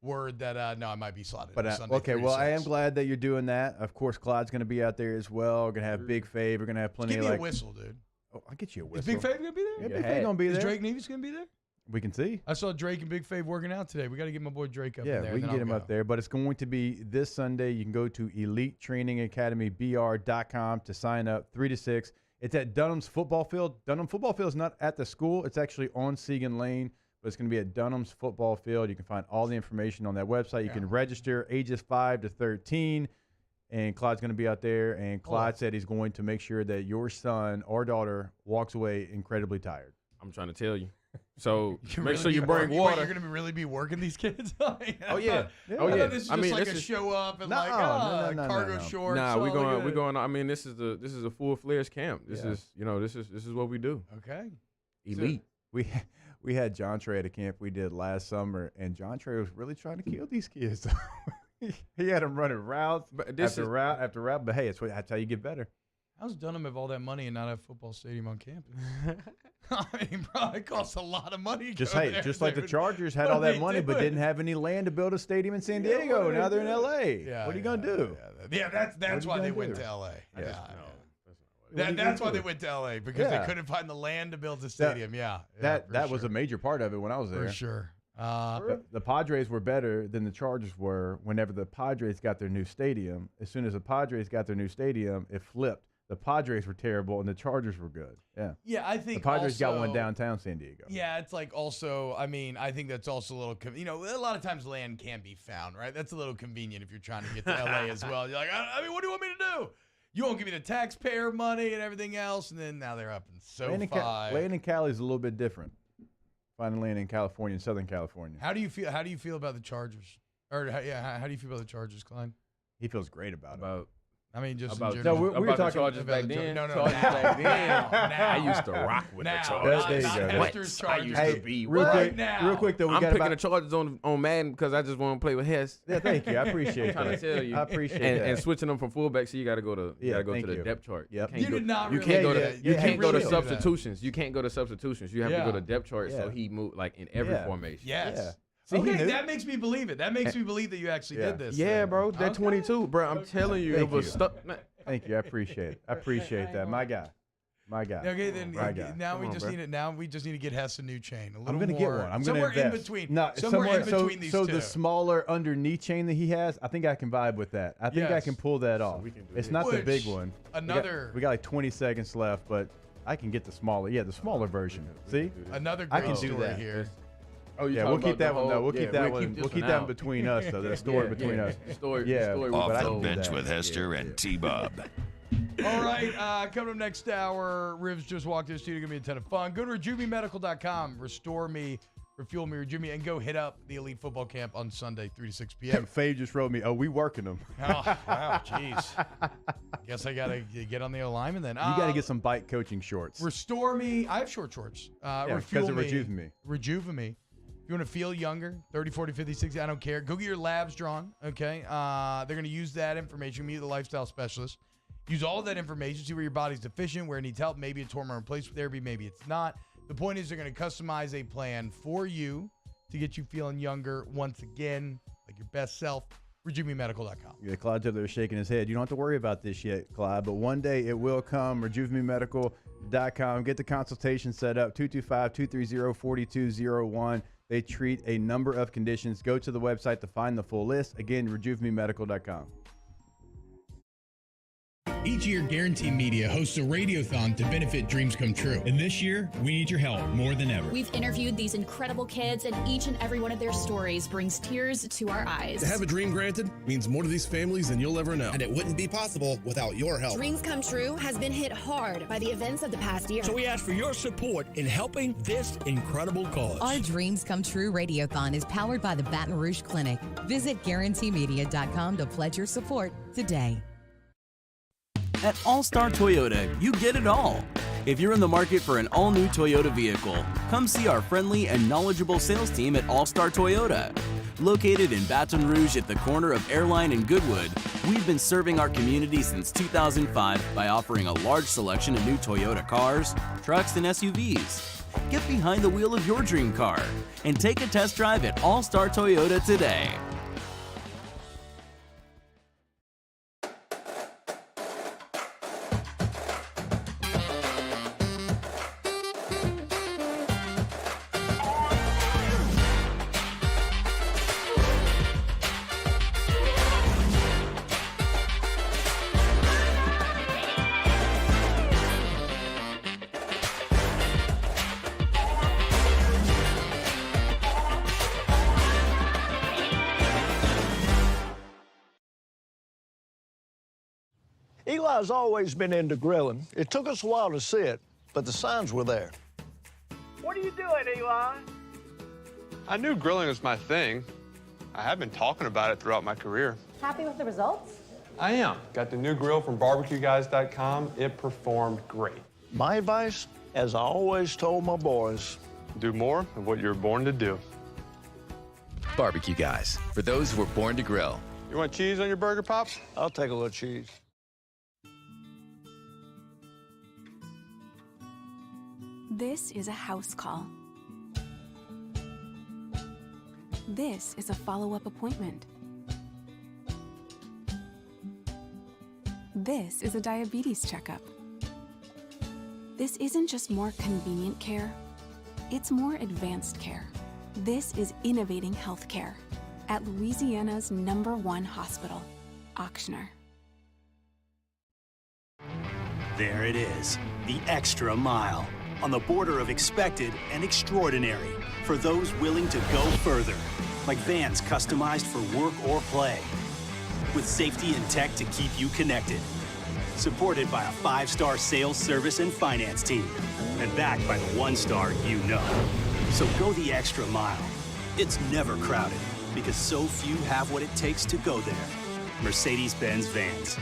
word that no, I might be slotted. But Sunday, okay, 3 to well, 6. I am glad that you're doing that. Of course, Clyde's going to be out there as well. We're going to have Big Fave. We're going to have plenty Give of me a whistle, dude. Oh, I'll get you a Is whistle. Big Fave going to be there? Yeah, Big Fave going to be there. Is Drake Nevis going to be there? We can see. I saw Drake and Big Fave working out today. We got to get my boy Drake up Yeah, in there. we can get him up there. But it's going to be this Sunday. You can go to EliteTrainingAcademyBR.com to sign up. 3 to 6. It's at Dunham's football field. Dunham football field is not at the school. It's actually on Segan Lane, but it's going to be at Dunham's football field. You can find all the information on that website. You can register ages 5 to 13. And Clyde's going to be out there. And Clyde said he's going to make sure that your son or daughter walks away incredibly tired. I'm trying to tell you. So make really sure you be bring working- water. Wait, you're going to really be working these kids? Oh yeah. I thought this is just like a show up and cargo shorts. Nah, we're all going. good. We're going. I mean, this is a full-fledged camp. This is what we do. Okay. Elite. We We had John Trey at a camp we did last summer, and John Trey was really trying to kill these kids. He had them running routes route after route. But hey, that's how you get better. How's Dunham have all that money and not have a football stadium on campus? I mean, bro, it costs a lot of money. Just like the Chargers had all that money, but didn't have any land to build a stadium in San Diego. Now they're in L.A. What are you gonna do? Yeah, that's why they went to L.A. That's why they went to L.A. because they couldn't find the land to build the stadium. That was a major part of it when I was there. For sure. The Padres were better than the Chargers were whenever the Padres got their new stadium. As soon as the Padres got their new stadium, it flipped. The Padres were terrible and the Chargers were good. Yeah, I think the Padres got one downtown San Diego. Yeah, it's like also, I mean, I think that's also a little, a lot of times land can be found, right? That's a little convenient if you're trying to get to LA as well. You're like, I mean, what do you want me to do? You won't give me the taxpayer money and everything else, and then now they're up in SoFi. Land in Cali is a little bit different. Finding land in California, in Southern California. How do you feel about the Chargers? Or how do you feel about the Chargers, Clyde? He feels great about it. I mean, just about, in no, general. we were talking about back then. No, back then. I used to rock with the Chargers. I used to be real quick though. I'm picking the Chargers on Madden because I just want to play with Hess. Yeah, thank you. I appreciate that. I'm trying to tell you. I appreciate that. And switching them from fullback, so you got to go to the depth chart. Yep. You did not. You can't go to. You can't go to substitutions. You can't go to substitutions. You have to go to depth chart. So he moved like in every formation. Yes. See, that makes me believe it. That makes me believe that you actually did this. Yeah, bro. That 22, bro. I'm telling you, it was stuck. Thank you. I appreciate it. I appreciate that. My guy. Okay, then now we just need to get Hess a new chain. I'm going to get one. I'm going to invest. In between. No, somewhere in between these two. So the smaller underneath chain that he has, I think I can vibe with that. I think I can pull that off. It's not the big one. We got like 20 seconds left, but I can get the smaller. Yeah, the smaller version. See? Another great story here. Oh, yeah, we'll keep that one though. We'll keep that one. We'll keep that one between us though. The story between us. Off the bench with Hester and T-Bob. All right, coming up next hour, Rivs just walked in the studio. Going to be a ton of fun. Go to RejuveMeMedical.com. Restore me, refuel me, rejuve me, and go hit up the Elite Football Camp on Sunday, 3 to 6 p.m. Faye just wrote me, we working them. Oh, wow, jeez. Guess I got to get on the alignment then. You got to get some bike coaching shorts. Restore me. I have short shorts. Because of Rejuve me. Rejuve me. If you want to feel younger, 30, 40, 50, 60, I don't care. Go get your labs drawn, okay? They're going to use that information. Meet the lifestyle specialist. Use all of that information, see where your body's deficient, where it needs help. Maybe it's hormone replacement therapy, maybe it's not. The point is they're going to customize a plan for you to get you feeling younger once again, like your best self. RejuveMeMedical.com. Yeah, Clyde's up there shaking his head. You don't have to worry about this yet, Clyde, but one day it will come. RejuveMeMedical.com. Get the consultation set up, 225-230-4201. They treat a number of conditions. Go to the website to find the full list. Again, RejuveMeMedical.com. Each year, Guarantee Media hosts a radiothon to benefit dreams come true. And this year, we need your help more than ever. We've interviewed these incredible kids, and each and every one of their stories brings tears to our eyes. To have a dream granted means more to these families than you'll ever know. And it wouldn't be possible without your help. Dreams Come True has been hit hard by the events of the past year. So we ask for your support in helping this incredible cause. Our Dreams Come True Radiothon is powered by the Baton Rouge Clinic. Visit GuaranteeMedia.com to pledge your support today. At All-Star Toyota, you get it all. If you're in the market for an all-new Toyota vehicle, come see our friendly and knowledgeable sales team at All-Star Toyota. Located in Baton Rouge at the corner of Airline and Goodwood, we've been serving our community since 2005 by offering a large selection of new Toyota cars, trucks, and SUVs. Get behind the wheel of your dream car and take a test drive at All-Star Toyota today. Eli's always been into grilling. It took us a while to see it, but the signs were there. What are you doing, Eli? I knew grilling was my thing. I have been talking about it throughout my career. Happy with the results? I am. Got the new grill from barbecueguys.com. It performed great. My advice, as I always told my boys, Do more of what you're born to do. Barbecue guys, for those who were born to grill. You want cheese on your burger, Pops? I'll take a little cheese. This is a house call. This is a follow-up appointment. This is a diabetes checkup. This isn't just more convenient care, it's more advanced care. This is innovating healthcare at Louisiana's #1 hospital, Ochsner. There it is, the extra mile, on the border of expected and extraordinary for those willing to go further, like vans customized for work or play, with safety and tech to keep you connected, supported by a 5-star sales, service, and finance team, and backed by the 1-star you know. So go the extra mile. It's never crowded, because so few have what it takes to go there. Mercedes-Benz Vans.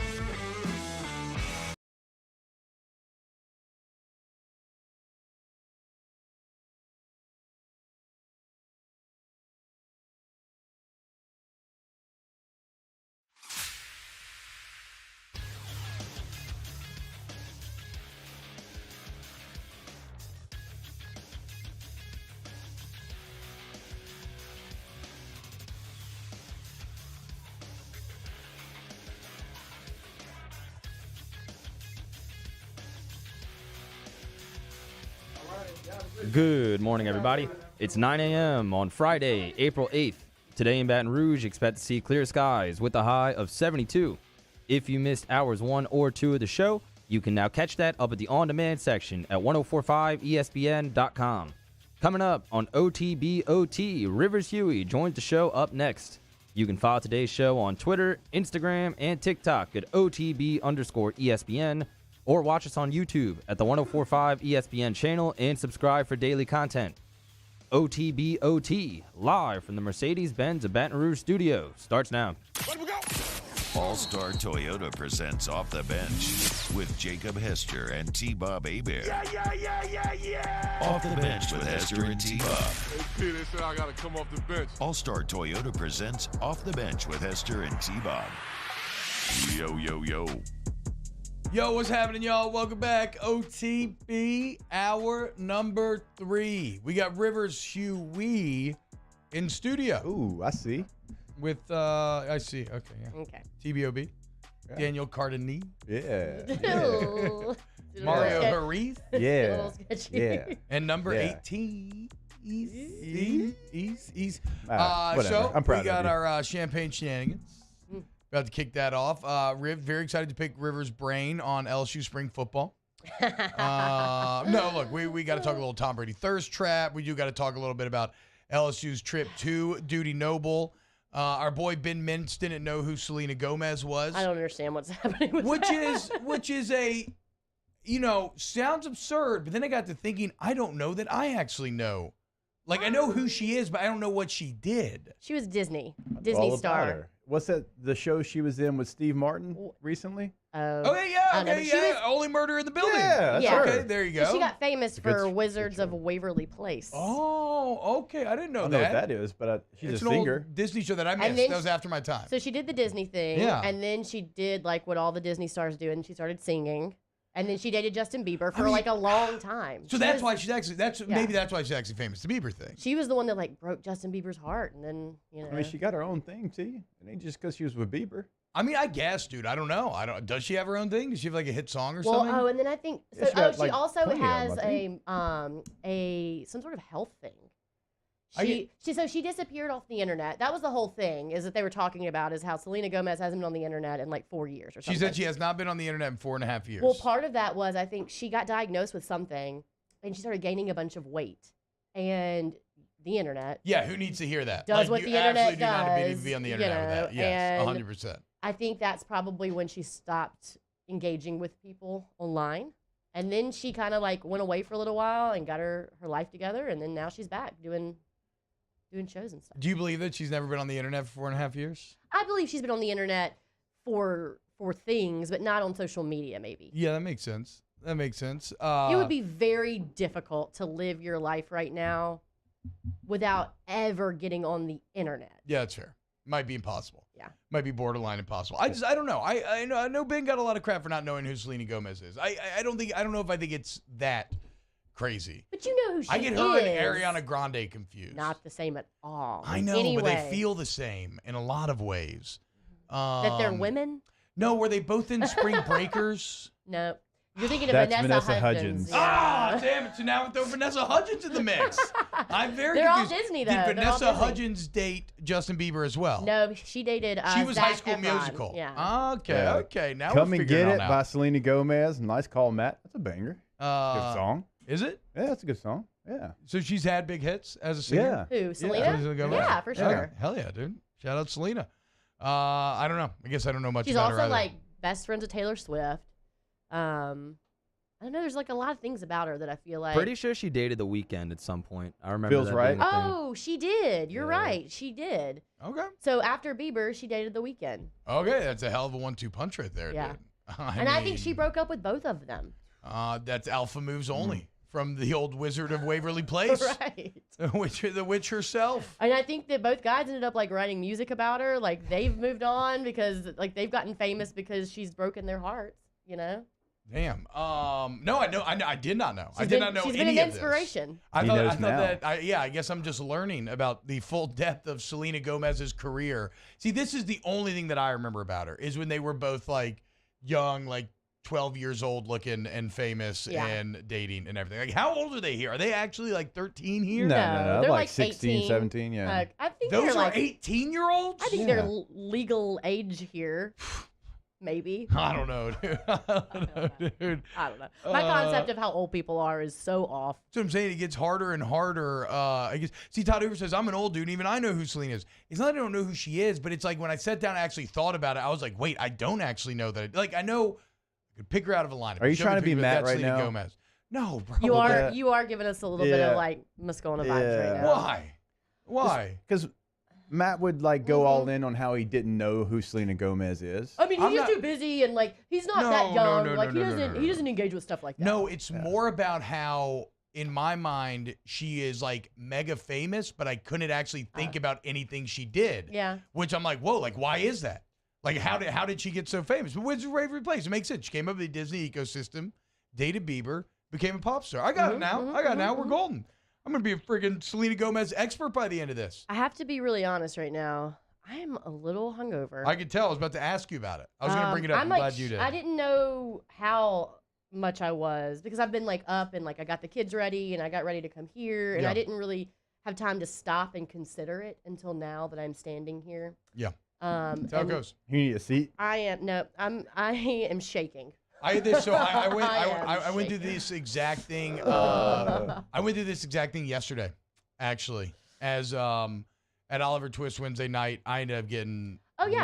Good morning, everybody. It's 9 a.m. on Friday, April 8th. Today in Baton Rouge, expect to see clear skies with a high of 72. If you missed hours 1 or 2 of the show, you can now catch that up at the on-demand section at 1045ESPN.com. Coming up on OTBOT, Rivers Huey joins the show up next. You can follow today's show on Twitter, Instagram, and TikTok at OTB_ESPN. Or watch us on YouTube at the 1045 ESPN channel and subscribe for daily content. OTBOT, live from the Mercedes-Benz of Baton Rouge studio, starts now. All-Star Toyota presents Off the Bench with Jacob Hester and T-Bob Hebert. Yeah. Off the Bench with Hester and T-Bob. Hey, P, they said I got to come off the bench. All-Star Toyota presents Off the Bench with Hester and T-Bob. Yo, yo, yo. Yo, what's happening, y'all? Welcome back. OTB, hour number 3. We got Rivers Huey in studio. Ooh, I see. With, I see. Okay, yeah. Okay. TBOB. Yeah. Daniel Cardini. Yeah. Mario Harith. Yeah. Yeah. And number 18. East. Whatever. So, I'm proud we got of you. our champagne shenanigans. About to kick that off. Riv, very excited to pick Rivers' brain on LSU spring football. No, look, we got to talk a little Tom Brady thirst trap. We do got to talk a little bit about LSU's trip to Duty Noble. Our boy Ben Mintz didn't know who Selena Gomez was. I don't understand what's happening with that. Which is a, sounds absurd, but then I got to thinking, I don't know that I actually know. Like, I know who she is, but I don't know what she did. She was Disney All star. about her. What's that? The show she was in with Steve Martin recently? Yeah. Only Murder in the Building. Yeah, that's her. Okay, there you go. She got famous for Wizards of Waverly Place. Oh, okay. I didn't know I don't that. know what that is, but she's It's a an singer. old Disney show that I missed. That was after my time. So she did the Disney thing, and then she did like what all the Disney stars do, and she started singing. And then she dated Justin Bieber for like a long time. So maybe that's why she's actually famous. The Bieber thing. She was the one that like broke Justin Bieber's heart, and then I mean, she got her own thing too. It ain't just because she was with Bieber. I mean, I guess, dude. I don't know. Does she have her own thing? Does she have like a hit song or well, something? oh, and then I think so. Yeah, she also has some sort of health thing. She disappeared off the internet. That was the whole thing, is that they were talking about is how Selena Gomez hasn't been on the internet in like 4 years or something. She said she has not been on the internet in 4.5 years. Well, part of that was I think she got diagnosed with something, and she started gaining a bunch of weight. And the internet. Yeah, who needs to hear that? Does what the internet does. You absolutely do not need to be on the internet with that. Yes, 100%. I think that's probably when she stopped engaging with people online. And then she kind of like went away for a little while and got her life together, and then now she's back doing shows and stuff. Do you believe that she's never been on the internet for 4.5 years? I believe she's been on the internet for things, but not on social media, maybe. Yeah, that makes sense. That makes sense. It would be very difficult to live your life right now without ever getting on the internet. Yeah, that's fair. Might be impossible. Yeah. Might be borderline impossible. I don't know. I know Ben got a lot of crap for not knowing who Selena Gomez is. I don't know if I think it's that crazy. But you know who she is. I get her and Ariana Grande confused. Not the same at all. I know, anyway. but they feel the same in a lot of ways. That they're women? No, were they both in Spring Breakers? No. You're thinking of That's Vanessa Hudgens. Ah, damn it. So now we throw Vanessa Hudgens in the mix. I'm very They're all confused. Disney, though. Did They're all Vanessa Disney. Hudgens date Justin Bieber as well? No, she dated She was Zac High School Efron. Musical. Yeah. Okay. Now Come we're and figuring Get it It out. by Selena Gomez. Nice call, Matt. That's a banger. Good song. Is it? Yeah, that's a good song. Yeah. So she's had big hits as a singer? Who, Selena? Gomez? Yeah, for sure. Yeah. Hell yeah, dude. Shout out Selena. I don't know. I guess I don't know much She's about her also either. best friends with Taylor Swift. I don't know. There's a lot of things about her that I feel like. Pretty sure she dated The Weeknd at some point. I remember Feels that right. being a thing. Oh, she did. You're right. She did. Okay. So after Bieber, she dated The Weeknd. Okay, that's a hell of a 1-2 punch right there, Yeah. dude. I think she broke up with both of them. That's alpha moves only from the old Wizard of Waverly Place. Right. The witch herself. And I think that both guys ended up writing music about her. They've moved on because they've gotten famous because she's broken their hearts, you know? Damn. No, I did not know. I did been- not know she's any been an of this. inspiration. I He thought knows now. that. I guess I'm just learning about the full depth of Selena Gomez's career. See, this is the only thing that I remember about her is when they were both young, 12 years old, looking and famous and dating and everything. How old are they here? Are they actually 13 here? No. they're Like 16, 18. 17, yeah. I think Those they're are 18-year-olds. I think they're legal age here. Maybe. I don't know, dude. I don't know. My concept of how old people are is so off. That's what I'm saying. It gets harder and harder. I guess. See, Todd Hoover says, I'm an old dude, and even I know who Selena is. It's not that I don't know who she is, but it's when I sat down and actually thought about it, I was like, wait, I don't actually know that. I know I could pick her out of a lineup. Are you Show trying me to be picture, but Matt that's right Selena now? Gomez. No, bro. You are giving us a little bit of Moscona vibes right now. Why? Because Matt would go all in on how he didn't know who Selena Gomez is. I mean, he's too busy and he's not that young. He doesn't engage with stuff like that. No, it's more about how, in my mind, she is mega famous, but I couldn't actually think about anything she did. Yeah. Which I'm like, whoa, why is that? How did she get so famous? But Wizard of Waverly Place, it makes sense. She came up with the Disney ecosystem, dated Bieber, became a pop star. I got it now. We're golden. I'm going to be a friggin' Selena Gomez expert by the end of this. I have to be really honest right now. I am a little hungover. I could tell. I was about to ask you about it. I was going to bring it up. I'm glad you did. I didn't know how much I was because I've been up and I got the kids ready and I got ready to come here and I didn't really have time to stop and consider it until now that I'm standing here. Yeah. That's how it goes. You need a seat? I am shaking. I went through this exact thing. I went through this exact thing yesterday, actually. As at Oliver Twist Wednesday night, I ended up getting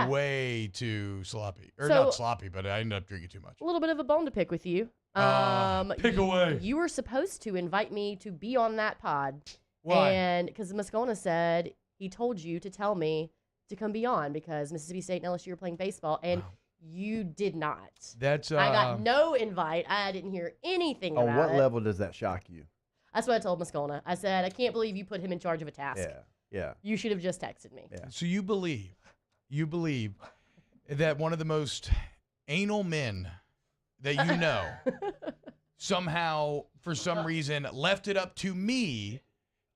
way too sloppy, or not sloppy, but I ended up drinking too much. A little bit of a bone to pick with you. Pick away. You were supposed to invite me to be on that pod. Why? And because Moscona said he told you to tell me to come be on because Mississippi State and LSU were playing baseball, and you did not. That's I got no invite. I didn't hear anything about it. On what level does that shock you? That's what I told Moscona. I said, I can't believe you put him in charge of a task. Yeah. You should have just texted me. Yeah. So you believe that one of the most anal men that you know somehow, for some reason, left it up to me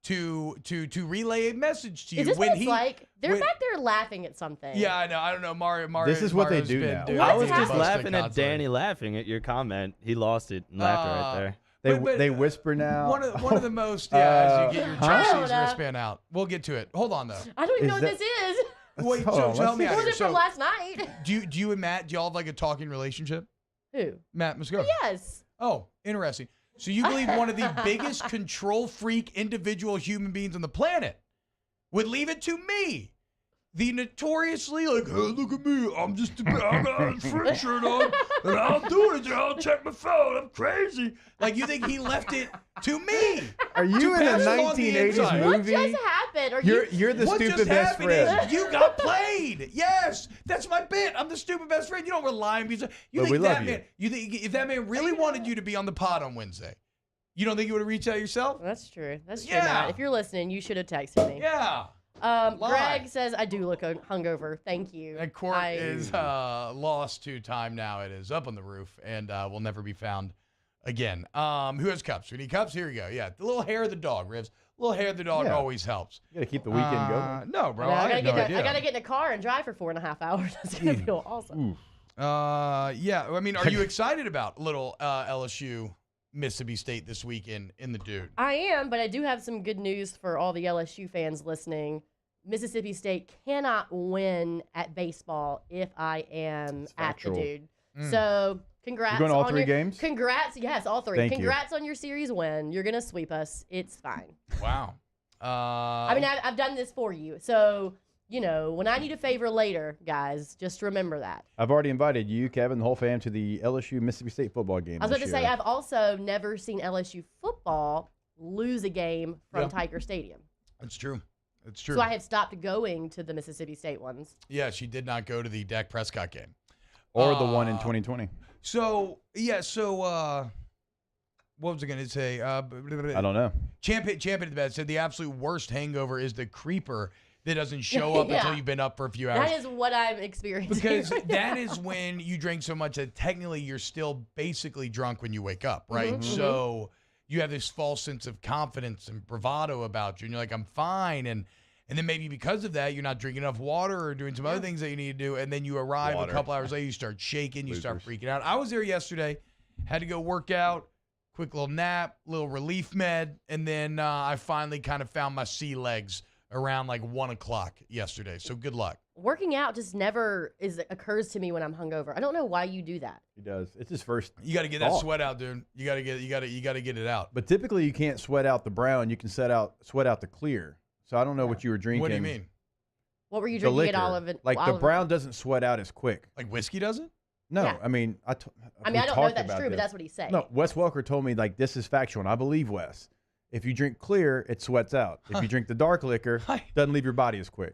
to relay a message to you. Is this what it's like? They're back there laughing at something. Yeah, I know. I don't know. Mario. This is what they Mario's do been now. doing I was the just busting laughing at constantly. Danny laughing at your comment. He lost it and laughed right there. They whisper now. One of the most, as you get your Huh? Chelsea's wristband out. We'll get to it. Hold on, though. I don't even know what that- this is. Wait, Hold so on, tell let's me see. out Was here. it from So, last night? do you and Matt, do y'all have a talking relationship? Who? Matt Moscona. Yes. Oh, interesting. So you believe one of the biggest control freak individual human beings on the planet would leave it to me, the notoriously like, hey, look at me, I got a French shirt on, and I'll do it. I'll check my phone. I'm crazy. Like, you think he left it to me? Are you in a 1980s movie? What just happened? You're the stupid best friend. You got played. Yes, that's my bit. I'm the stupid best friend. You don't rely on me. You think that man? You think if that man really wanted you to be on the pod on Wednesday, you don't think you would have reached out yourself? That's true. That's true, Matt. If you're listening, you should have texted me. Yeah. Greg says, I do look hungover. Thank you. That court is lost to time now. It is up on the roof and will never be found again. Who has cups? We need cups? Here we go. Yeah, the little hair of the dog, Rivs. Little hair of the dog always helps. You got to keep the weekend going. No, bro. I got to get in a car and drive for 4.5 hours. That's going to feel awesome. Yeah, I mean, are you excited about little LSU Mississippi State this weekend in the Dude? I am, but I do have some good news for all the LSU fans listening. Mississippi State cannot win at baseball if I am at the Dude. So congrats. You're going to all three games? Congrats. Yes, all three. Thank congrats on your series win. You're going to sweep us. It's fine. Wow. I mean, I've done this for you. So, you know, when I need a favor later, guys, just remember that. I've already invited you, Kevin, the whole fam, to the LSU Mississippi State football game. I was about to say, I've also never seen LSU football lose a game from Tiger Stadium. That's true. It's true. So I have stopped going to the Mississippi State ones. Yeah, she did not go to the Dak Prescott game. Or the one in 2020. So, what was I going to say? I don't know. Champion at the bed said the absolute worst hangover is the creeper that doesn't show up until you've been up for a few hours. That is what I'm experiencing. Because that is when you drink so much that technically you're still basically drunk when you wake up, right? Mm-hmm. So you have this false sense of confidence and bravado about you, and you're like, I'm fine. And then maybe because of that, you're not drinking enough water or doing some other things that you need to do. And then you arrive a couple hours later, you start shaking, you start freaking out. I was there yesterday, had to go work out, quick little nap, little relief med. And then I finally kind of found my sea legs around like 1 o'clock yesterday. So good luck. Working out just never occurs to me when I'm hungover. I don't know why you do that. He does. It's his first. You got to get that sweat out, dude. You got to get it out. But typically you can't sweat out the brown. You can sweat out the clear. So I don't know what you were drinking. What do you mean? What were you drinking? Get all of it. Like the brown doesn't sweat out as quick. Like whiskey doesn't? No, Yeah. I mean, I don't know if that's true, but that's what he said. No, Wes Welker told me like this is factual, and I believe Wes. If you drink clear, it sweats out. If you drink the dark liquor, doesn't leave your body as quick.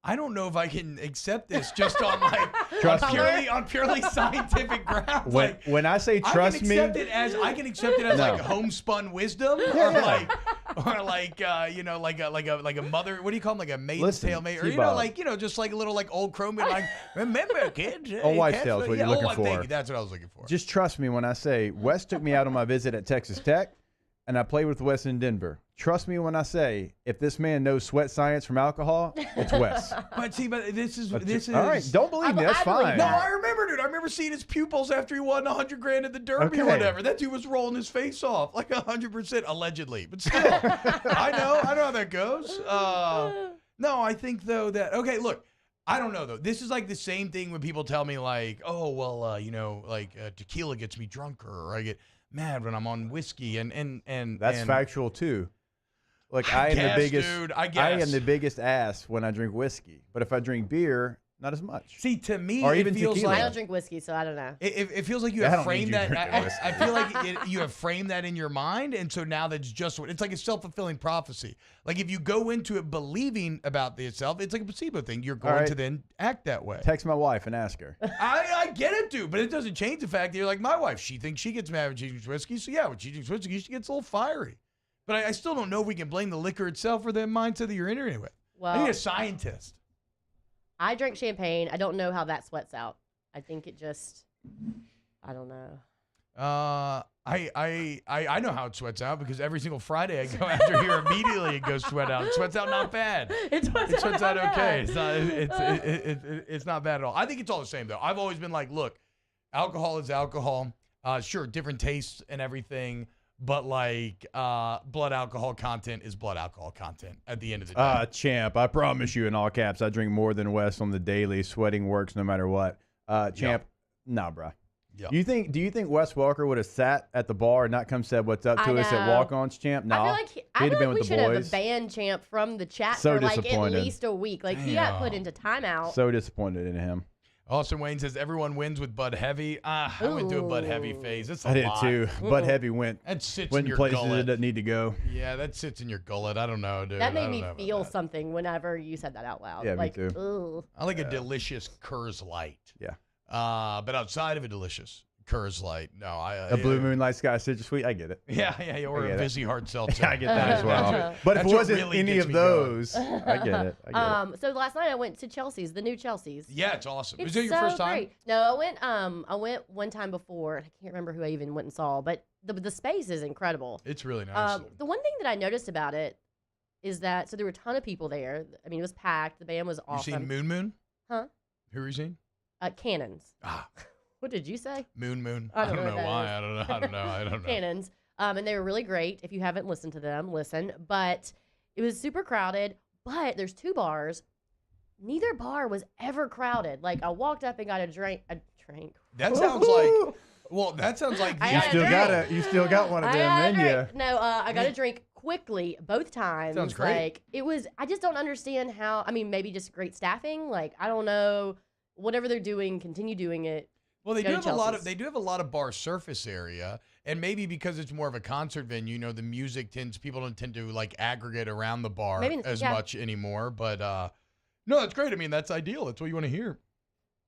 I don't know if I can accept this just on like on purely scientific grounds. When I say trust me, I can accept it as like homespun wisdom, or like you know, like a mother. What do you call them? Like a maiden's tale, or just like a little like old Croman, like remember kids. Old wives' tale is what you're looking for. Thank you. That's what I was looking for. Just trust me when I say Wes took me out on my visit at Texas Tech, and I played with Wes in Denver. Trust me when I say, if this man knows sweat science from alcohol, it's Wes. But this is all right. Don't believe me. That's fine. No, I remember, dude. I remember seeing his pupils after he won $100,000 at the Derby or whatever. That dude was rolling his face off like 100%, allegedly. But still, I know how that goes. No, I think though that look. I don't know though. This is like the same thing when people tell me like, oh well, tequila gets me drunker, or I get mad when I'm on whiskey, and that's factual too. Like I am the biggest ass when I drink whiskey, but if I drink beer, not as much. See, to me, or it even feels tequila. like I don't drink whiskey, so I don't know. It feels like you have framed that. I feel like you have framed that in your mind, and so now that's just what it's like. A self-fulfilling prophecy. Like if you go into it believing about itself, it's like a placebo thing. You're going to then act that way. Text my wife and ask her. I get it, dude, but it doesn't change the fact that you're like my wife. She thinks she gets mad when she drinks whiskey, so yeah, when she drinks whiskey, she gets a little fiery. But I still don't know if we can blame the liquor itself or the mindset that you're entering with. Well, I need a scientist. I drink champagne. I don't know how that sweats out. I think it just, I don't know. I know how it sweats out because every single Friday I go after here immediately it goes sweat out. It sweats out not bad. It sweats out okay. It's not bad at all. I think it's all the same though. I've always been like, look, alcohol is alcohol. Sure, different tastes and everything. But like blood alcohol content is blood alcohol content at the end of the day. Champ, I promise you in all caps, I drink more than Wes on the daily. Sweating works no matter what. Champ, nah, bro. Yeah. Do you think Wes Welker would have sat at the bar and not come said what's up to us at Walk-Ons Champ? No. I feel like we should have a band champ from the chat So for like at disappointed. least a week. Like he got put into timeout. So disappointed in him. Austin Wayne says everyone wins with Bud Heavy. I went through a Bud Heavy phase. It's a lot. I did too. Bud Heavy went in your places gullet. it doesn't need to go. Yeah, that sits in your gullet. I don't know, dude. That made me feel something whenever you said that out loud. Yeah, like, me too. Ugh. I like a delicious Coors Light. Yeah. But outside of a delicious Coors Light, no. A Blue Moon Light Sky Citrus Sweet, I get it. Yeah, or a Vizzy Hard Seltzer. Yeah, I get that as well. But if it wasn't any of those, I get it. So last night I went to Chelsea's, the new Chelsea's. Yeah, it's awesome. It's Was it your first time? Great. No, I went one time before. I can't remember who I even went and saw, but the space is incredible. It's really nice. The one thing that I noticed about it is that there were a ton of people there. I mean, it was packed. The band was awesome. You seen Moon? Huh? Who are you seeing? Cannons. Ah. What did you say? Moon. I don't know why. I don't know. Cannons. And they were really great. If you haven't listened to them, listen. But it was super crowded. But there's 2 bars. Neither bar was ever crowded. Like I walked up and got a drink. That sounds like. Well, that sounds like you still got one of them in you. No, I got a drink quickly both times. Sounds great. Like it was. I just don't understand how. I mean, maybe just great staffing. Like I don't know. Whatever they're doing, continue doing it. Well, they do have a lot of bar surface area, and maybe because it's more of a concert venue, you know, the music people don't tend to like aggregate around the bar as much anymore. But no, that's great. I mean, that's ideal. That's what you want to hear.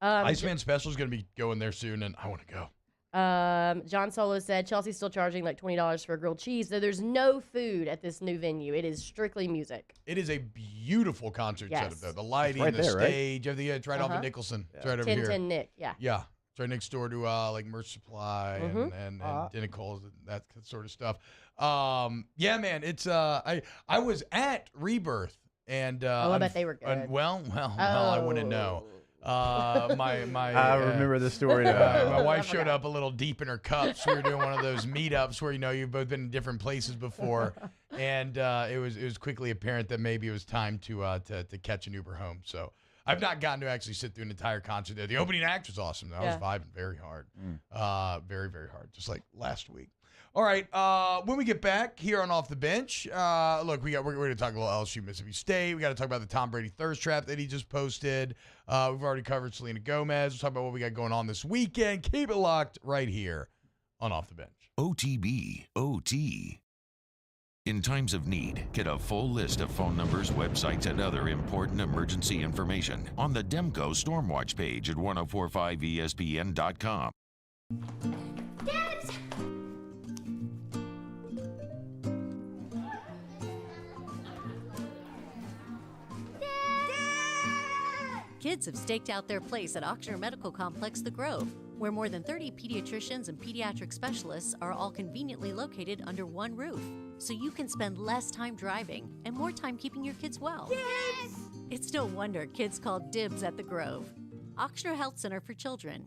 Iceman Special is going to be going there soon, and I want to go. John Solo said Chelsea's still charging like $20 for a grilled cheese. So there's no food at this new venue. It is strictly music. It is a beautiful concert setup though. The lighting, right the there, stage, everything. It's right off of Nicholson. It's right over here. 1010 Nick. Yeah. Yeah. It's right next door to like Merch Supply and Dennicles and that sort of stuff. Yeah, man. It's I was at Rebirth and I bet they were good. Well, I wouldn't know. I remember the story. My wife showed up a little deep in her cups. We were doing one of those meetups where you've both been in different places before, and it was quickly apparent that maybe it was time to catch an Uber home. So I've not gotten to actually sit through an entire concert there. The opening act was awesome, though. I was vibing very hard, very, very hard, just like last week. All right, when we get back here on Off the Bench, look, we're going to talk a little LSU Mississippi State. We got to talk about the Tom Brady thirst trap that he just posted. We've already covered Selena Gomez. We'll talk about what we got going on this weekend. Keep it locked right here on Off the Bench. OTB, OT. In times of need, get a full list of phone numbers, websites, and other important emergency information on the Demco Stormwatch page at 1045ESPN.com. Kids have staked out their place at Ochsner Medical Complex The Grove, where more than 30 pediatricians and pediatric specialists are all conveniently located under one roof, so you can spend less time driving and more time keeping your kids well. Yes! It's no wonder kids call dibs at The Grove. Ochsner Health Center for Children.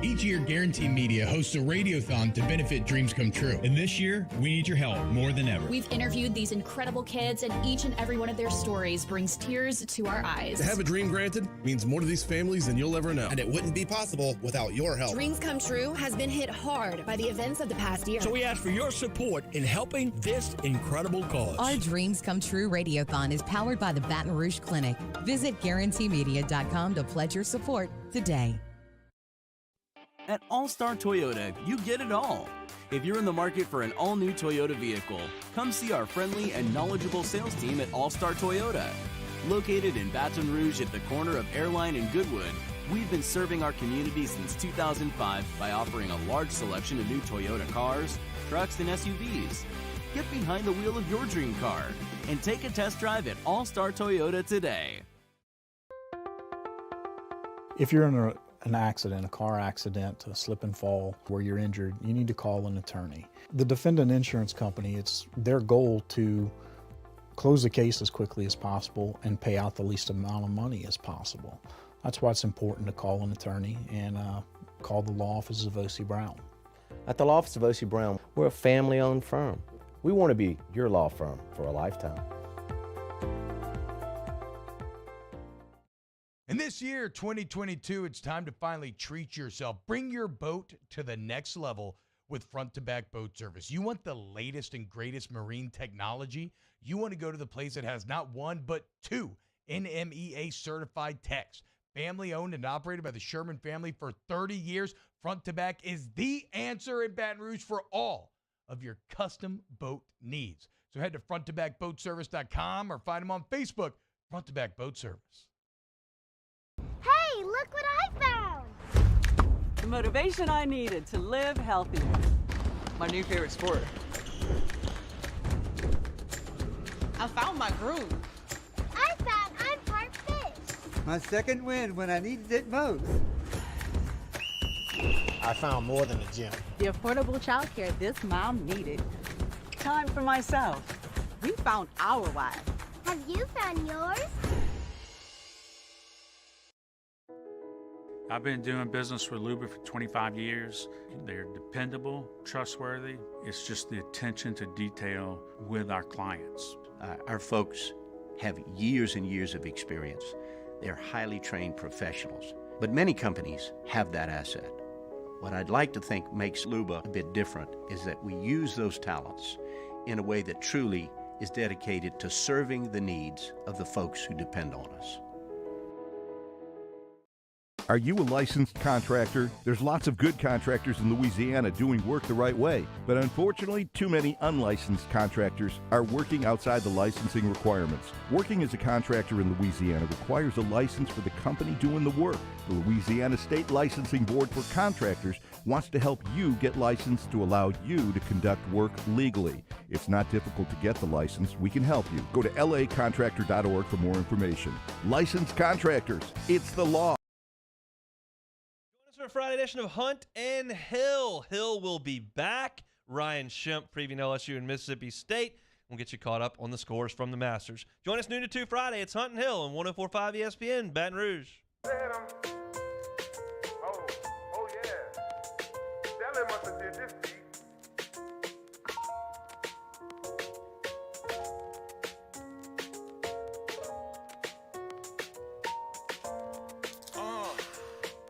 Each year, Guarantee Media hosts a radiothon to benefit dreams come true. And this year, we need your help more than ever. We've interviewed these incredible kids, and each and every one of their stories brings tears to our eyes. To have a dream granted means more to these families than you'll ever know. And it wouldn't be possible without your help. Dreams Come True has been hit hard by the events of the past year. So we ask for your support in helping this incredible cause. Our Dreams Come True Radiothon is powered by the Baton Rouge Clinic. Visit GuaranteeMedia.com to pledge your support today. At All-Star Toyota, you get it all. If you're in the market for an all-new Toyota vehicle, come see our friendly and knowledgeable sales team at All-Star Toyota. Located in Baton Rouge at the corner of Airline and Goodwood, we've been serving our community since 2005 by offering a large selection of new Toyota cars, trucks, and SUVs. Get behind the wheel of your dream car and take a test drive at All-Star Toyota today. If you're in an accident, a car accident, a slip and fall where you're injured, you need to call an attorney. The defendant insurance company, it's their goal to close the case as quickly as possible and pay out the least amount of money as possible. That's why it's important to call an attorney and call the law office of O.C. Brown. At the law office of O.C. Brown, we're a family-owned firm. We want to be your law firm for a lifetime. And this year, 2022, it's time to finally treat yourself. Bring your boat to the next level with front-to-back boat service. You want the latest and greatest marine technology? You want to go to the place that has not one, but two NMEA-certified techs. Family-owned and operated by the Sherman family for 30 years, front-to-back is the answer in Baton Rouge for all of your custom boat needs. So head to fronttobackboatservice.com or find them on Facebook, Front to Back Boat Service. Hey, look what I found! The motivation I needed to live healthy. My new favorite sport. I found my groove. I found I'm part fish. My second win when I needed it most. I found more than a gym. The affordable childcare this mom needed. Time for myself. We found our why. Have you found yours? I've been doing business with Luba for 25 years. They're dependable, trustworthy. It's just the attention to detail with our clients. Our folks have years and years of experience. They're highly trained professionals, but many companies have that asset. What I'd like to think makes Luba a bit different is that we use those talents in a way that truly is dedicated to serving the needs of the folks who depend on us. Are you a licensed contractor? There's lots of good contractors in Louisiana doing work the right way, but unfortunately, too many unlicensed contractors are working outside the licensing requirements. Working as a contractor in Louisiana requires a license for the company doing the work. The Louisiana State Licensing Board for Contractors wants to help you get licensed to allow you to conduct work legally. It's not difficult to get the license. We can help you. Go to lacontractor.org for more information. Licensed contractors, it's the law. For a Friday edition of Hunt and Hill. Hill will be back. Ryan Shemp previewing LSU and Mississippi State. We'll get you caught up on the scores from the Masters. Join us noon to 2 Friday. It's Hunt and Hill on 104.5 ESPN, Baton Rouge. Oh yeah. That must have did this beat.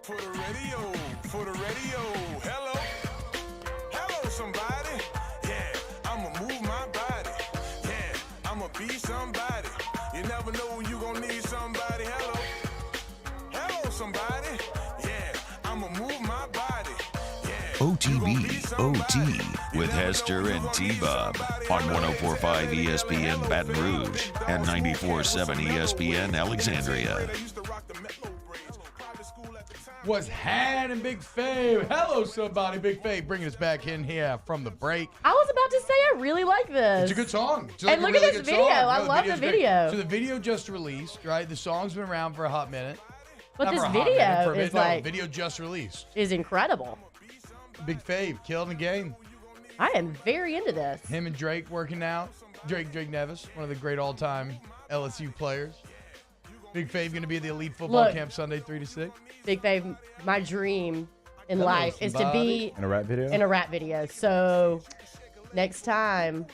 For the radio, hello somebody, yeah, I'ma move my body, yeah, I'ma be somebody, you never know when you gonna need somebody, hello somebody, yeah, I'ma move my body, yeah. OTB, OT, with Hester and T-Bob on 104.5 ESPN Baton Rouge and 94.7 ESPN Alexandria. Was had and Big Fave. Hello, somebody. Big Fave bringing us back in here from the break. I was about to say I really like this. It's a good song. And look at this video. I love the video. So the video just released, right? The song's been around for a hot minute. But this video is like... video just released. Is incredible. Big Fave, killing the game. I am very into this. Him and Drake working out. Drake Nevis, one of the great all-time LSU players. Big Fave going to be at the Elite Football Camp Sunday, 3 to 6. Big Fave, my dream in life is to be in a rap video. In a rap video. So next time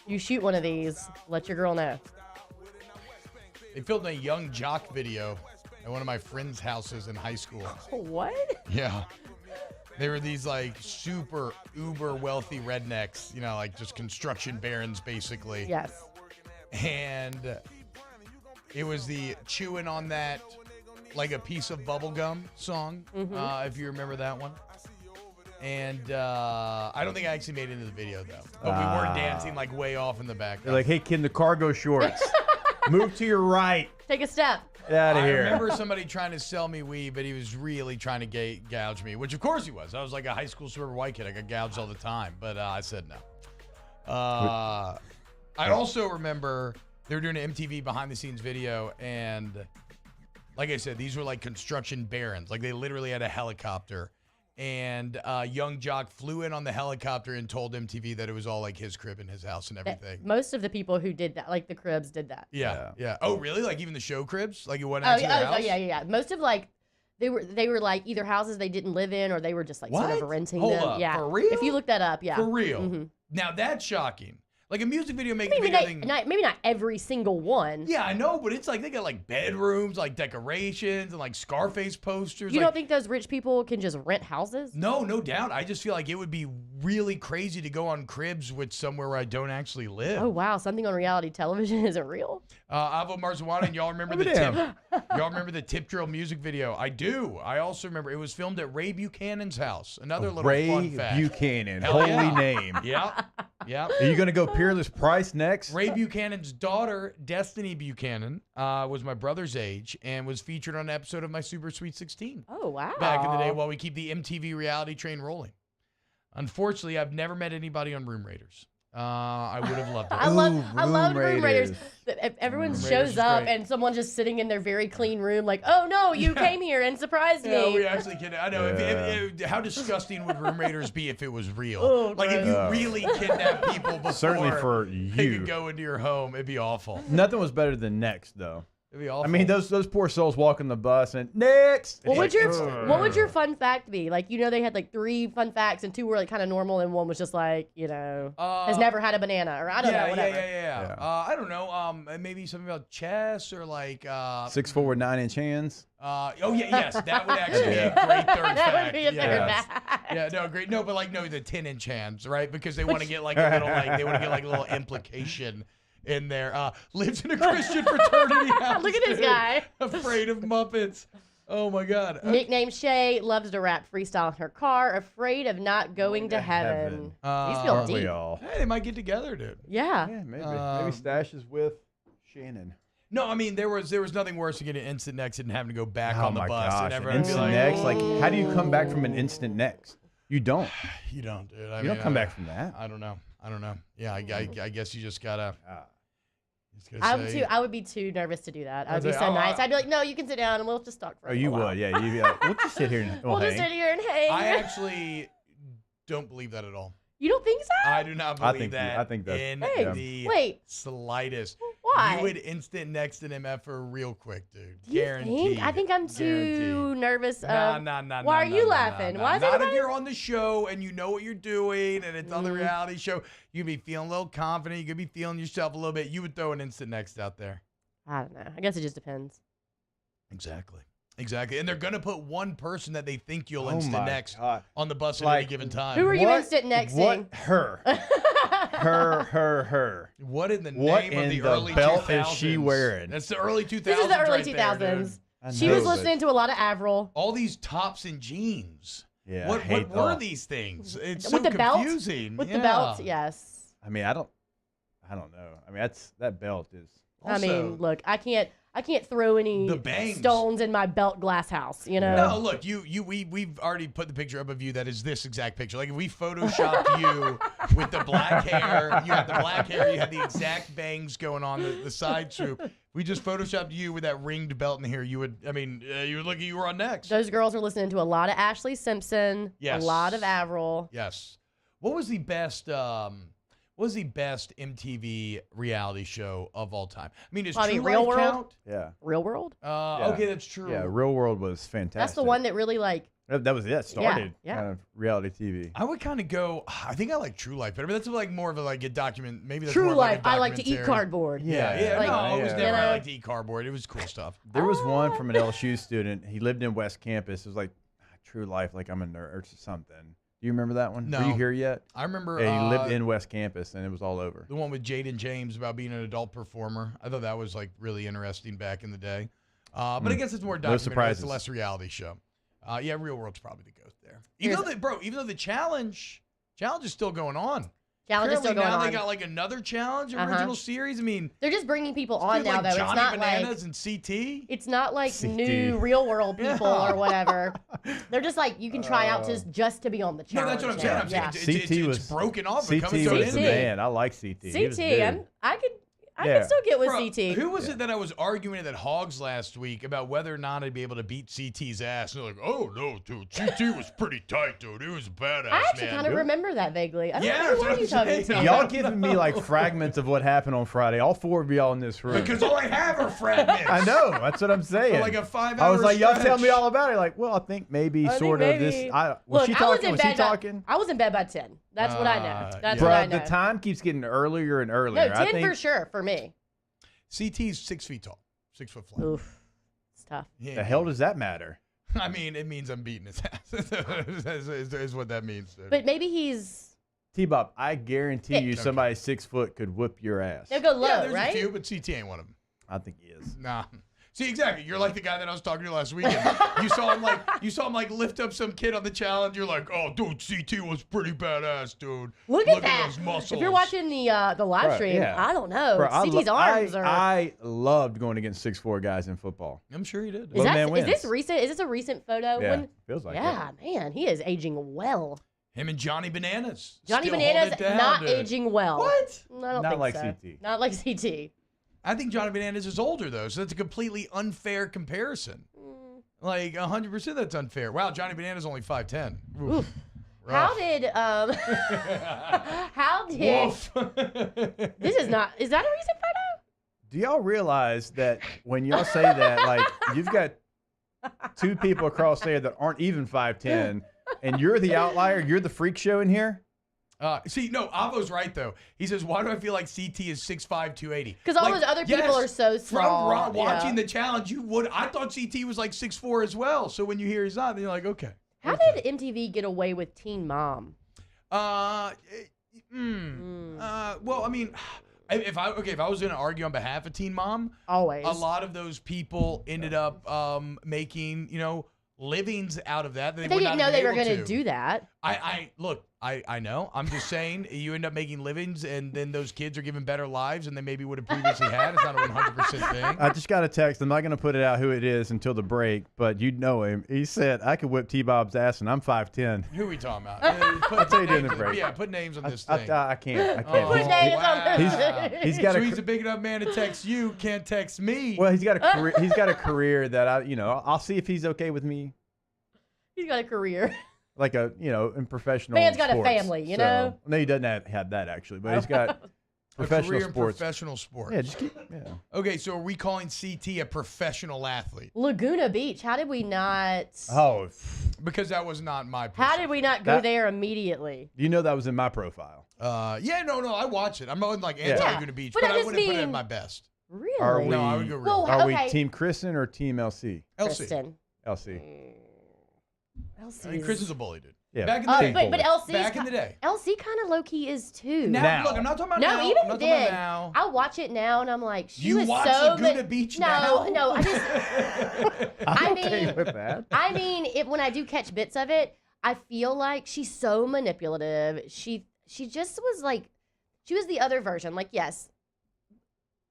you shoot one of these, let your girl know. They filmed a Young Jock video at one of my friends' houses in high school. What? Yeah. They were these like super uber wealthy rednecks, you know, like just construction barons basically. Yes. And it was the chewing on that like a piece of bubble gum song, if you remember that one. And I don't think I actually made it into the video though. But we were dancing like way off in the background. They're like, hey kid in the cargo shorts, move to your right. Take a step. Get out of here. I remember somebody trying to sell me weed, but he was really trying to gouge me, which of course he was. I was like a high school suburban white kid. I got gouged all the time, but I said no. I also remember they were doing an MTV behind the scenes video, and like I said, these were like construction barons. Like they literally had a helicopter, and Young Jock flew in on the helicopter and told MTV that it was all like his crib and his house and everything. Most of the people who did that, like the Cribs, did that. Yeah. Oh, really? Like even the show Cribs? Like it went out to their house? Oh, yeah. Most of like they were like either houses they didn't live in or they were just like sort of renting them. Up. Yeah. For real? If you look that up, yeah. For real. Now that's shocking. Like a music video makes maybe anything. maybe not every single one. Yeah, I know, but it's like they got like bedrooms, like decorations, and like Scarface posters. You like, don't think those rich people can just rent houses? No, no doubt. I just feel like it would be really crazy to go on cribs with somewhere where I don't actually live. Oh wow, something on reality television isn't real. Avo Marzawani, and y'all remember the tip? Y'all remember the Tip Drill music video? I do. I also remember it was filmed at Ray Buchanan's house. Another little fun fact. Ray Buchanan, Hell holy yeah. name. Yeah, yeah. Are you gonna go Peerless Price next? Ray Buchanan's daughter, Destiny Buchanan, was my brother's age and was featured on an episode of my Super Sweet 16. Oh, wow. Back in the day while we keep the MTV reality train rolling. Unfortunately, I've never met anybody on Room Raiders. I would have loved it. I love Room Raiders. Everyone Room Raiders shows is up great. and someone's just sitting in their very clean room like, oh, no, you came here and surprised Yeah, me. we actually can. I know. How disgusting would Room Raiders be if it was real? Oh, like if you really kidnap people before Certainly for they you. could go into your home, it'd be awful. Nothing was better than Next, though. It'd be awful. I mean, those poor souls walking the bus and Next. What would your fun fact be? Like, they had like 3 fun facts and 2 were like kind of normal and 1 was just like, has never had a banana or I don't know, whatever. Yeah. I don't know. Maybe something about chess or like 6'4", 9-inch hands. Yes, that would actually be a great third That fact. would be a third Yes. fact. Yeah, no, great. No, but like the 10-inch hands, right? Because they want to get like a little they want to get like a little implication in there. Lives in a Christian fraternity house. Look at this dude. guy. Afraid of Muppets. Oh my God. Nickname Shay, loves to rap freestyle in her car, afraid of not going to heaven. These feel Aren't we deep. all? Hey, they might get together, dude. Yeah. Yeah, maybe. Maybe Stash is with Shannon. No, I mean there was nothing worse than getting an instant exit and having to go back on the bus. Gosh, and an everyone be instant like, next. Like, how do you come back from an instant next? You don't. You don't, dude. You don't come back from that. I don't know. Yeah, I guess you just gotta. I would be too nervous to do that. I would be say, so nice. I'd be like, no, you can sit down and we'll just talk for a You while. would, yeah. You'd be like, we'll just sit here and We'll just sit here and hang. I actually don't believe that at all. You don't think so? I do not believe that. I think that's in the wait. slightest. Why? You would instant next an MF real quick, dude. Do you Guaranteed. think? I think I'm too nervous. Nah. Why are you laughing? Why is Not everybody? if you're on the show and you know what you're doing and it's on the reality show. You'd be feeling a little confident. You could be feeling yourself a little bit. You would throw an instant next out there. I don't know. I guess it just depends. Exactly. And they're going to put one person that they think you'll Oh instant my next God. on the bus at Like, any given time. Who are you instant nexting? What? Her. her. What in the What name of in the the early belt 2000s? is she wearing? That's the early 2000s. This is the early right 2000s. There, dude. She was listening to a lot of Avril. All these tops and jeans. Yeah, What I hate were that. these things? It's With so the belt? confusing. With the belt, yes. I mean, I don't know. I mean, that belt is. I mean, look, I can't throw any The bangs. stones in my belt glass house, you know? No, look, we've already put the picture up of you that is this exact picture. Like if we photoshopped you with the black hair, you had the black hair, you had the exact bangs going on the side swoop. We just photoshopped you with that ringed belt in here. You would look at you were on next. Those girls are listening to a lot of Ashley Simpson, Yes. a lot of Avril. Yes. What was the best MTV reality show of all time? I mean, does True Real Life World? count? Yeah. Real World? Yeah. Okay, that's true. Yeah, Real World was fantastic. That's the one that really That was it. Started Yeah. kind of reality TV. I would kind of go. I think I like True Life better, but that's like more of a document. Maybe that's True more of Life. like a I like to eat documentary. cardboard. Yeah. Like, No, it was yeah. never. I like to eat cardboard. It was cool stuff. There was one from an LSU student. He lived in West Campus. It was like True Life, like I'm a nerd or something. Do you remember that one? No. Were you here yet? I remember. Yeah, he lived in West Campus, and it was all over. The one with Jaden James about being an adult performer. I thought that was like really interesting back in the day. But I guess it's more documentary. surprises. It's less reality show. Yeah, Real World's probably the goat there. Even though the challenge is still going on. Challenge is still Apparently going now on. they got like another challenge original series. I mean, They're just bringing people on now, like though. Johnny It's not Bananas like and CT. it's not like CT. new Real World people Yeah. or whatever. They're just like you can try out just to be on the No, challenge. that's what I'm saying. I'm Yeah. saying it's broken off. CT Becoming so was the intimate. man. I like CT. He was CT, good. I can still get with Bro, CT. Who was it that I was arguing at Hogs last week about whether or not I'd be able to beat CT's ass? And they're like, oh, no, dude. CT was pretty tight, dude. He was a badass, I actually man. kind of remember that vaguely. I don't Yeah, know that's who what are you I'm talking saying. to. Y'all giving me like fragments of what happened on Friday. All 4 of y'all in this room. Because all I have are fragments. I know. That's what I'm saying. For like a 5-hour I was like, y'all tell stretch. me all about it. Like, well, I think maybe I think sort maybe. of this. Was Look, she I was talking? in Was he bed talking? I was in bed by 10. That's what I know. That's Bruh, what I know. the time keeps getting earlier and earlier. No, I 10 think for sure for me. CT's 6 feet tall, 6 foot flat. Oof, it's tough. the hell does that matter? I mean, it means I'm beating his ass. is what that means. Dude. But maybe he's. T-Bob, I guarantee you Okay. somebody 6 foot could whip your ass. They'll go low, Yeah, there's right? a few, but CT ain't one of them. I think he is. Nah. See, exactly. You're like the guy that I was talking to last weekend. you saw him like lift up some kid on the challenge. You're like, oh, dude, CT was pretty badass, dude. Look at that. those muscles. If you're watching the live Bruh, stream, yeah. I don't know. Bruh, CT's arms are. I loved going against 6'4" guys in football. I'm sure he did. Is, Man that, is wins. this recent? Is this a recent photo? Yeah, When, feels like yeah, man, he is aging well. Him and Johnny Bananas. Johnny still Bananas hold it down, not dude. aging well. What? I don't Not think like so. CT. Not like CT. I think Johnny Bananas is older, though, so that's a completely unfair comparison. Like, 100% that's unfair. Wow, Johnny Bananas only 5'10". Oof. How Rough. did how did Woof. this is not is that a recent photo? Do y'all realize that when y'all say that, like, you've got two people across there that aren't even 5'10", and you're the outlier, you're the freak show in here? See, no, Avo's right, though. He says, why do I feel like CT is 6'5", 280? Because all those other people are so small. From watching the challenge, I thought CT was like 6'4" as well. So when you hear he's not, then you're like, okay. How did MTV get away with Teen Mom? Well, I mean, if I was going to argue on behalf of Teen Mom, always a lot of those people ended up making, livings out of that. They didn't know they were going to do that. I know. I'm just saying you end up making livings and then those kids are given better lives than they maybe would have previously had. It's not a 100% thing. I just got a text. I'm not going to put it out who it is until the break, but you know him. He said, I could whip T-Bob's ass, and I'm 5'10". Who are we talking about? I'll tell you during the break. Yeah, put names on this thing. I can't. Put names on this thing. He's got he's a big enough man to text you, can't text me. Well, he's got a career. He's got a career that I'll see if he's okay with me. He's got a career. Like in professional Man's got a sports. family, you know? No, he doesn't have that, actually, but he's got professional career in sports. professional sports. Yeah, just keep, yeah. Okay, so are we calling CT a professional athlete? Laguna Beach. How did we not? Oh. Because that was not my How did we not go there immediately? You know that was in my profile. Yeah, no, I watch it. I'm not like anti-Laguna Beach, but but I I just wouldn't put it mean- at my best. Really? Are we, No, I would go real. Well, are okay. we Team Kristen or Team LC? Kristen. LC. LC. I mean, Chris is a bully, dude. Yeah. Back in the day. but LC Back in the day. LC kind of low key is too. Now, look, I'm not talking about No, now. even I'm not talking about then, now. I watch it now and I'm like, she You was watch so Laguna Beach no, now? No, I just, I'm I okay mean, with that. I mean, when I do catch bits of it, I feel like she's so manipulative. She just was like, she was the other version. Like, yes,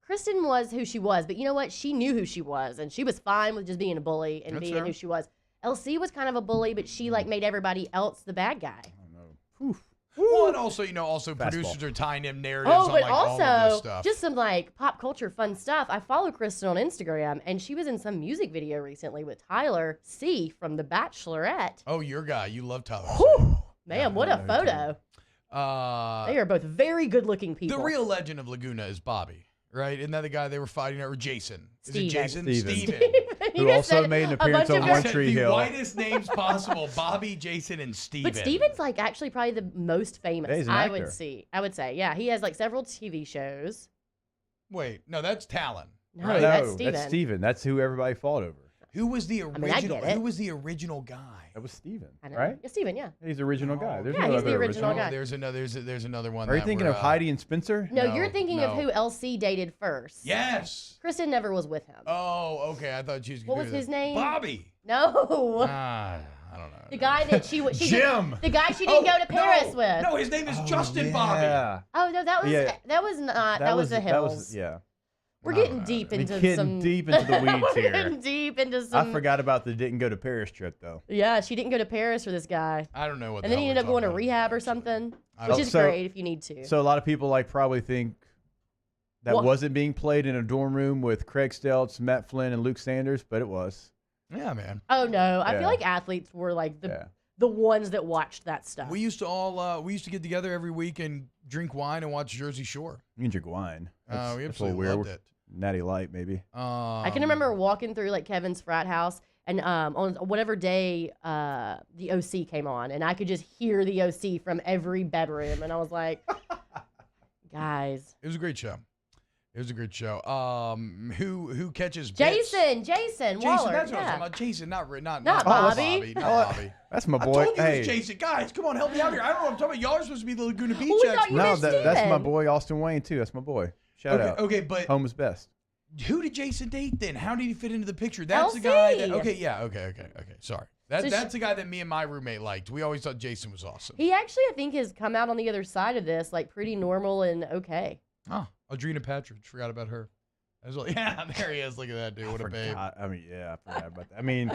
Kristen was who she was, but you know what? She knew who she was, and she was fine with just being a bully and That's being fair. who she was. LC was kind of a bully, but she like made everybody else the bad guy. Well, and also producers are tying in narratives Oh, on but like all of this also stuff. just some like pop culture fun stuff. I follow Kristen on Instagram, and she was in some music video recently with Tyler C from The Bachelorette. Oh, your guy. You love Tyler. Whew, man, what a photo! Uh, They are both very good-looking people. the real legend of Laguna is Bobby, right? Isn't that the guy they were fighting over? Jason. Is it Steven. Jason? Steven. You Who just also said made an a appearance bunch on of One Said Tree the Hill. whitest names possible: Bobby, Jason, and Steven. But Steven's like actually probably the most famous. Yeah, he's an I actor. would say, yeah. He has like several TV shows. Wait, no, that's Talon. No, right? that's Steven. That's Steven. That's who everybody fought over. Who was the mean, I original? get it. Who was the original guy? That was Steven, I know. right? Yeah, Steven, yeah. He's the original guy. There's Yeah, no he's the other original guy. There's another one. Are you that thinking were, of Heidi and Spencer? No, No, you're thinking of no. who LC dated first. Yes. Kristen never was with him. Oh, okay. I thought she was. What was his name? Bobby. No. I don't know. The guy that she Jim. The guy she didn't go to Paris with. No, his name is Justin Bobby. Yeah. Oh no, that was Yeah. that was not that was the Hills. Yeah. We're getting deep We're into getting some deep into the weeds We're here. getting deep into some. I forgot about the didn't go to Paris trip though. Yeah, she didn't go to Paris for this guy, I don't know what. and then he ended up going to rehab or something, which is So- great if you need to. So a lot of people probably think that What? wasn't being played in a dorm room with Craig Stelz, Matt Flynn, and Luke Sanders, but it was. Yeah, man. Oh no, I Yeah. feel like athletes were like Yeah. the ones that watched that stuff. We used to get together every week and drink wine and watch Jersey Shore. You can drink wine. We That's a little absolutely weird. loved it. Natty Light, maybe. I can remember walking through like Kevin's frat house, And on whatever day the OC came on, and I could just hear the OC from every bedroom, and I was like, guys. It was a great show. It was a great show. Who catches Jason Waller. That's what I'm talking about. Jason, not Bobby. Not Bobby. That's my I boy. told you Hey, it was Jason. Guys, come on, help me out here. I don't know what I'm talking about. Y'all are supposed to be the Laguna Beach we thought experts. you no, meant that's my Steven. boy Austin Wayne too. That's my boy. Shout out. Okay, but Home is best. who did Jason date then? How did he fit into the picture? That's the guy that. Okay, yeah. Okay. Sorry. That's the guy that me and my roommate liked. We always thought Jason was awesome. He actually, I think, has come out on the other side of this, like pretty normal and okay. Oh, Audrina Patridge. Forgot about her. I was like, yeah, there he is. Look at that dude. What a babe. I mean, yeah, I forgot about that. I mean,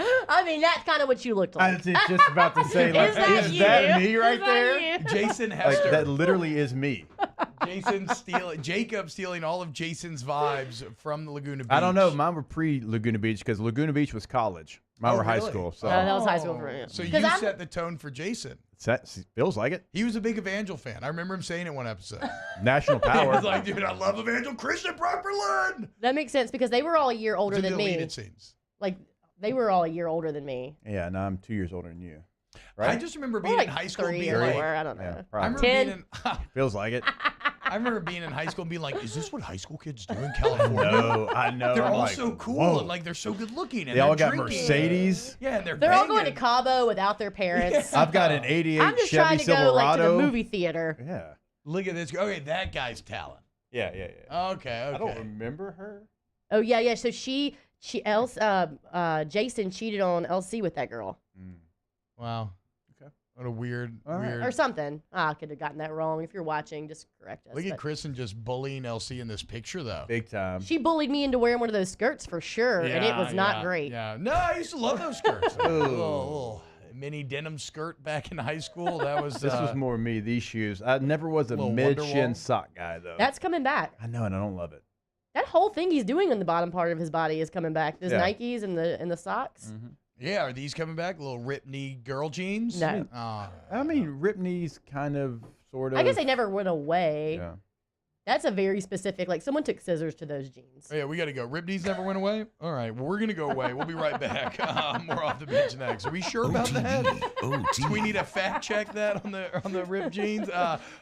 that's kind of what you looked I like. was just about to say, like, is that me right there? Jason Like, Hester. that literally is me. Jacob stealing all of Jason's vibes from the Laguna Beach. I don't know. Mine were pre-Laguna Beach because Laguna Beach was college. Mine were high really? school. So that was high school for me. So you set the tone for Jason. Feels like it. He was a big Evangel fan. I remember him saying it one episode. National He power. was like, dude, I love Evangel. Christian Brockberlin. That makes sense because they were all a year older To the than me. deleted scenes. Like they were all a year older than me. Yeah, no, I'm 2 years older than you. Right? I just remember being like in high school and 3 being or like, 4, I don't know. Yeah, I remember 10. being Feels like it. I remember being in high school and being like, is this what high school kids do in California? No, I know. They're I'm all like, so cool whoa. and like they're so good looking. And They all they're got drinking. Mercedes. Yeah, and They're all going to banging. Cabo without their parents. I've got an 88 I'm just Chevy trying to Silverado. go like to the movie theater. Yeah. Look at this. Okay, that guy's talent. Yeah. Okay. I don't remember her. Oh yeah. So Jason cheated on LC with that girl. Wow. Okay. What a weird. Or something. I could have gotten that wrong. If you're watching, just correct us. Look at but Kristen just bullying LC in this picture, though. Big time. she bullied me into wearing one of those skirts for sure, and it was not great. Yeah. No, I used to love those skirts. A little mini denim skirt back in high school. That was. This was more me. These shoes. I never was a Little mid-shin Wonderwall. sock guy though. That's coming back. I know, and I don't love it. That whole thing he's doing on the bottom part of his body is coming back. Those Yeah. Nikes and the socks. Mm-hmm. Yeah, are these coming back? Little rip knee girl jeans? No. I mean, rip knees, kind of, sort of. I guess they never went away. Yeah. That's a very specific. Like someone took scissors to those jeans. Oh, yeah, we got to go. Rip knees never went away? All right, well, we're going to go away. We'll be right back. More off the bench next. Are we sure about that? Do we need to fact check that on the rip jeans?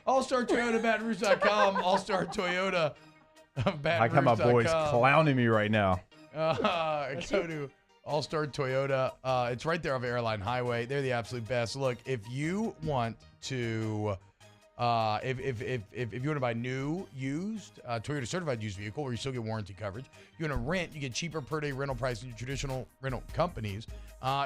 All-Star Toyota, BatonRouge.com. All-Star Toyota of BatonRouge.com. Like how my boy's clowning me right now. Go to All-Star Toyota. It's right there off Airline Highway. They're the absolute best. Look, if you want to... if you want to buy new, used, Toyota certified used vehicle where you still get warranty coverage, you want to rent, you get cheaper per day rental price than your traditional rental companies.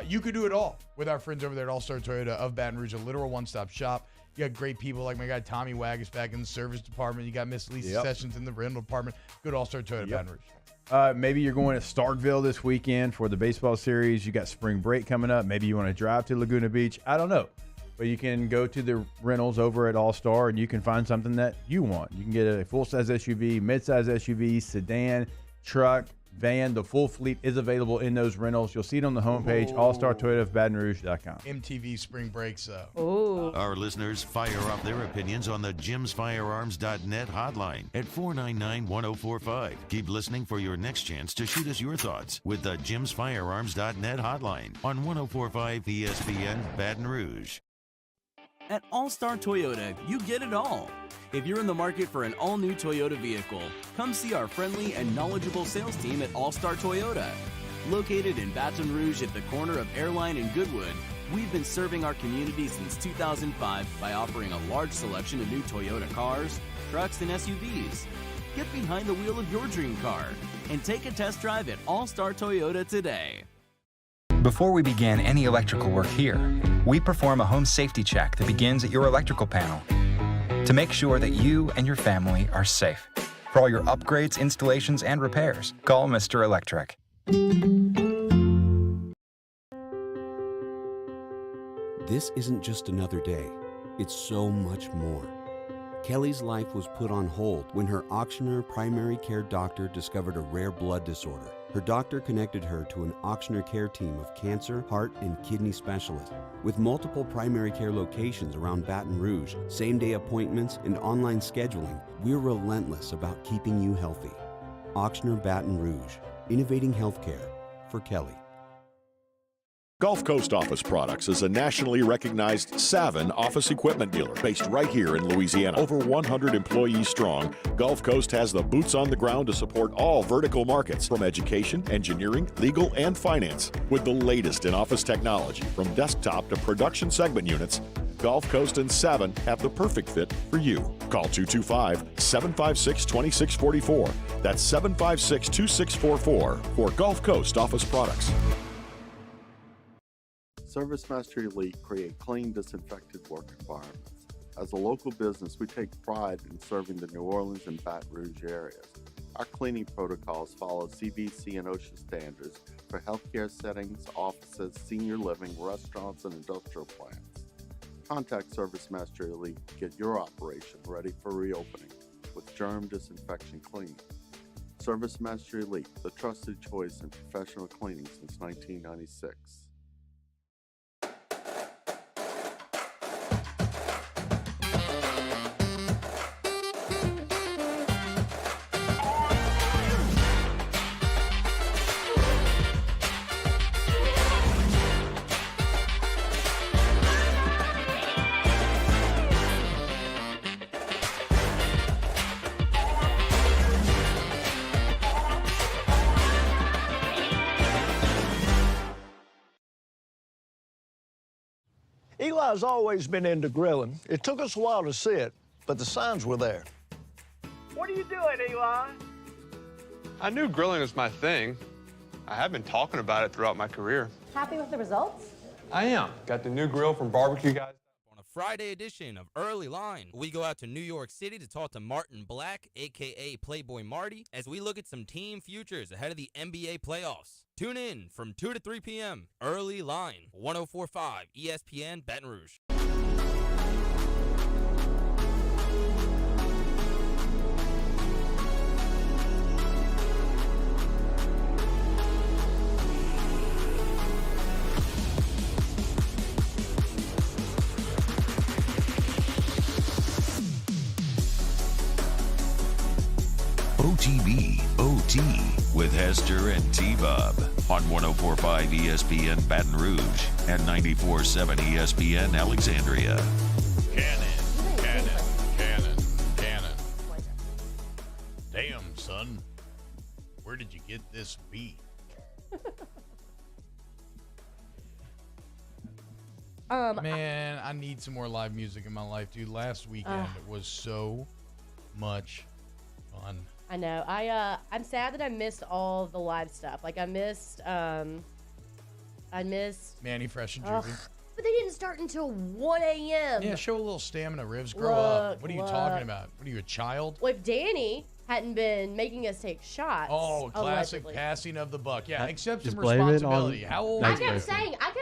You could do it all with our friends over there at All-Star Toyota of Baton Rouge, a literal one-stop shop. You got great people like my guy Tommy Waggis back in the service department. You got Miss Lisa Sessions in the rental department. Go to All-Star Toyota Baton Rouge. Maybe you're going to Starkville this weekend for the baseball series. You got spring break coming up. Maybe you want to drive to Laguna Beach. I don't know. But you can go to the rentals over at All-Star and you can find something that you want. You can get a full-size SUV, mid-size SUV, sedan, truck, van. The full fleet is available in those rentals. You'll see it on the homepage, allstartoyotaofbatonrouge.com. MTV Spring Breaks. Our listeners fire off their opinions on the jimsfirearms.net hotline at 499-1045. Keep listening for your next chance to shoot us your thoughts with the jimsfirearms.net hotline on 1045 ESPN Baton Rouge. At All-Star Toyota, you get it all. If you're in the market for an all-new Toyota vehicle, come see our friendly and knowledgeable sales team at All-Star Toyota. Located in Baton Rouge at the corner of Airline and Goodwood, we've been serving our community since 2005 by offering a large selection of new Toyota cars, trucks, and SUVs. Get behind the wheel of your dream car and take a test drive at All-Star Toyota today. Before we begin any electrical work here, we perform a home safety check that begins at your electrical panel to make sure that you and your family are safe. For all your upgrades, installations, and repairs, call Mr. Electric. This isn't just another day. It's so much more. Kelly's life was put on hold when her auctioneer primary care doctor discovered a rare blood disorder. Her doctor connected her to an auctioneer care team of cancer, heart, and kidney specialists. With multiple primary care locations around Baton Rouge, same-day appointments, and online scheduling, we're relentless about keeping you healthy. Auctioneer Baton Rouge, innovating healthcare for Kelly. Gulf Coast Office Products is a nationally recognized Savin office equipment dealer based right here in Louisiana. Over 100 employees strong, Gulf Coast has the boots on the ground to support all vertical markets from education, engineering, legal, and finance. With the latest in office technology from desktop to production segment units, Gulf Coast and Savin have the perfect fit for you. Call 225-756-2644. That's 756-2644 for Gulf Coast Office Products. ServiceMaster Elite create clean, disinfected work environments. As a local business, we take pride in serving the New Orleans and Baton Rouge areas. Our cleaning protocols follow CDC and OSHA standards for healthcare settings, offices, senior living, restaurants, and industrial plants. Contact ServiceMaster Elite to get your operation ready for reopening with germ disinfection cleaning. ServiceMaster Elite, the trusted choice in professional cleaning since 1996. Eli's always been into grilling. It took us a while to see it, but the signs were there. What are you doing, Eli? I knew grilling was my thing. I have been talking about it throughout my career. Happy with the results? I am. Got the new grill from Barbecue Guys. On a Friday edition of Early Line, we go out to New York City to talk to Martin Black, a.k.a. Playboy Marty, as we look at some team futures ahead of the NBA playoffs. Tune in from 2 to 3 p.m. Early Line, 104.5 ESPN Baton Rouge. OTB OT with Hester and T-Bob on 104.5 ESPN Baton Rouge and 94.7 ESPN Alexandria. Cannon. Damn, son. Where did you get this beat? Man, I need some more live music in my life, dude. Last weekend was so much fun. I know. I'm sad that I missed all the live stuff. Like I missed Manny Fresh and Juvie. But they didn't start until 1 a.m. Yeah, show a little stamina, Rivs. Grow up. What are you talking about? What are you, a child? Well, if Danny hadn't been making us take shots. Oh, classic allegedly. passing of the buck. Yeah, accept Just some blame it on responsibility. How old I is he? kept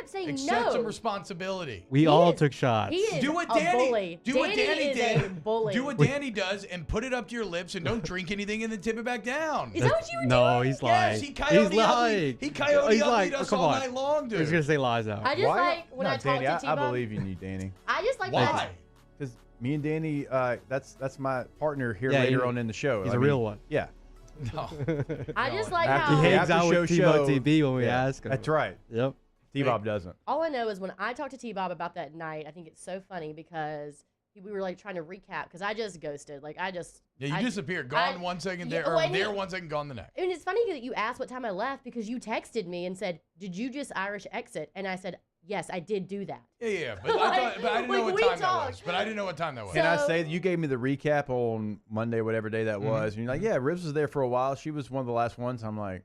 saying Accept no. some responsibility. We all took shots. He is Do what a Danny bully. do what Danny is did. a bully. Do what Danny does and put it up to your lips and don't drink anything and then tip it back down. Is that what you were No, doing? he's lying. Yes, he coyote lying. He coyote He's upbeat like, us come all on. night long, dude. He's gonna say lies out. I just like when I talk Danny, to I T-Bob. believe in you, Danny. I just like Why? Because me and Danny, that's my partner here Yeah, later on in the show. He's a real one. Yeah. No. I just like After how He hangs out after with show T-Bob show, TV when we yeah, ask him. That's right. Yep. T-Bob doesn't. all I know is when I talk to T-Bob about that night, I think it's so funny because we were like trying to recap because I just ghosted. Like I Yeah, you disappeared. Gone 1 second there, or well, there 1 second, gone the next. And it's funny that you asked what time I left because you texted me and said, "Did you just Irish exit?" And I said, "Yes, I did do that." Yeah. But I didn't know what we time that talked. was. But I didn't know what time that was. Can I say that you gave me the recap on Monday, whatever day that was, and you're like, yeah, Rivs was there for a while. She was one of the last ones. I'm like,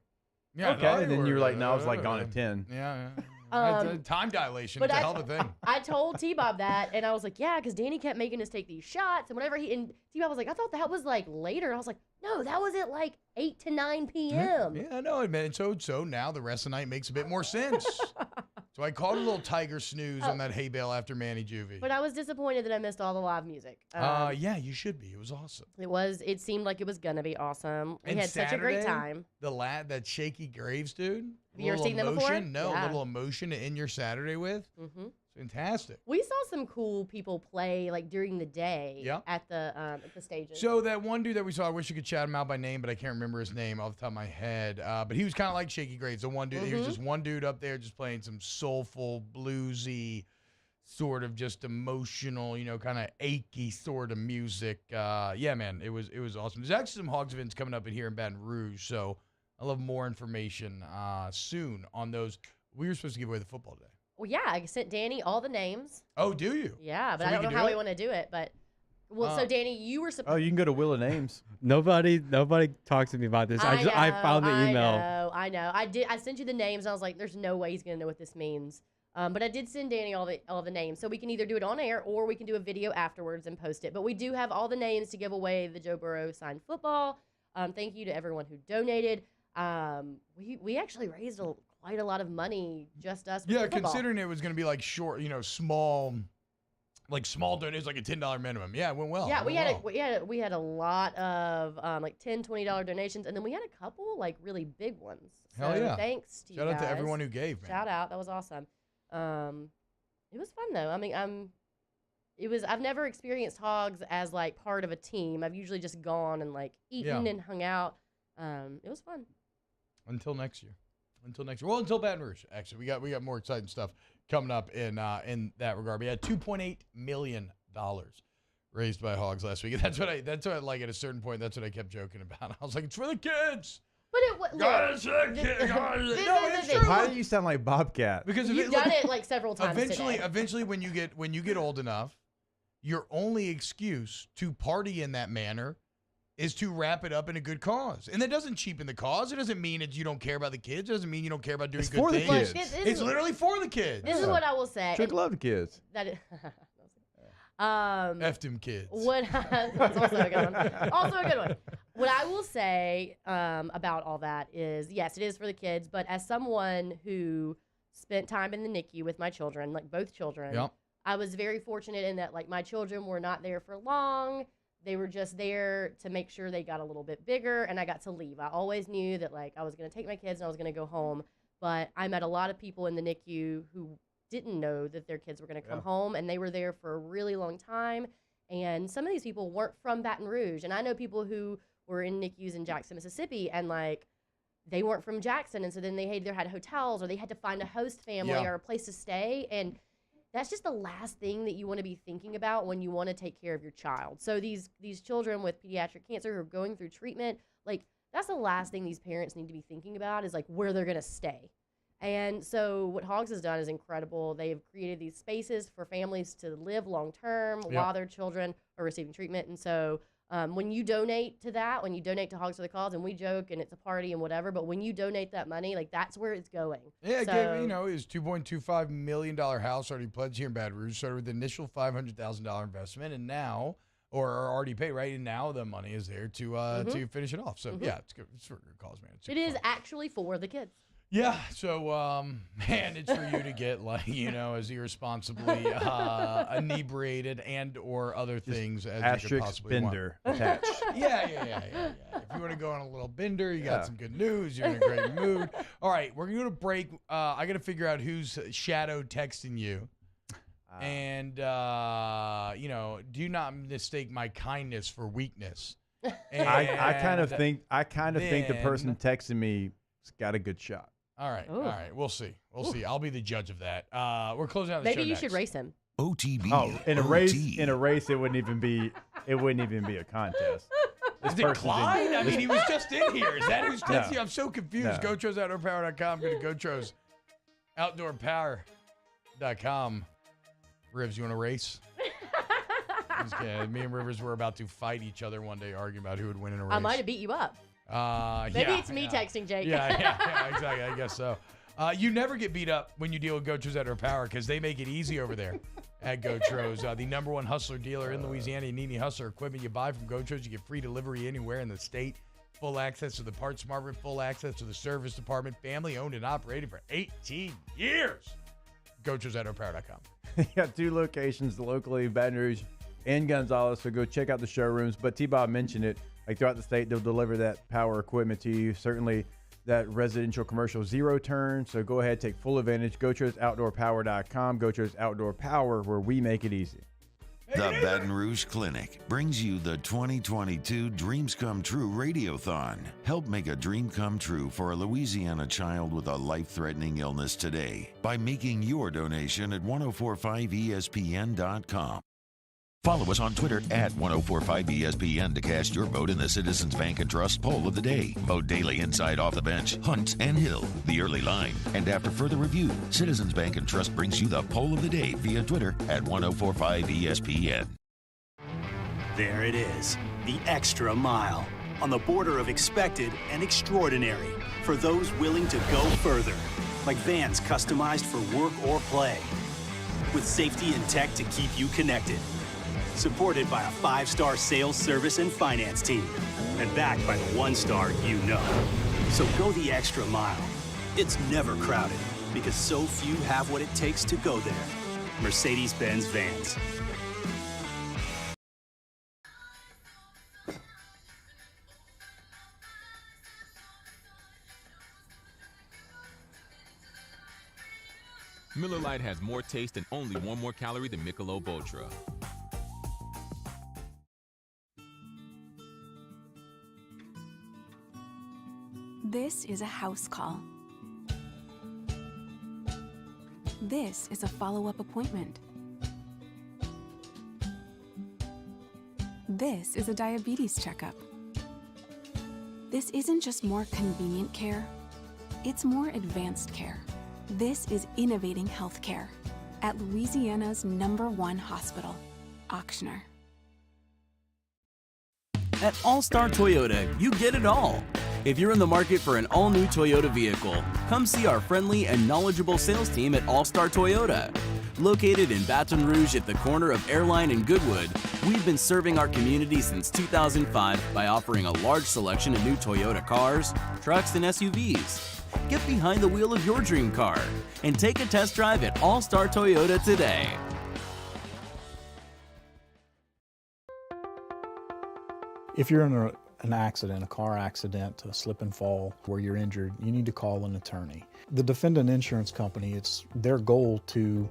Yeah, okay. no, And then you were like, no, I was like uh, gone at 10. Yeah. Um, Time dilation. but It's a hell of a thing. I told T-Bob that, and I was like, yeah, because Danny kept making us take these shots, and whenever and T-Bob was like, I thought that was like later. I was like, no, that was at like 8 to 9 p.m. Yeah, I know. So now the rest of the night makes a bit more sense. So I called a little tiger snooze on that hay bale after Manny Juvie. But I was disappointed that I missed all the live music. Yeah, you should be. It was awesome. It seemed like it was gonna be awesome. We And had such a great Saturday, time. The lad, that Shaky Graves dude. Have you ever Little seen them before? emotion? No, Yeah. little emotion to end your Saturday with. Mm-hmm. Fantastic. We saw some cool people play like during the day at the stages. So that one dude that we saw, I wish you could shout him out by name, but I can't remember his name off the top of my head. But he was kind of like Shaky Grades. The one dude, he was just one dude up there just playing some soulful, bluesy, sort of just emotional, kind of achy sort of music. Yeah, man, it was awesome. There's actually some Hogs events coming up in here in Baton Rouge, so I'll have more information soon on those. We were supposed to give away the football today. Well, yeah, I sent Danny all the names. Oh, do you? Yeah, but So I don't we know can how do we it? want to do it. But so Danny, you were supposed. Oh, you can go to Wheel of Names. Nobody talks to me about this. I found the email. I know. I sent you the names. And I was like, "There's no way he's gonna know what this means." But I did send Danny all the names, so we can either do it on air or we can do a video afterwards and post it. But we do have all the names to give away the Joe Burrow signed football. Thank you to everyone who donated. We actually raised quite a lot of money, just us. Yeah, with football. considering it was going to be like short, small donations, like a $10 minimum. Yeah, it went well. Yeah, It we went had a lot of like $10, $20 donations, and then we had a couple like really big ones. So Hell yeah. Thanks to you Shout out to guys. everyone who gave, man. Shout out, that was awesome. It was fun though. I mean, I've never experienced Hogs as like part of a team. I've usually just gone and like eaten and hung out. It was fun. Until next year. Well, until Baton Rouge. Actually, we got more exciting stuff coming up in that regard. We had $2.8 million raised by Hogs last week. And that's what like at a certain point. That's what I kept joking about. I was like, it's for the kids. But it was. Why do you sound like Bobcat? Because You've done it like several times. Eventually, when you get old enough, your only excuse to party in that manner is to wrap it up in a good cause. And that doesn't cheapen the cause. It doesn't mean you don't care about the kids. It doesn't mean you don't care about doing good for the things. kids. It's literally for the kids. This is what I will say. Trick love kids. That is, F them kids. That's also a good one. Also a good one. What I will say about all that is, yes, it is for the kids. But as someone who spent time in the NICU with my children, like both children, I was very fortunate in that like my children were not there for long. They were just there to make sure they got a little bit bigger, and I got to leave. I always knew that like I was going to take my kids and I was going to go home. But I met a lot of people in the NICU who didn't know that their kids were going to come home, and they were there for a really long time. And some of these people weren't from Baton Rouge. And I know people who were in NICUs in Jackson, Mississippi, and like they weren't from Jackson. And so then they either had hotels or they had to find a host family or a place to stay. And that's just the last thing that you want to be thinking about when you want to take care of your child. So these children with pediatric cancer who are going through treatment, like that's the last thing these parents need to be thinking about is like where they're going to stay. And so what Hogs has done is incredible. They've created these spaces for families to live long term while their children are receiving treatment. And so when you donate to that, when you donate to Hogs for the Cause, and we joke and it's a party and whatever, but when you donate that money, like that's where it's going. Yeah, it gave, his $2.25 million house already pledged here in Baton Rouge, started with the initial $500,000 investment, and now, or already paid, right? And now the money is there to finish it off. So yeah, it's good. It's for a good cause, man. It is actually for the kids. Yeah, so, man, it's for you to get, like, as irresponsibly inebriated and or other things as you could possibly bender want. Attached. Yeah. If you want to go on a little bender, you got some good news. You're in a great mood. All right, we're going to break. I got to figure out who's shadow texting you. And, do not mistake my kindness for weakness. And I kind of think the person texting me has got a good shot. All right. We'll see. I'll be the judge of that. We're closing out the show Maybe you next. should race him. OTB. Oh, in a race, it wouldn't even be a contest. Is it Clyde? I mean, he was just in here. Is that who's texting you? I'm so confused. No. GoTrosOutdoorPower.com. Go to GoTrosOutdoorPower.com. Rivs, you want to race? Just kidding. Me and Rivers were about to fight each other one day, arguing about who would win in a race. I might have beat you up. Maybe it's me texting Jake. Yeah, exactly. I guess so. You never get beat up when you deal with GoTros Outdoor Power because they make it easy over there at GoTros. The number one hustler dealer in Louisiana. You need any hustler equipment you buy from GoTros, you get free delivery anywhere in the state. Full access to the parts department, full access to the service department. Family owned and operated for 18 years. GoTrosOutdoorPower.com. You got 2 locations locally, Baton Rouge and Gonzales, so go check out the showrooms. But T-Bob mentioned it. Like throughout the state, they'll deliver that power equipment to you. Certainly, that residential commercial zero turn. So go ahead, take full advantage. GoChosOutdoorPower.com. Go Chose Outdoor Power, where we make it easy. The Baton Rouge Clinic brings you the 2022 Dreams Come True Radiothon. Help make a dream come true for a Louisiana child with a life-threatening illness today by making your donation at 1045ESPN.com. Follow us on Twitter at 1045ESPN to cast your vote in the Citizens Bank and Trust poll of the day. Vote daily inside Off the Bench, Hunt, and Hill, the early line. And after further review, Citizens Bank and Trust brings you the poll of the day via Twitter at 1045ESPN. There it is, the extra mile. On the border of expected and extraordinary for those willing to go further. Like vans customized for work or play. With safety and tech to keep you connected. Supported by a 5-star sales, service, and finance team. And backed by the 1-star you know. So go the extra mile. It's never crowded because so few have what it takes to go there. Mercedes-Benz Vans. Miller Lite has more taste and only 1 more calorie than Michelob Ultra. This is a house call. This is a follow-up appointment. This is a diabetes checkup. This isn't just more convenient care, it's more advanced care. This is innovating healthcare at Louisiana's #1 hospital, Ochsner. At All Star Toyota, you get it all. If you're in the market for an all-new Toyota vehicle, come see our friendly and knowledgeable sales team at All Star Toyota. Located in Baton Rouge at the corner of Airline and Goodwood, we've been serving our community since 2005 by offering a large selection of new Toyota cars, trucks, and SUVs. Get behind the wheel of your dream car and take a test drive at All Star Toyota today. If you're in an accident, a car accident, a slip and fall where you're injured, you need to call an attorney. The defendant insurance company, it's their goal to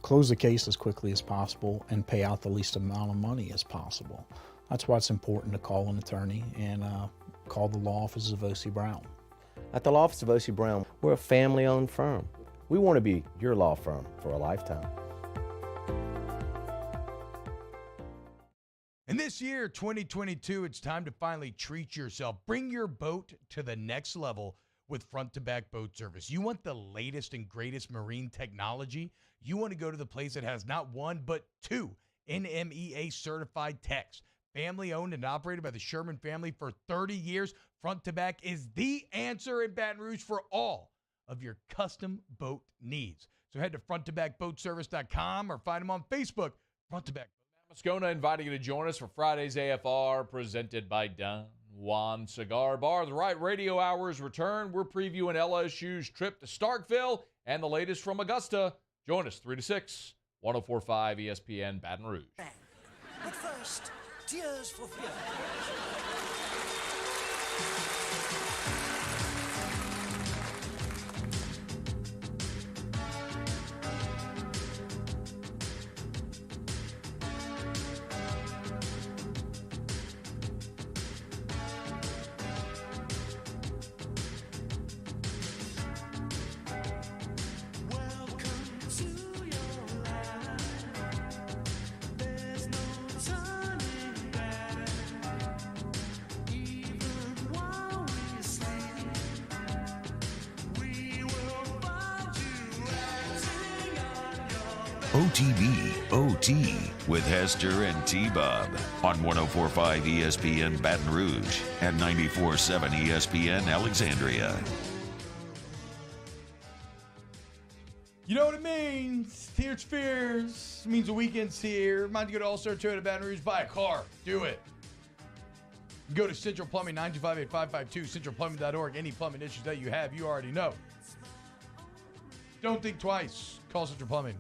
close the case as quickly as possible and pay out the least amount of money as possible. That's why it's important to call an attorney and call the law offices of O.C. Brown. At the law office of O.C. Brown, we're a family-owned firm. We want to be your law firm for a lifetime. And this year, 2022, it's time to finally treat yourself. Bring your boat to the next level with front-to-back boat service. You want the latest and greatest marine technology? You want to go to the place that has not 1, but 2 NMEA-certified techs. Family-owned and operated by the Sherman family for 30 years, Front-to-Back is the answer in Baton Rouge for all of your custom boat needs. So head to fronttobackboatservice.com or find them on Facebook, Front-to-Back. Moscona inviting you to join us for Friday's AFR presented by Don Juan Cigar Bar. The Right Radio Hours return. We're previewing LSU's trip to Starkville and the latest from Augusta. Join us 3 to 6, 104.5 ESPN Baton Rouge. But first, tears for fear. OTB OT with Hester and T-Bob on 104.5 ESPN Baton Rouge and 94.7 ESPN Alexandria. You know what it means. Tears Fears. It means the weekend's here. Remind you to go to All-Star Toyota Baton Rouge. Buy a car. Do it. Go to Central Plumbing, 925-8552, centralplumbing.org. Any plumbing issues that you have, you already know. Don't think twice. Call Central Plumbing.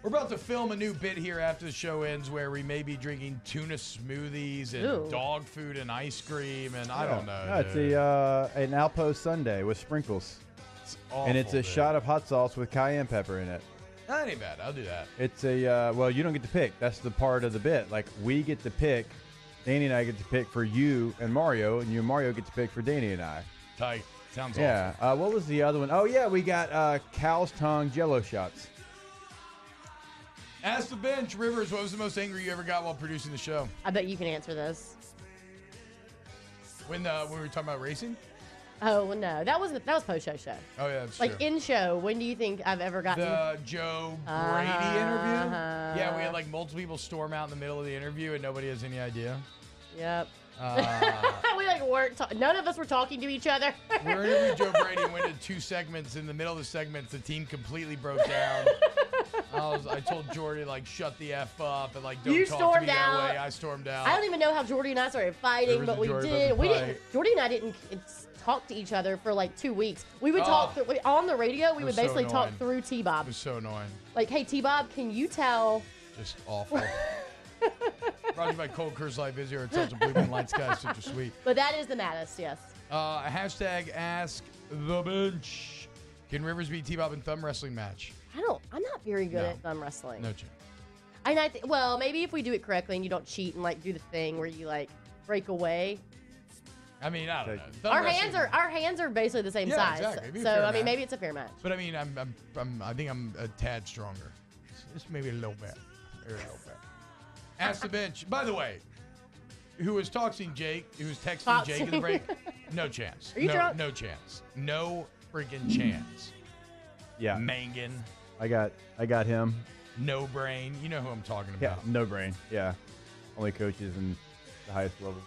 We're about to film a new bit here after the show ends where we may be drinking tuna smoothies and dog food and ice cream and I don't know. No, it's an Alpo sundae with sprinkles. It's awful, and it's a shot of hot sauce with cayenne pepper in it. That ain't bad. I'll do that. It's well, you don't get to pick. That's the part of the bit. Like, we get to pick. Danny and I get to pick for you and Mario, and you and Mario get to pick for Danny and I. Tight. Sounds awesome. Yeah. What was the other one? Oh, yeah, we got cow's tongue Jell-O shots. Ask the bench. Rivers, what was the most angry you ever got while producing the show? I bet you can answer this. When we were talking about racing? Oh, well, no. That was post-show show. Oh, yeah, that's like, true. in show, when do you think I've ever gotten... The Joe Brady interview? Yeah, we had, like, multiple people storm out in the middle of the interview, and nobody has any idea. Yep. We, like, weren't... None of us were talking to each other. We were interviewing Joe Brady and went to 2 segments. In the middle of the segments, the team completely broke down. I told Jordy, like, shut the F up and, like, don't talk to me that way. I stormed out. I don't even know how Jordy and I started fighting, but we did. Jordy and I didn't talk to each other for like 2 weeks. We would talk on the radio. We would basically talk through T-Bob. It was so annoying. Like, hey, T-Bob, can you tell? Just awful. Brought to you by Cold Curse Life is here. It tells a blue moon light sky super sweet. But that is the maddest, yes. Hashtag ask the bench. Can Rivers beat T-Bob in thumb wrestling match? I'm not very good at thumb wrestling. No chance. And well, maybe if we do it correctly and you don't cheat and like do the thing where you like break away. I mean, I don't know. Our hands are basically the same size. Exactly. So I mean, maybe it's a fair match. But I mean, I think I'm a tad stronger. Just maybe a little bit. Maybe a little bit. Ask the bench. By the way, who was texting Jake in the break? No chance. Are you drunk? No chance. No freaking chance. Yeah. Mangan. I got him. No brain. You know who I'm talking Yeah, about. no brain. Yeah. Only coaches in the highest level.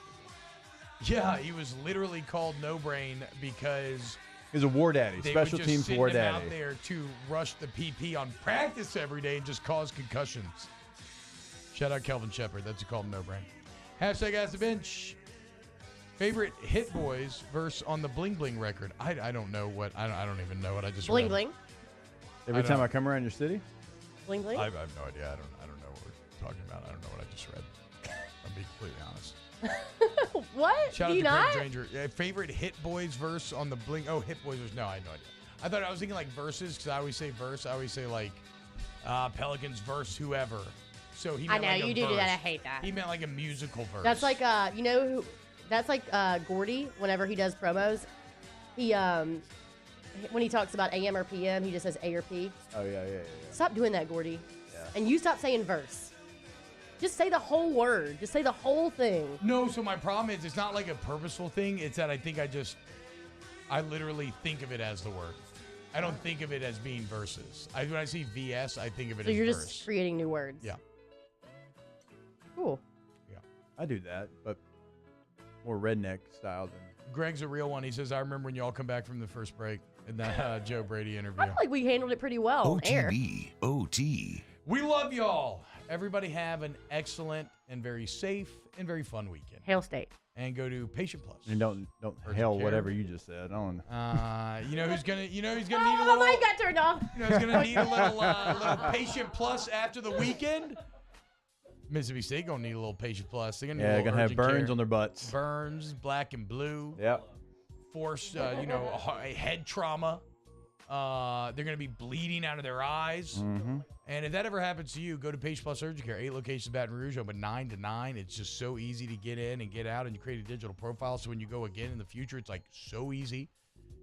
Yeah, he was literally called No Brain because he's a war daddy, special teams war They daddy. out there to rush the PP on practice every day and just cause concussions. Shout out Kelvin Shepard. That's who called him No Brain. Hashtag Ask the Bench. Favorite Hit Boys verse on the Bling Bling record. I don't know what. I don't even know what I just Bling read. Bling. Every time I come around your city. Bling Bling. I have no idea. I don't know what we're talking about. I don't know what I just read. I'll be completely honest. What? Shout Do out you to not? Greg Dranger. Yeah, favorite Hit Boys verse on the Bling. Oh, Hit Boys verse. No, I had no idea. I thought I was thinking like verses because I always say verse. I always say like Pelicans verse whoever. So he. I Meant know like a you do verse. that. I hate that. He meant like a musical verse. That's like you know who? That's like Gordy. Whenever he does promos, he when he talks about AM or PM, he just says A or P. Oh yeah. Stop doing that, Gordy. Yeah. And you stop saying verse. Just say the whole word. Just say the whole thing. No, so my problem is it's not like a purposeful thing. It's that I think I literally think of it as the word. I don't think of it as being verses. When I see VS, I think of it So as you're verse. just creating new words. Yeah. Cool. Yeah. I do that, but more redneck style than. Greg's a real one. He says, I remember when you all come back from the first break in that Joe Brady interview. I feel like we handled it pretty well on air. OT. We love y'all. Everybody have an excellent and very safe and very fun weekend. Hail State. And go to Patient Plus. And don't hell whatever you just said. You know who's gonna need a Oh, little. my mic got turned off. You know who's gonna need a little Patient Plus after the weekend. Mississippi State gonna need a little Patient Plus. They're gonna need a little gonna have urgent burns care. on their butts. Burns, black and blue. Yep. Force, a head trauma. They're gonna be bleeding out of their eyes. Mm-hmm. And if that ever happens to you, go to Patient Plus Urgent Care. 8 locations in Baton Rouge, open 9 to 9. It's just so easy to get in and get out, and you create a digital profile. So when you go again in the future, it's like so easy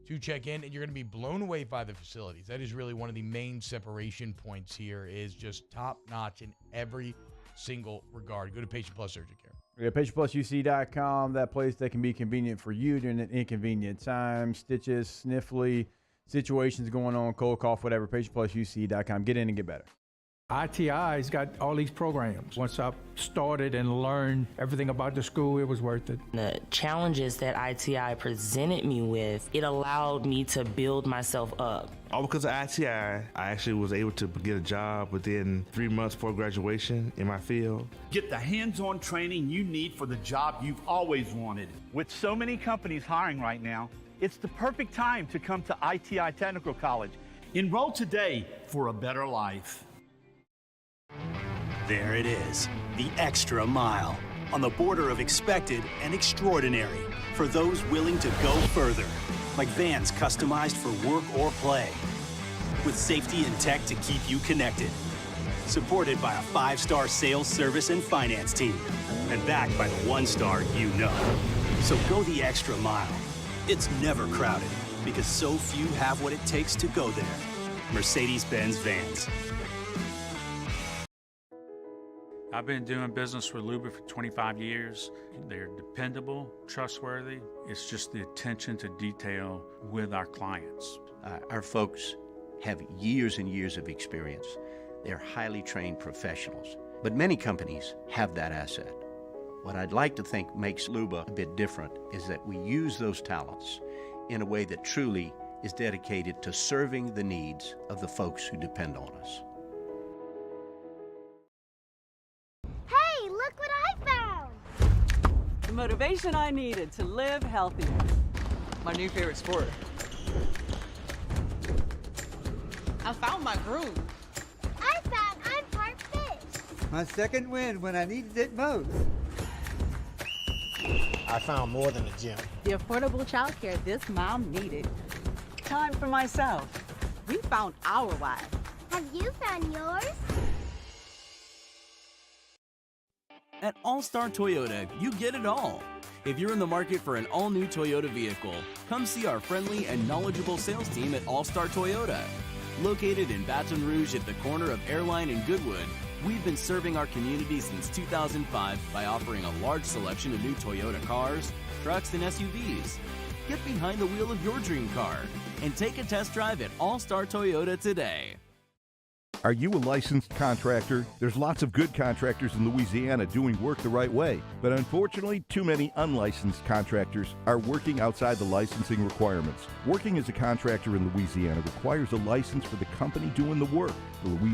to check in, and you're going to be blown away by the facilities. That is really one of the main separation points here. Is just top notch in every single regard. Go to Patient Plus Urgent Care. Yeah, PatientPlusUC.com, that place that can be convenient for you during an inconvenient time. Stitches, sniffly, situations going on, cold cough, whatever. PatientPlusUC.com. Get in and get better. ITI's got all these programs. Once I started and learned everything about the school, it was worth it. The challenges that ITI presented me with, it allowed me to build myself up. All because of ITI, I actually was able to get a job within 3 months before graduation in my field. Get the hands-on training you need for the job you've always wanted. With so many companies hiring right now, it's the perfect time to come to ITI Technical College. Enroll today for a better life. There it is, the extra mile, on the border of expected and extraordinary, for those willing to go further, like vans customized for work or play, with safety and tech to keep you connected. Supported by a 5-star sales, service, and finance team, and backed by the 1-star you know. So go the extra mile. It's never crowded, because so few have what it takes to go there. Mercedes-Benz Vans. I've been doing business with Luba for 25 years. They're dependable, trustworthy. It's just the attention to detail with our clients. Our folks have years and years of experience. They're highly trained professionals, but many companies have that asset. What I'd like to think makes Luba a bit different is that we use those talents in a way that truly is dedicated to serving the needs of the folks who depend on us. Hey, look what I found! The motivation I needed to live healthier. My new favorite sport. I found my groove. I found I'm part fish. My second win when I needed it most. I found more than a gym. The affordable childcare this mom needed. Time for myself. We found our why. Have you found yours? At All-Star Toyota, you get it all. If you're in the market for an all-new Toyota vehicle, come see our friendly and knowledgeable sales team at All-Star Toyota. Located in Baton Rouge at the corner of Airline and Goodwood, we've been serving our community since 2005 by offering a large selection of new Toyota cars, trucks, and SUVs. Get behind the wheel of your dream car and take a test drive at All-Star Toyota today. Are you a licensed contractor? There's lots of good contractors in Louisiana doing work the right way, but unfortunately, too many unlicensed contractors are working outside the licensing requirements. Working as a contractor in Louisiana requires a license for the company doing the work. The Louisiana